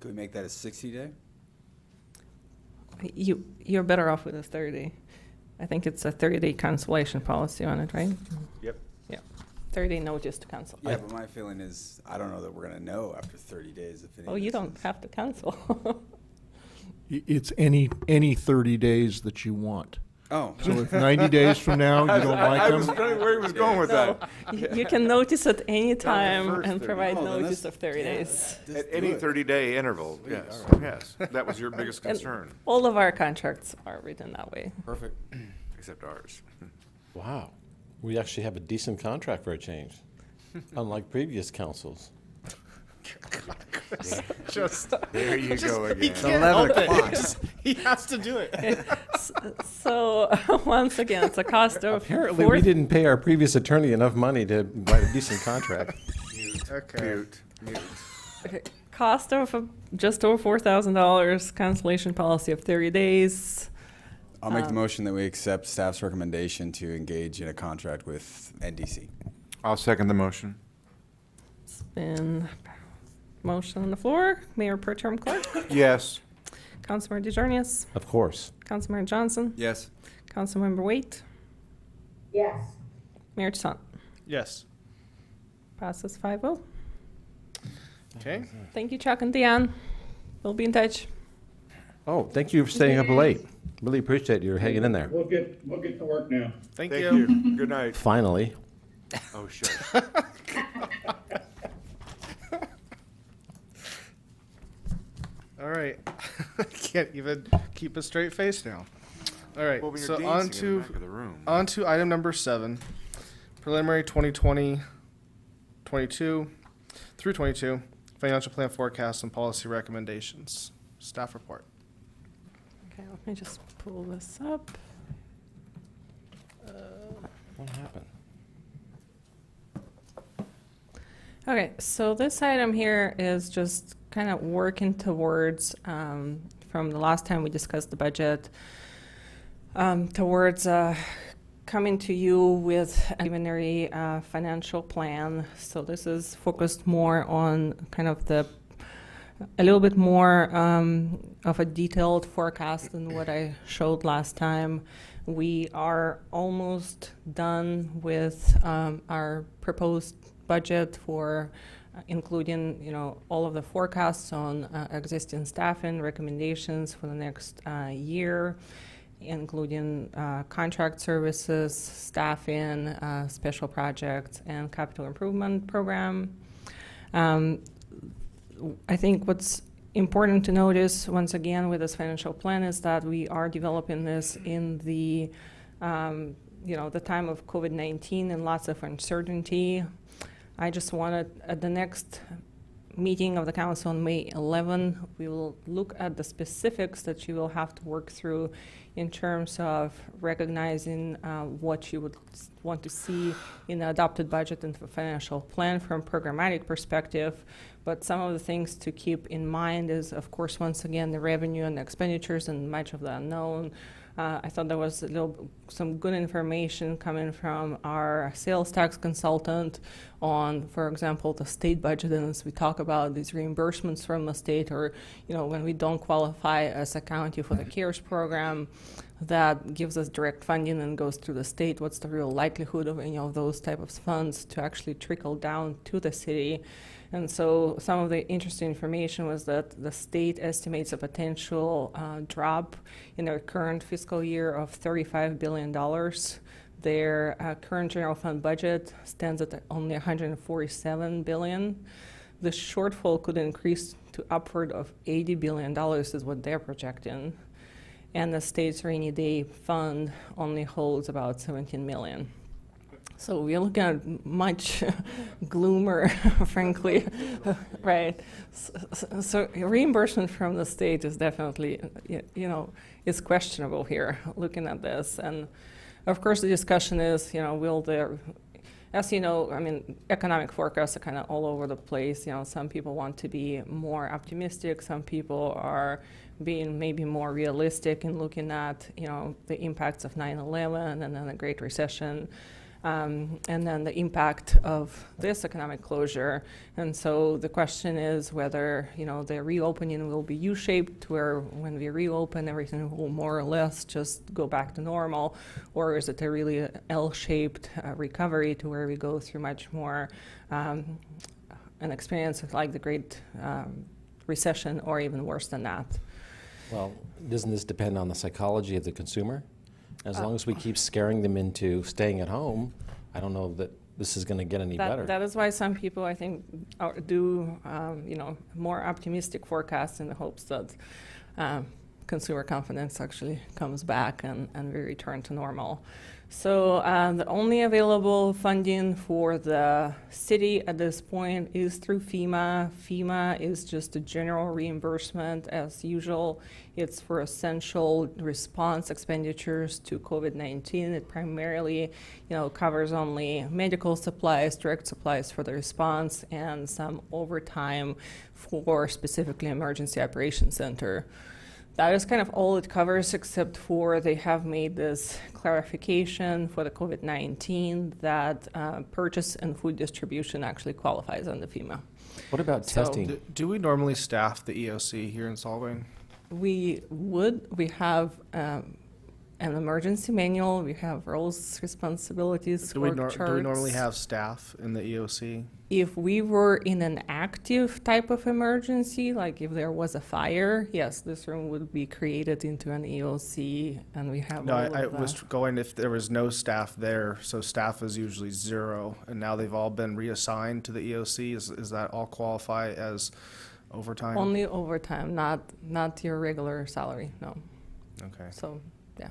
Could we make that a 60-day? You're better off with a 30. I think it's a 30-day cancellation policy on it, right? Yep. Yeah, 30-day notice to cancel. Yeah, but my feeling is I don't know that we're going to know after 30 days if any. Oh, of you this don't is- have to cancel. It's any 30 days that you want. Oh, So if 90 days from now you don't like I was them, trying where he was going with No, that. you can notice at any the time first and 30. provide Oh, then notice let's- of 30 days. At any 30-day interval, yes, yes. That was your biggest concern, All of our contracts are written that way. perfect. except ours. Wow. We actually have a decent contract for a change, unlike previous councils. Just, There you go he again. can't help it. He has to do it. So once again, it's a cost of Apparently, we didn't pay our previous attorney enough money to write a decent contract. Okay. Mute. Okay, cost of just over $4,000, cancellation policy of 30 days. I'll make the motion that we accept staff's recommendation to engage in a contract with NDC. I'll second the motion. It's been motion on the floor. Mayor Pro Tem Clark, Yes. Councilmember DeJarnius, Of course. Councilmember Johnson, Yes. Councilmember Waite, Yes. Mayor Toussaint. Yes. Passes 5-0. Okay. Thank you, Chuck and Deanne. We'll be in touch. Oh, thank you for staying up late. Really appreciate your hanging in there. We'll get to work now. Thank Thank you. you. Good night. Finally. Oh, sure. All right. I can't even keep a straight face now. All right. Well, when you're So dancing on in the to back of the room. item number 7, preliminary 2020, 22 through 22 financial plan forecast and policy recommendations. Staff report. Okay, let me just pull this up. What happened? Okay, so this item here is just kind of working towards, from the last time we discussed the budget, towards coming to you with a preliminary financial plan. So this is focused more on kind of a little bit more of a detailed forecast than what I showed last time. We are almost done with our proposed budget for including, all of the forecasts on existing staffing recommendations for the next year, including contract services, staffing, special projects, and capital improvement program. I think what's important to notice, once again, with this financial plan is that we are developing this in the, the time of COVID-19 and lots of uncertainty. I just wanted, at the next meeting of the council on May 11, we will look at the specifics that you will have to work through in terms of recognizing what you would want to see in the adopted budget and the financial plan from a programmatic perspective. But some of the things to keep in mind is, of course, once again, the revenue and the expenditures and much of the unknown. I thought there was some good information coming from our sales tax consultant on, for example, the state budget, and as we talk about these reimbursements from the state, or when we don't qualify as a county for the CARES program, that gives us direct funding and goes through the state. What's the real likelihood of any of those type of funds to actually trickle down to the city? And so some of the interesting information was that the state estimates a potential drop in their current fiscal year of $35 billion. Their current general fund budget stands at only $147 billion. The shortfall could increase to upward of $80 billion is what they're projecting. And the state's rainy day fund only holds about $17 million. So we're looking at much gloomer, frankly, right? So reimbursement from the state is definitely, is questionable here, looking at this. And of course, the discussion is, will there, as you know, economic forecasts are kind of all over the place. Some people want to be more optimistic. Some people are being maybe more realistic in looking at, the impacts of 9/11 and then the Great Recession. And then the impact of this economic closure. And so the question is whether, the reopening will be U-shaped, where when we reopen, everything will more or less just go back to normal, or is it a really L-shaped recovery to where we go through much more an experience like the Great Recession, or even worse than that? Well, doesn't this depend on the psychology of the consumer? As long as we keep scaring them into staying at home, I don't know that this is going to get any better. That is why some people, I think, do more optimistic forecasts in the hopes that consumer confidence actually comes back and we return to normal. So the only available funding for the city at this point is through FEMA. FEMA is just a general reimbursement as usual. It's for essential response expenditures to COVID-19. It primarily, covers only medical supplies, direct supplies for the response, and some overtime for specifically Emergency Operations Center. That is kind of all it covers, except for they have made this clarification for the COVID-19 that purchase and food distribution actually qualifies under FEMA. What about So- testing? Do we normally staff the EOC here in Solvang? We have an emergency manual, we have roles, responsibilities, Do we org charts. do we normally have staff in the EOC? If we were in an active type of emergency, like if there was a fire, yes, this room would be created into an EOC, and we have No, all I of the- was going if there was no staff there, so staff is usually 0, and now they've all been reassigned to the EOC. Is that all qualify as overtime? Only overtime, not your regular salary, no. Okay. So, yeah.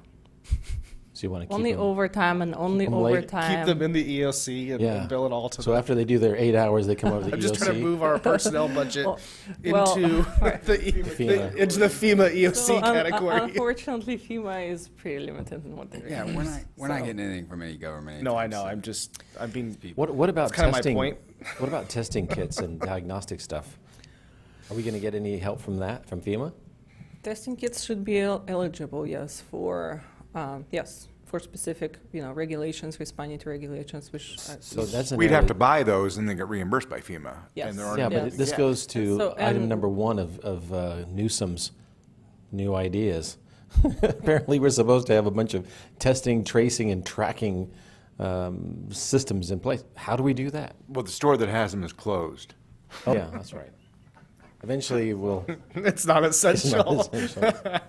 So you want to keep Only them? overtime and only Keep 'em late. overtime. Keep them in the EOC and, Yeah. and bill it all to So them. after they do their 8 hours, they come over to the I'm just trying to EOC? move our personnel budget Well, into FEMA. into the FEMA EOC So, category. Unfortunately, FEMA is pretty limited in what they're Yeah, doing. we're not So- getting anything from any government. No, I agency. know. I'm being. What about That's kinda my testing? point. What about testing kits and diagnostic stuff? Are we going to get any help from that, from FEMA? Testing kits should be eligible, yes, for specific, regulations, responding to regulations, which. So that's an We'd have area- to buy those and then get reimbursed by FEMA. Yes. And there are Yeah, but Yes. this Yeah. goes to So, item and- number 1 of Newsom's new ideas. Apparently, we're supposed to have a bunch of testing, tracing, and tracking systems in place. How do we do that? Well, the store that has them is closed. Oh, yeah, that's right. Eventually, we'll. It's not It's essential. not essential.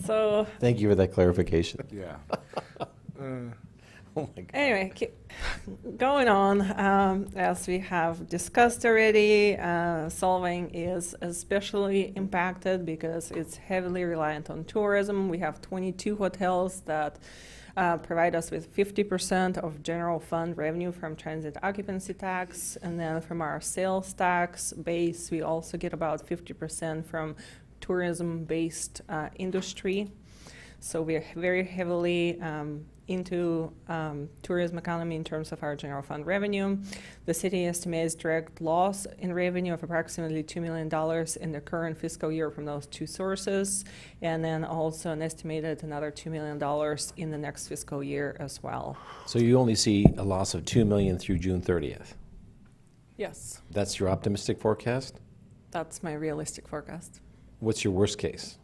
So Thank you for that clarification. Yeah. Oh my God. anyway, going on, as we have discussed already, Solvang is especially impacted because it's heavily reliant on tourism. We have 22 hotels that provide us with 50% of general fund revenue from transit occupancy tax, and then from our sales tax base, we also get about 50% from tourism-based industry. So we're very heavily into tourism economy in terms of our general fund revenue. The city estimates direct loss in revenue of approximately $2 million in the current fiscal year from those two sources, and then also an estimated another $2 million in the next fiscal year as well. So you only see a loss of $2 million through June 30th. Yes, That's your optimistic forecast? that's my realistic forecast. What's your worst case?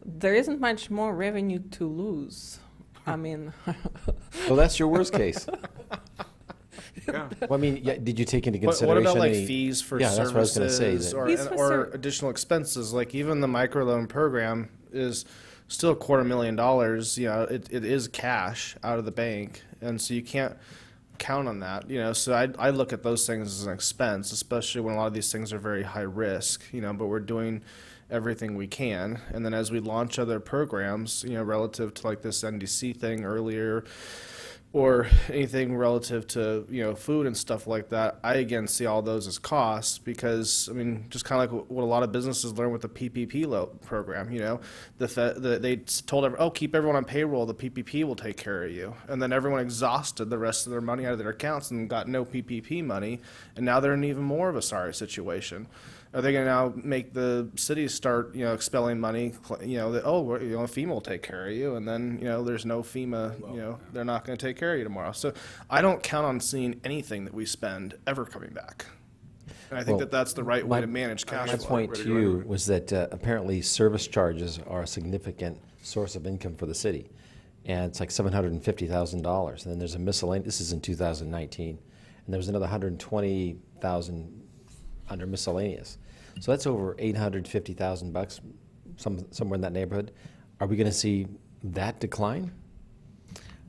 There isn't much more revenue to lose. I mean, Well, that's your worst case. Yeah. Well, I mean, yeah, did you take into What consideration about like any- fees for Yeah, that's what I was services gonna say, that- or, Fees for or ser- additional expenses? Like even the microloan program is still $250,000. You know, it is cash out of the bank, and so you can't count on that. You know, so I look at those things as an expense, especially when a lot of these things are very high risk. You know, but we're doing everything we can, and then as we launch other programs, you know, relative to like this NDC thing earlier, or anything relative to, you know, food and stuff like that, I again see all those as costs because, I mean, just kind of like what a lot of businesses learn with the PPP program, you know, they told keep everyone on payroll, the PPP will take care of you. And then everyone exhausted the rest of their money out of their accounts and got no PPP money, and now they're in even more of a sorry situation. Are they going to now make the cities start, you know, expelling money, you know, that, FEMA will take care of you, and then, you know, there's no FEMA, you know, they're not going to take care of you tomorrow. So I don't count on seeing anything that we spend ever coming back. And I think Well, that's the right way my- to manage cash My flow. point to you was that apparently service charges are a significant source of income for the city. And it's like $750,000. And then there's a miscellaneous, this is in 2019, and there was another $120,000 under miscellaneous. So that's over $850,000 somewhere in that neighborhood. Are we going to see that decline?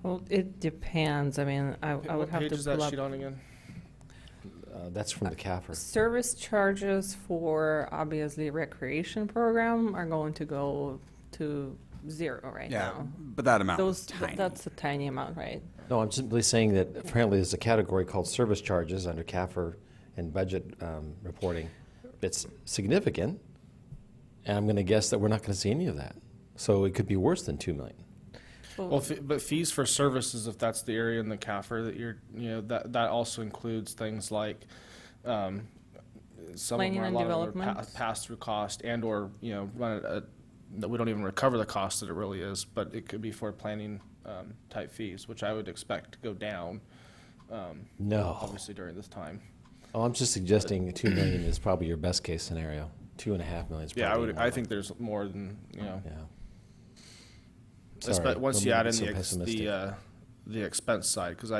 Well, it depends. I mean, I What would have page to is that pull up. sheet on again? That's from the CAFR. Service charges for obviously recreation program are going to go to zero right Yeah, now. but that amount was Those, tiny. that's a tiny amount, right? No, I'm simply saying that apparently there's a category called service charges under CAFR and budget reporting that's significant, and I'm going to guess that we're not going to see any of that. So it could be worse than 2 million. Well, but fees for services, if that's the area in the CAFR that you're, that also includes things like some Planning of and them are a lot of development. pass-through cost and or, run it that we don't even recover the cost that it really is, but it could be for planning type fees, which I would expect to go down, No. obviously during this time. Oh, I'm just suggesting 2 million is probably your best case scenario. 2.5 million is probably. Yeah, more I like- think there's more than, Yeah. But Sorry, once don't you mean add to in be so the pessimistic. the expense side, because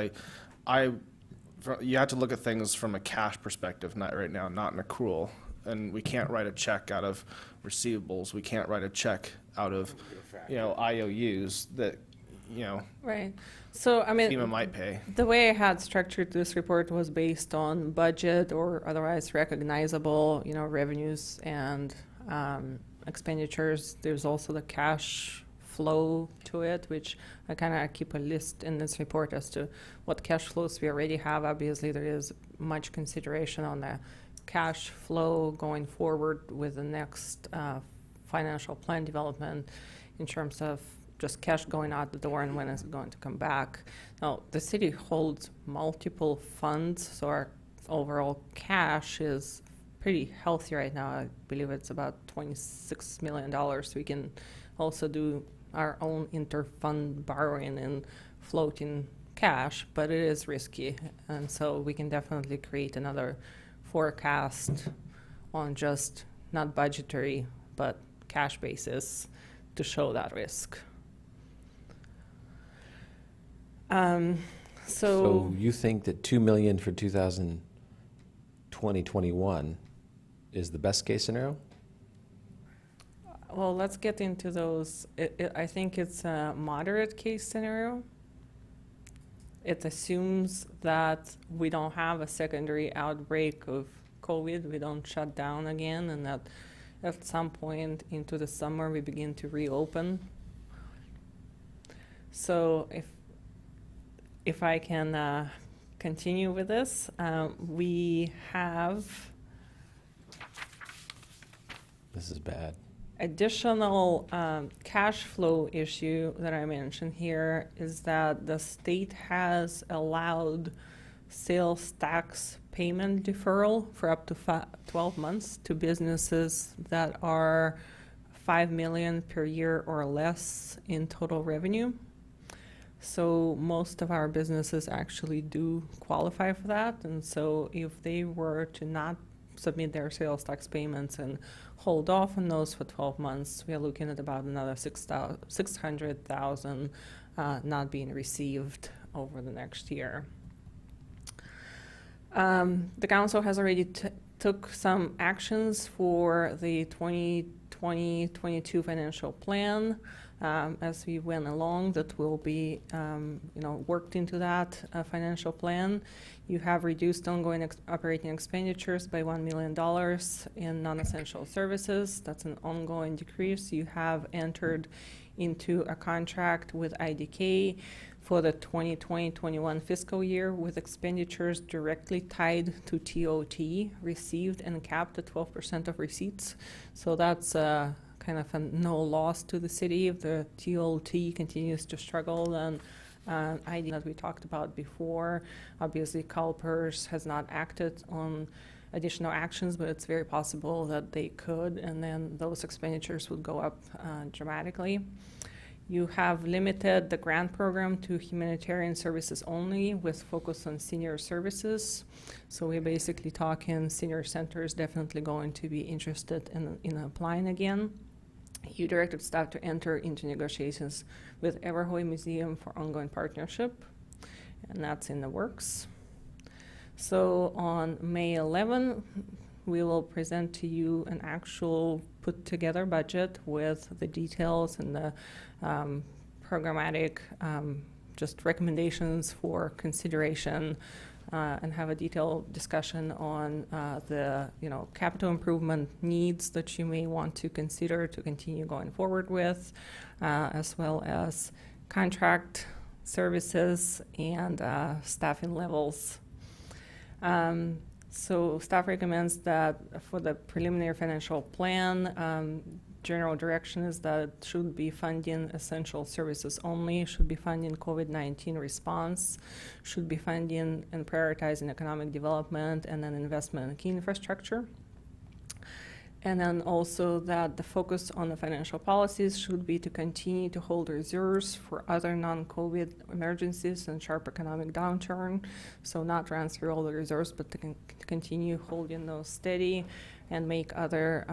you have to look at things from a cash perspective, not right now, not an accrual, and we can't write a check out of receivables. We can't write a check out of IOUs that Right. So, I mean, FEMA might pay. the way I had structured this report was based on budget or otherwise recognizable, revenues and expenditures. There's also the cash flow to it, which I kind of keep a list in this report as to what cash flows we already have. Obviously, there is much consideration on the cash flow going forward with the next financial plan development in terms of just cash going out the door and when is it going to come back. Now, the city holds multiple funds, so our overall cash is pretty healthy right now. I believe it's about $26 million. We can also do our own inter-fund borrowing and floating cash, but it is risky. And so we can definitely create another forecast on just not budgetary, but cash basis to show that risk. So you think that 2 million for 2020-21 is the best case scenario? Well, let's get into those. I think it's a moderate case scenario. It assumes that we don't have a secondary outbreak of COVID, we don't shut down again, and that at some point into the summer we begin to reopen. So if I can continue with this, we have This is bad. additional cash flow issue that I mentioned here is that the state has allowed sales tax payment deferral for up to 12 months to businesses that are 5 million per year or less in total revenue. So most of our businesses actually do qualify for that. And so if they were to not submit their sales tax payments and hold off on those for 12 months, we are looking at about another 600,000 not being received over the next year. The council has already took some actions for the 2020-22 financial plan. As we went along, that will be, worked into that financial plan. You have reduced ongoing operating expenditures by $1 million in non-essential services. That's an ongoing decrease. You have entered into a contract with IDK for the 2020-21 fiscal year with expenditures directly tied to TOT received and capped at 12% of receipts. So that's kind of a no loss to the city if the TOT continues to struggle. And ID that we talked about before, obviously CalPERS has not acted on additional actions, but it's very possible that they could, and then those expenditures would go up dramatically. You have limited the grant program to humanitarian services only with focus on senior services. So we're basically talking senior centers definitely going to be interested in applying again. You directed staff to enter into negotiations with Everhoy Museum for ongoing partnership, and that's in the works. So on May 11, we will present to you an actual put together budget with the details and the programmatic just recommendations for consideration, and have a detailed discussion on the capital improvement needs that you may want to consider to continue going forward with, as well as contract services and staffing levels. So staff recommends that for the preliminary financial plan, general direction is that it should be funding essential services only, should be funding COVID-19 response, should be funding and prioritizing economic development, and then investment in key infrastructure. And then also that the focus on the financial policies should be to continue to hold reserves for other non-COVID emergencies and sharp economic downturn. So not transfer all the reserves, but to continue holding those steady and make other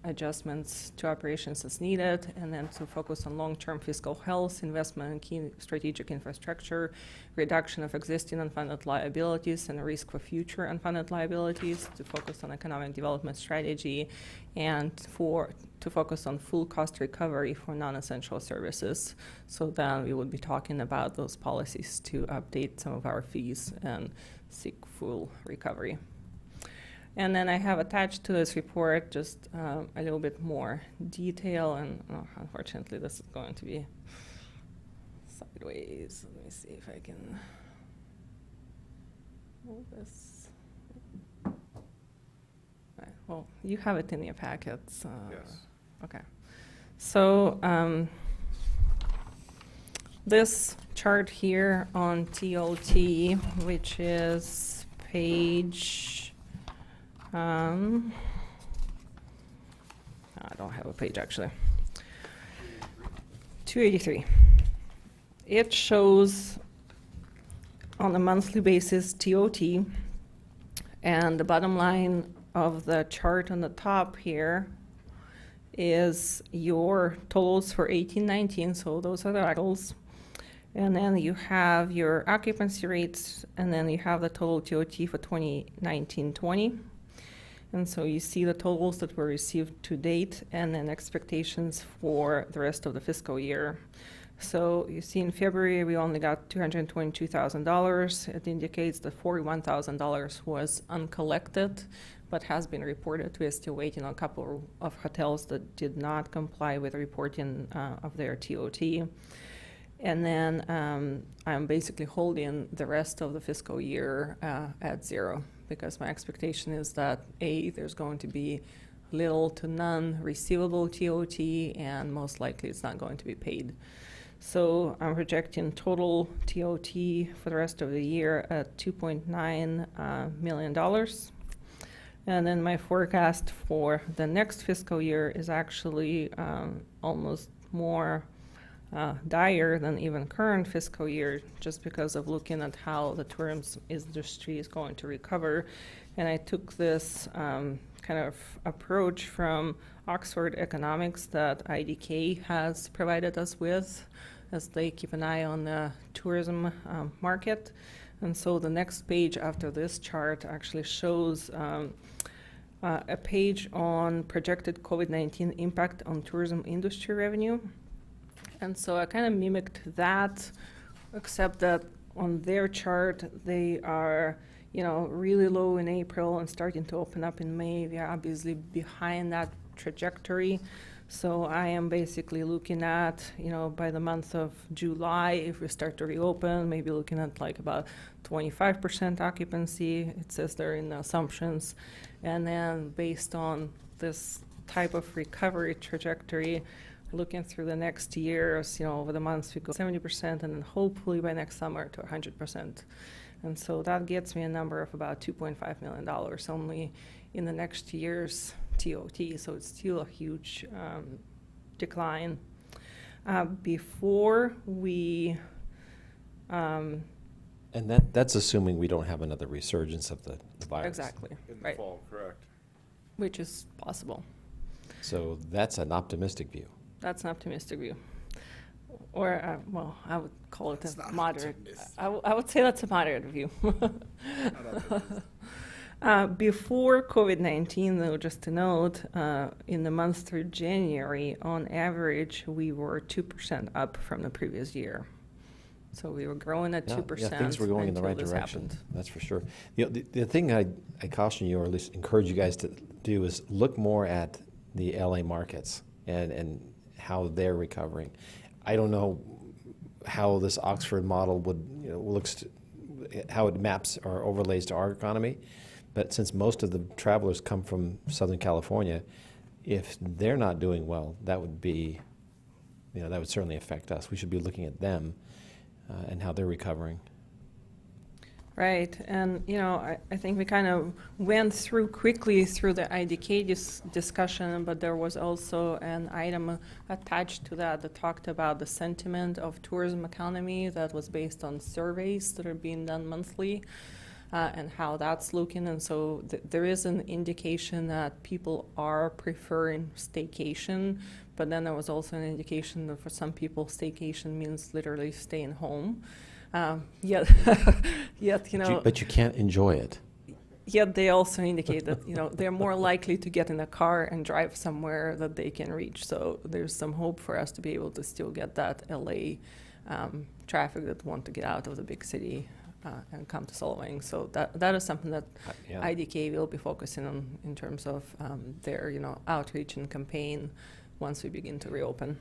adjustments to operations as needed, and then to focus on long-term fiscal health, investment in key strategic infrastructure, reduction of existing unfunded liabilities and risk for future unfunded liabilities, to focus on economic development strategy, and to focus on full cost recovery for non-essential services. So then we would be talking about those policies to update some of our fees and seek full recovery. And then I have attached to this report just a little bit more detail, and unfortunately this is going to be sideways. Let me see if I can move this. Right. Well, you have it in your packets. Yes. Okay. So this chart here on TOT, which is page I don't have a page actually. 283. It shows on a monthly basis TOT, and the bottom line of the chart on the top here is your totals for 18-19, so those are the totals. And then you have your occupancy rates, and then you have the total TOT for 2019-20. And so you see the totals that were received to date and then expectations for the rest of the fiscal year. So you see in February, we only got $222,000. It indicates that $41,000 was uncollected, but has been reported. We are still waiting on a couple of hotels that did not comply with reporting of their TOT. And then I'm basically holding the rest of the fiscal year at zero, because my expectation is that there's going to be little to none receivable TOT, and most likely it's not going to be paid. So I'm projecting total TOT for the rest of the year at $2.9 million. And then my forecast for the next fiscal year is actually almost more dire than even current fiscal year, just because of looking at how the tourism industry is going to recover. And I took this kind of approach from Oxford Economics that IDK has provided us with, as they keep an eye on the tourism market. And so the next page after this chart actually shows a page on projected COVID-19 impact on tourism industry revenue. And so I kind of mimicked that, except that on their chart, they are, really low in April and starting to open up in May. They are obviously behind that trajectory. So I am basically looking at, by the month of July, if we start to reopen, maybe looking at like about 25% occupancy. It says there in the assumptions. And then based on this type of recovery trajectory, looking through the next years, over the months, we go 70%, and then hopefully by next summer to 100%. And so that gets me a number of about $2.5 million only in the next year's TOT. So it's still a huge decline. Before we... And that's assuming we don't have another resurgence of the virus. Exactly. In the Right. fall, correct. Which is possible. So that's an optimistic view. That's an optimistic view. Or, I would call it a moderate. I would say that's a moderate view. Before COVID-19, though, just to note, in the months through January, on average, we were 2% up from the previous year. So we were growing at 2%. Yeah, things were going in the until right this direction. happened. That's for sure. The thing I caution you, or at least encourage you guys to do, is look more at the LA markets and how they're recovering. I don't know how this Oxford model how it maps or overlays to our economy, but since most of the travelers come from Southern California, if they're not doing well, that would be, that would certainly affect us. We should be looking at them and how they're recovering. Right, and I think we kind of went quickly through the IDK discussion, but there was also an item attached to that talked about the sentiment of tourism economy that was based on surveys that are being done monthly, and how that's looking. And so there is an indication that people are preferring staycation, but then there was also an indication that for some people staycation means literally staying home. Yet, But you can't enjoy it. Yet they also indicate that they're more likely to get in a car and drive somewhere that they can reach. So there's some hope for us to be able to still get that LA traffic that want to get out of the big city and come to Solvang. So that is something that IDK will be focusing on in terms of their outreach and campaign once we begin to reopen.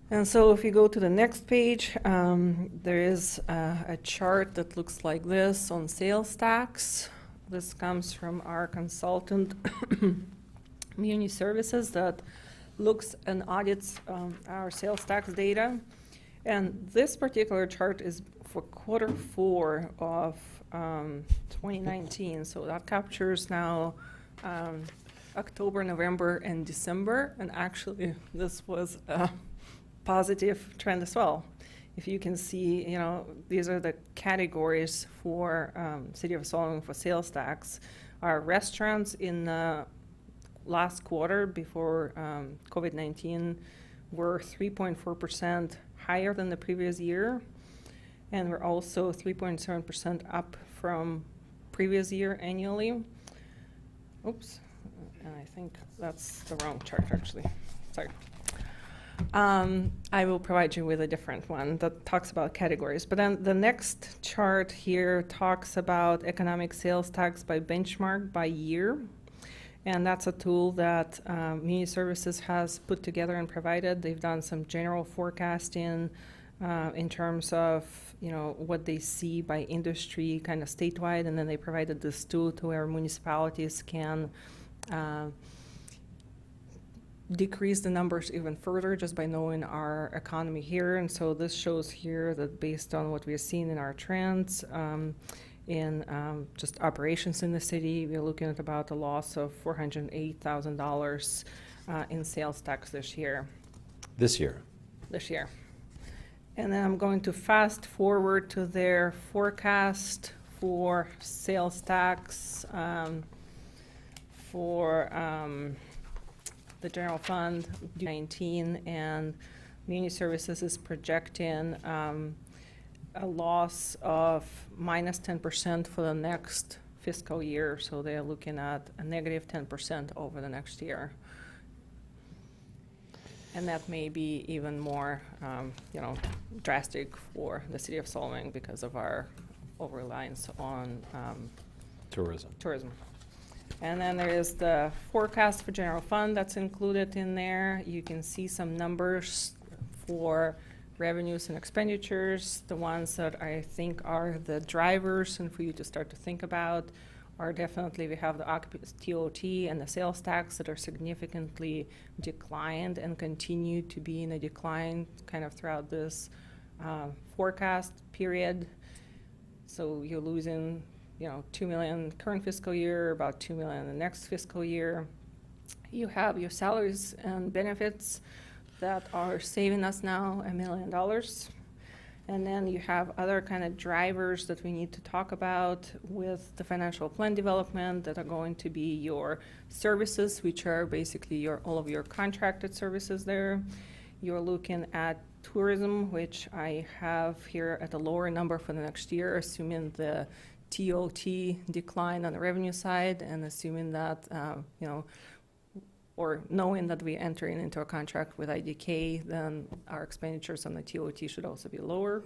And so if you go to the next page, there is a chart that looks like this on sales tax. This comes from our consultant, Muni Services, that looks and audits our sales tax data. And this particular chart is for Q4 of 2019. So that captures now October, November, and December. And actually, this was positive trend as well. If you can see, these are the categories for City of Solvang for sales tax. Our restaurants in the last quarter before COVID-19 were 3.4% higher than the previous year, and we're also 3.7% up from previous year annually. Oops, and I think that's the wrong chart actually. Sorry. I will provide you with a different one that talks about categories. But then the next chart here talks about economic sales tax by benchmark by year. And that's a tool that Muni Services has put together and provided. They've done some general forecasting in terms of what they see by industry kind of statewide. And then they provided this tool to where municipalities can decrease the numbers even further just by knowing our economy here. And so this shows here that based on what we're seeing in our trends in just operations in the city, we're looking at about a loss of $408,000 in sales tax this year. This year. And then I'm going to fast forward to their forecast for sales tax for the general fund 19, and Muni Services is projecting a loss of minus 10% for the next fiscal year. So they're looking at a negative 10% over the next year. And that may be even more, drastic for the city of Solvang because of our over-reliance on tourism. And then there is the forecast for general fund that's included in there. You can see some numbers for revenues and expenditures. The ones that I think are the drivers and for you to start to think about are definitely we have the TOT and the sales tax that are significantly declined and continue to be in a decline kind of throughout this forecast period. So you're losing 2 million current fiscal year, about 2 million the next fiscal year. You have your salaries and benefits that are saving us now $1 million. And then you have other kind of drivers that we need to talk about with the financial plan development that are going to be your services, which are basically all of your contracted services there. You're looking at tourism, which I have here at a lower number for the next year, assuming the TOT decline on the revenue side, and assuming that, or knowing that we entering into a contract with IDK, then our expenditures on the TOT should also be lower.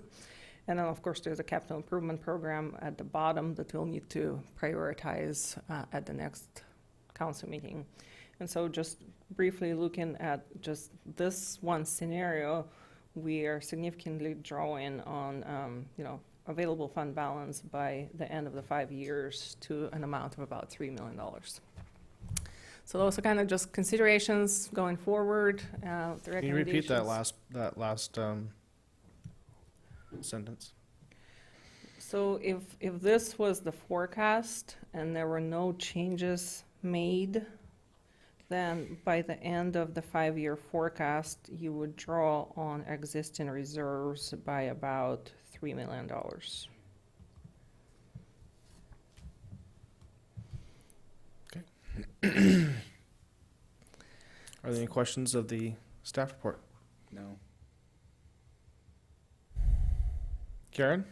And then, of course, there's a capital improvement program at the bottom that we'll need to prioritize at the next council meeting. And so just briefly looking at just this one scenario, we are significantly drawing on, available fund balance by the end of the 5 years to an amount of about $3 million. So those are kind of just considerations going forward. The Can you repeat that recommendations. last sentence? So if this was the forecast and there were no changes made, then by the end of the 5-year forecast, you would draw on existing reserves by about $3 million. Are there any questions of the staff report? No. Karen?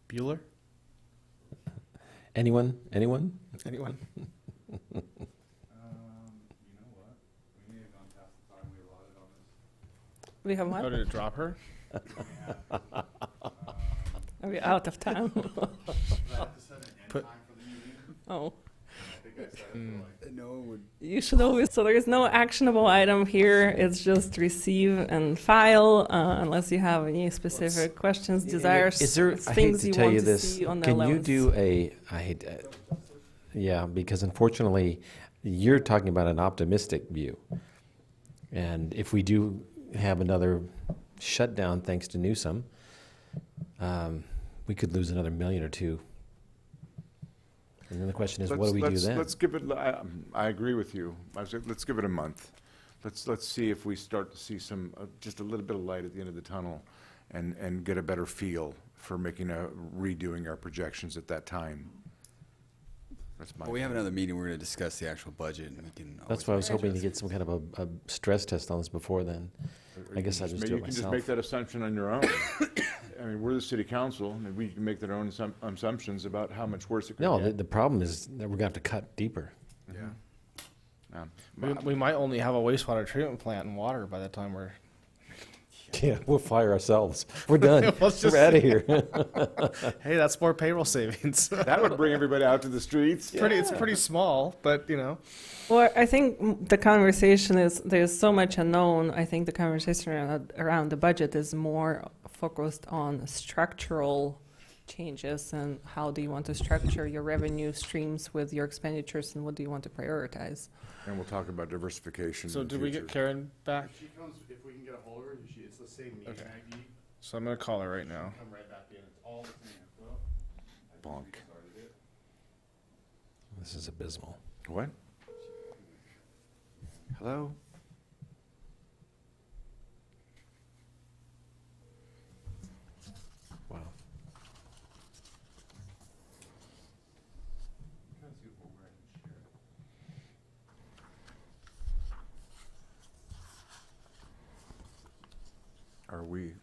Bueller? Anyone? Anyone? We have Oh, one? did it drop her? Are we out of time? Oh. No. You should always, so there is no actionable item here. It's just receive and file, unless you have any specific questions, desires, Is there, it's I hate things to you tell want you to this, see on the can you allowance. do yeah, because unfortunately, you're talking about an optimistic view. And if we do have another shutdown thanks to Newsom, we could lose another million or two. And then the question is, what do we do then? Let's give it, I agree with you. I said, let's give it a month. Let's see if we start to see some, just a little bit of light at the end of the tunnel and get a better feel for redoing our projections at that time. That's my. Well, we have another meeting. We're going to discuss the actual budget, and we can. That's why I was hoping to get some kind of a stress test on this before then. I guess I'll just do it You can just myself. make that assumption on your own. I mean, we're the city council, and we can make our own assumptions about how much worse it could No, get. the problem is that we're gonna have to cut deeper. Yeah. We might only have a wastewater treatment plant and water by the time we're. Yeah, we'll fire ourselves. We're done. Let's just- We're out of here. Hey, that's more payroll savings. That would bring everybody out to the streets. It's pretty small, but Well, I think the conversation is, there's so much unknown. I think the conversation around the budget is more focused on structural changes and how do you want to structure your revenue streams with your expenditures and what do you want to prioritize. And we'll talk about diversification. So in the did we get future. Karen back? She comes, if we can get a hold of her, it's the same meeting Okay. ID. So I'm gonna call her right now. Come right back in, it's all the same info. Bonk. Started it. This is abysmal. What? Hello? Wow. Trying to see if where I can share it.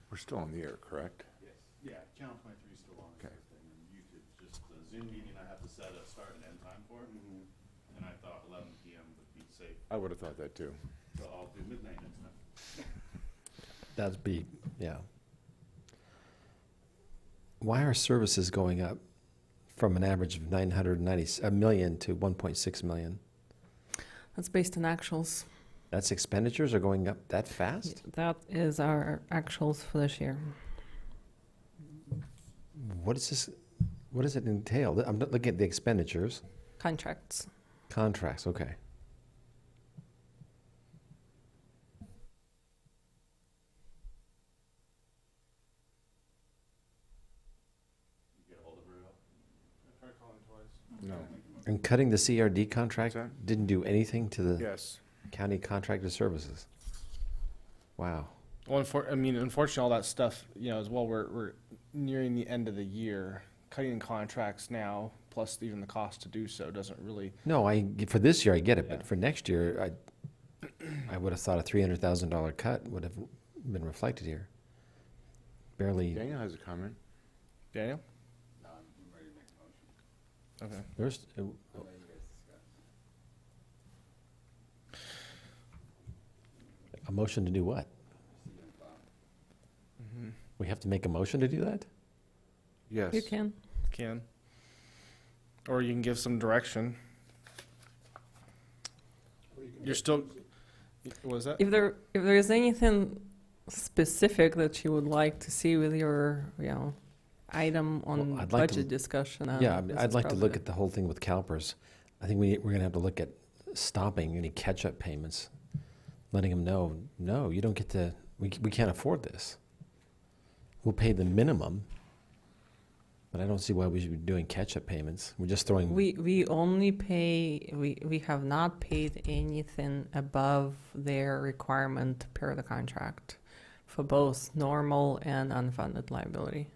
We're still on the air, correct? Yes, yeah, channel 23 is still on and Okay. everything, and you could just, the Zoom meeting I have to set a start and end time for, and I thought 11 PM would be safe, I would have thought that too. so I'll do midnight next time. That'd be, yeah. Why are services going up from an average of $990 million to 1.6 million? That's based on actuals. That's expenditures are going up that fast? That is our actuals for this year. What is this? What does it entail? I'm not looking at the expenditures. Contracts. Contracts, okay. You get a hold of her, I tried calling twice. No. And cutting the CRD contract What's didn't do anything to the Yes. county contracted services. Wow. Well, unfortunately, all that stuff, as well, we're nearing the end of the year. Cutting contracts now, plus even the cost to do so, doesn't really. No, for this year I get it, Yeah. but for next year, I would have thought a $300,000 cut would have been reflected here. Barely, Daniel has a comment. Daniel? No, I'm ready to make a motion. Okay. there's, a motion to do what? We have to make a motion to do that? Yes. You can. Can. Or you can give some direction. You're still, what is that? If there is anything specific that you would like to see with your, item on Well, I'd like to- budget discussion. Yeah, I mean, I'd like to look at the whole thing with CalPERS. I think we're going to have to look at stopping any catch-up payments, letting them know, no, you don't get to, we can't afford this. We'll pay the minimum, but I don't see why we should be doing catch-up payments. We're just throwing, We only pay, we have not paid anything above their requirement per the contract for both normal and unfunded liability.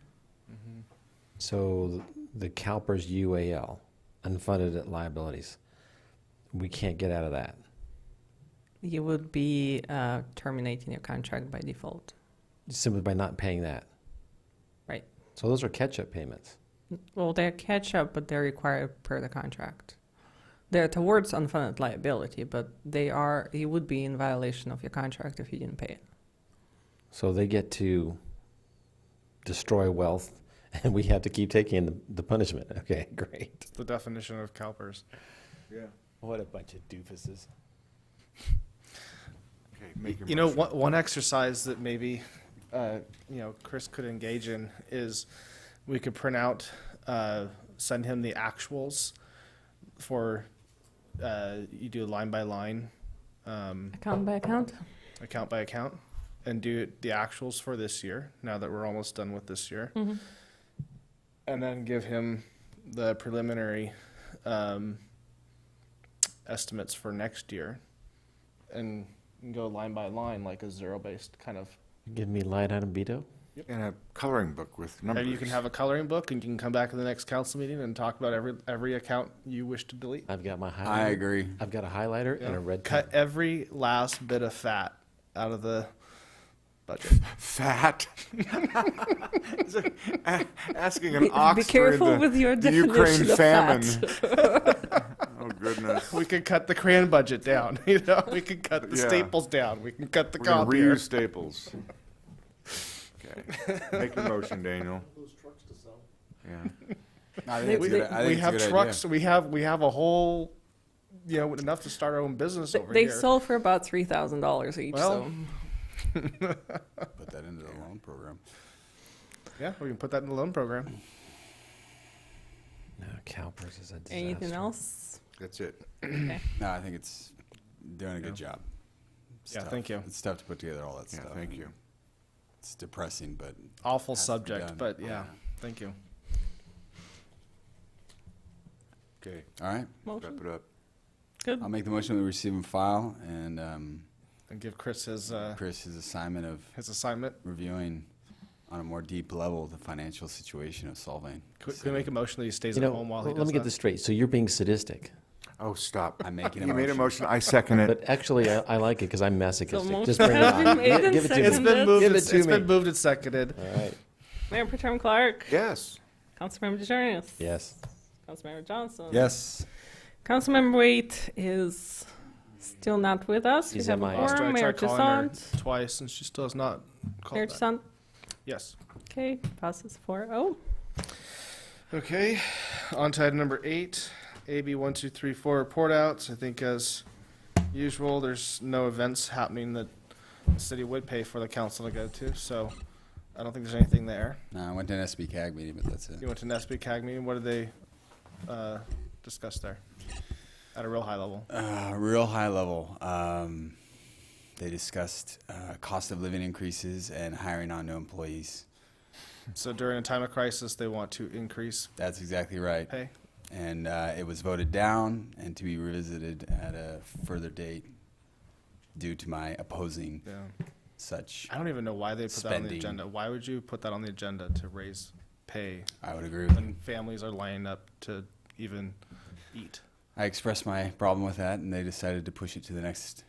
so the CalPERS UAL, unfunded liabilities, we can't get out of that. You would be terminating your contract by default. Simply by not paying that. Right. So those are catch-up payments. Well, they're catch up, but they're required per the contract. They're towards unfunded liability, but you would be in violation of your contract if you didn't pay it. So they get to destroy wealth, and we have to keep taking the punishment. Okay, great. It's the definition of CalPERS. Yeah. What a bunch of doofuses. Okay, make your You know, motion. one exercise that maybe, Chris could engage in is we could print out, send him the actuals for, you do line by line, Account by account? account by account, and do the actuals for this year, now that we're almost done with this year. Mhm. And then give him the preliminary, estimates for next year, and go line by line, like a zero-based kind of. Give me line item veto? And a coloring book with numbers. And you can have a coloring book, and you can come back in the next council meeting and talk about every account you wish to delete. I've got my highlighter. I agree. I've got a highlighter and a red pen. Cut every last bit of fat out of the budget. Fat. It's like asking an Be ox careful during with your the Ukraine definition of famine. fat. Oh goodness. We could cut the crayon budget down, We could cut the Yeah. staples down. We can cut the We're gonna copier. reuse staples. Okay. Make your motion, Daniel. Yeah. I think it's a good- I think We it's a have good idea. trucks. We have a whole, enough to start our own business over They here. sold for about $3,000 each, Well, so. Put that into the loan program. Yeah, we can put that in the loan program. No, CalPERS is a disaster. Anything else? That's it. Okay. No, I think it's doing a good job. It's Yeah, tough. thank you. It's tough to put together all that Yeah, stuff. thank you. It's depressing, but Awful has to be subject, done. but yeah, thank you. Okay, all right. wrap Motion? it up. Good. I'll make the motion that we receive and file, and And give Chris his Chris' assignment of assignment. reviewing on a more deep level the financial situation of Solvang. Could we make a motion that he stays You at know, home while he let does me get that? this straight. So you're being sadistic. Oh, stop. I'm making a You made a motion. motion, I second it. But actually, I like it because I'm So masochistic. motion Just bring it has on. been made and Give it to me. It's been moved. Give it It's to me. been moved and seconded. All right. Mayor Pro Tem Clark. Yes. Councilmember DeJarnius. Yes. Councilmember Johnson. Yes. Councilmember Waite is still not with us. He's we have a MIA. quorum. I Mayor tried calling her Toussaint. twice, and she still has not Mayor called back. Toussaint. Yes. Okay, passes 4-0. Okay, on to item number 8, AB 1234 report outs. I think as usual, there's no events happening that the city would pay for the council to go to, so I don't think there's anything there. No, I went to an SB CAG meeting, but that's it. You went to Nesby CAG meeting. What did they discuss there at a real high level? Real high level. They discussed cost of living increases and hiring on new employees. So during a time of crisis, they want to increase That's exactly right. pay. And it was voted down and to be revisited at a further date due to my opposing Yeah. such. I don't even know why they put that on the Spending. agenda. Why would you put that on the agenda to raise pay I would agree with you. when families are lining up to even eat? I expressed my problem with that, and they decided to push it to the next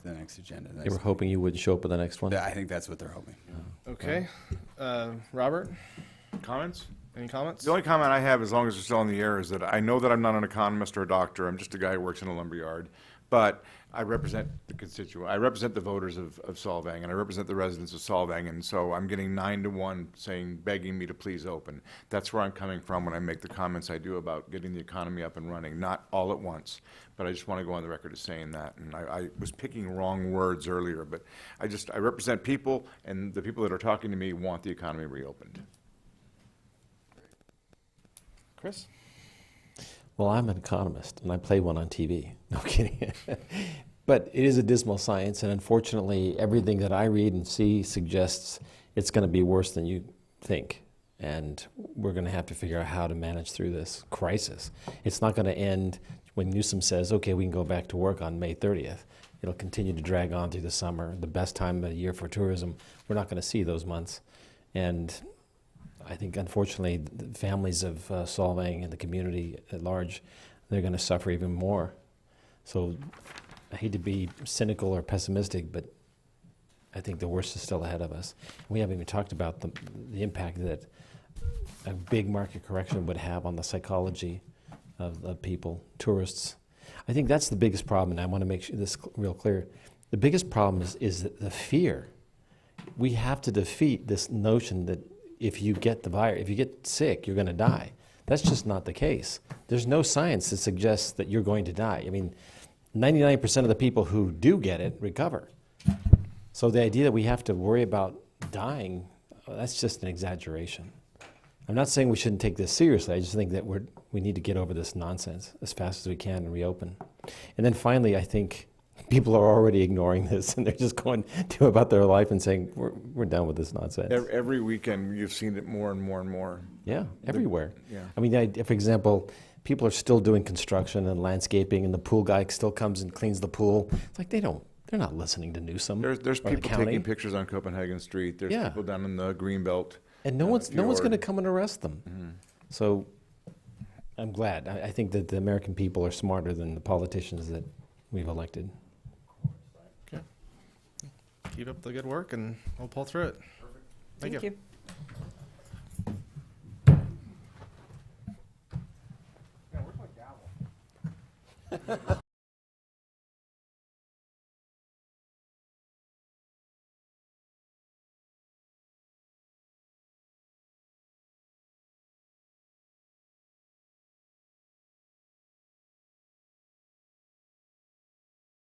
the next agenda. They were hoping you wouldn't show up at the next one? I think that's what they're hoping. Okay. Robert, Comments? any comments? The only comment I have, as long as it's still on the air, is that I know that I'm not an economist or a doctor. I'm just a guy who works in a lumberyard. But I represent the constituent. I represent the voters of Solvang, and I represent the residents of Solvang. And so I'm getting 9-1 saying, begging me to please open. That's where I'm coming from when I make the comments I do about getting the economy up and running. Not all at once, but I just want to go on the record as saying that. And I was picking wrong words earlier, but I represent people, and the people that are talking to me want the economy reopened. Chris? Well, I'm an economist, and I play one on TV. No kidding. But it is a dismal science, and unfortunately, everything that I read and see suggests it's going to be worse than you think. And we're going to have to figure out how to manage through this crisis. It's not going to end when Newsom says, okay, we can go back to work on May 30th. It'll continue to drag on through the summer, the best time of the year for tourism. We're not going to see those months. And I think, unfortunately, the families of Solvang and the community at large, they're going to suffer even more. So I hate to be cynical or pessimistic, but I think the worst is still ahead of us. We haven't even talked about the impact that a big market correction would have on the psychology of people, tourists. I think that's the biggest problem, and I want to make sure this real clear. The biggest problem is the fear. We have to defeat this notion that if you get the virus, if you get sick, you're going to die. That's just not the case. There's no science that suggests that you're going to die. I mean, 99% of the people who do get it recover. So the idea that we have to worry about dying, that's just an exaggeration. I'm not saying we shouldn't take this seriously. I just think that we need to get over this nonsense as fast as we can and reopen. And then finally, I think people are already ignoring this, and they're just going to about their life and saying, we're done with this nonsense. Every weekend, you've seen it more and more and more. Yeah, everywhere. Yeah. I mean, for example, people are still doing construction and landscaping, and the pool guy still comes and cleans the pool. It's like they're not listening to Newsom. There's or the people county. taking pictures on Copenhagen Street. There's Yeah. people down in the Greenbelt. And no one's going to fjord. come and arrest them. Mm-hmm. So I'm glad. I think that the American people are smarter than the politicians that we've elected. Okay. Keep up the good work, and we'll pull through it. Thank you. you.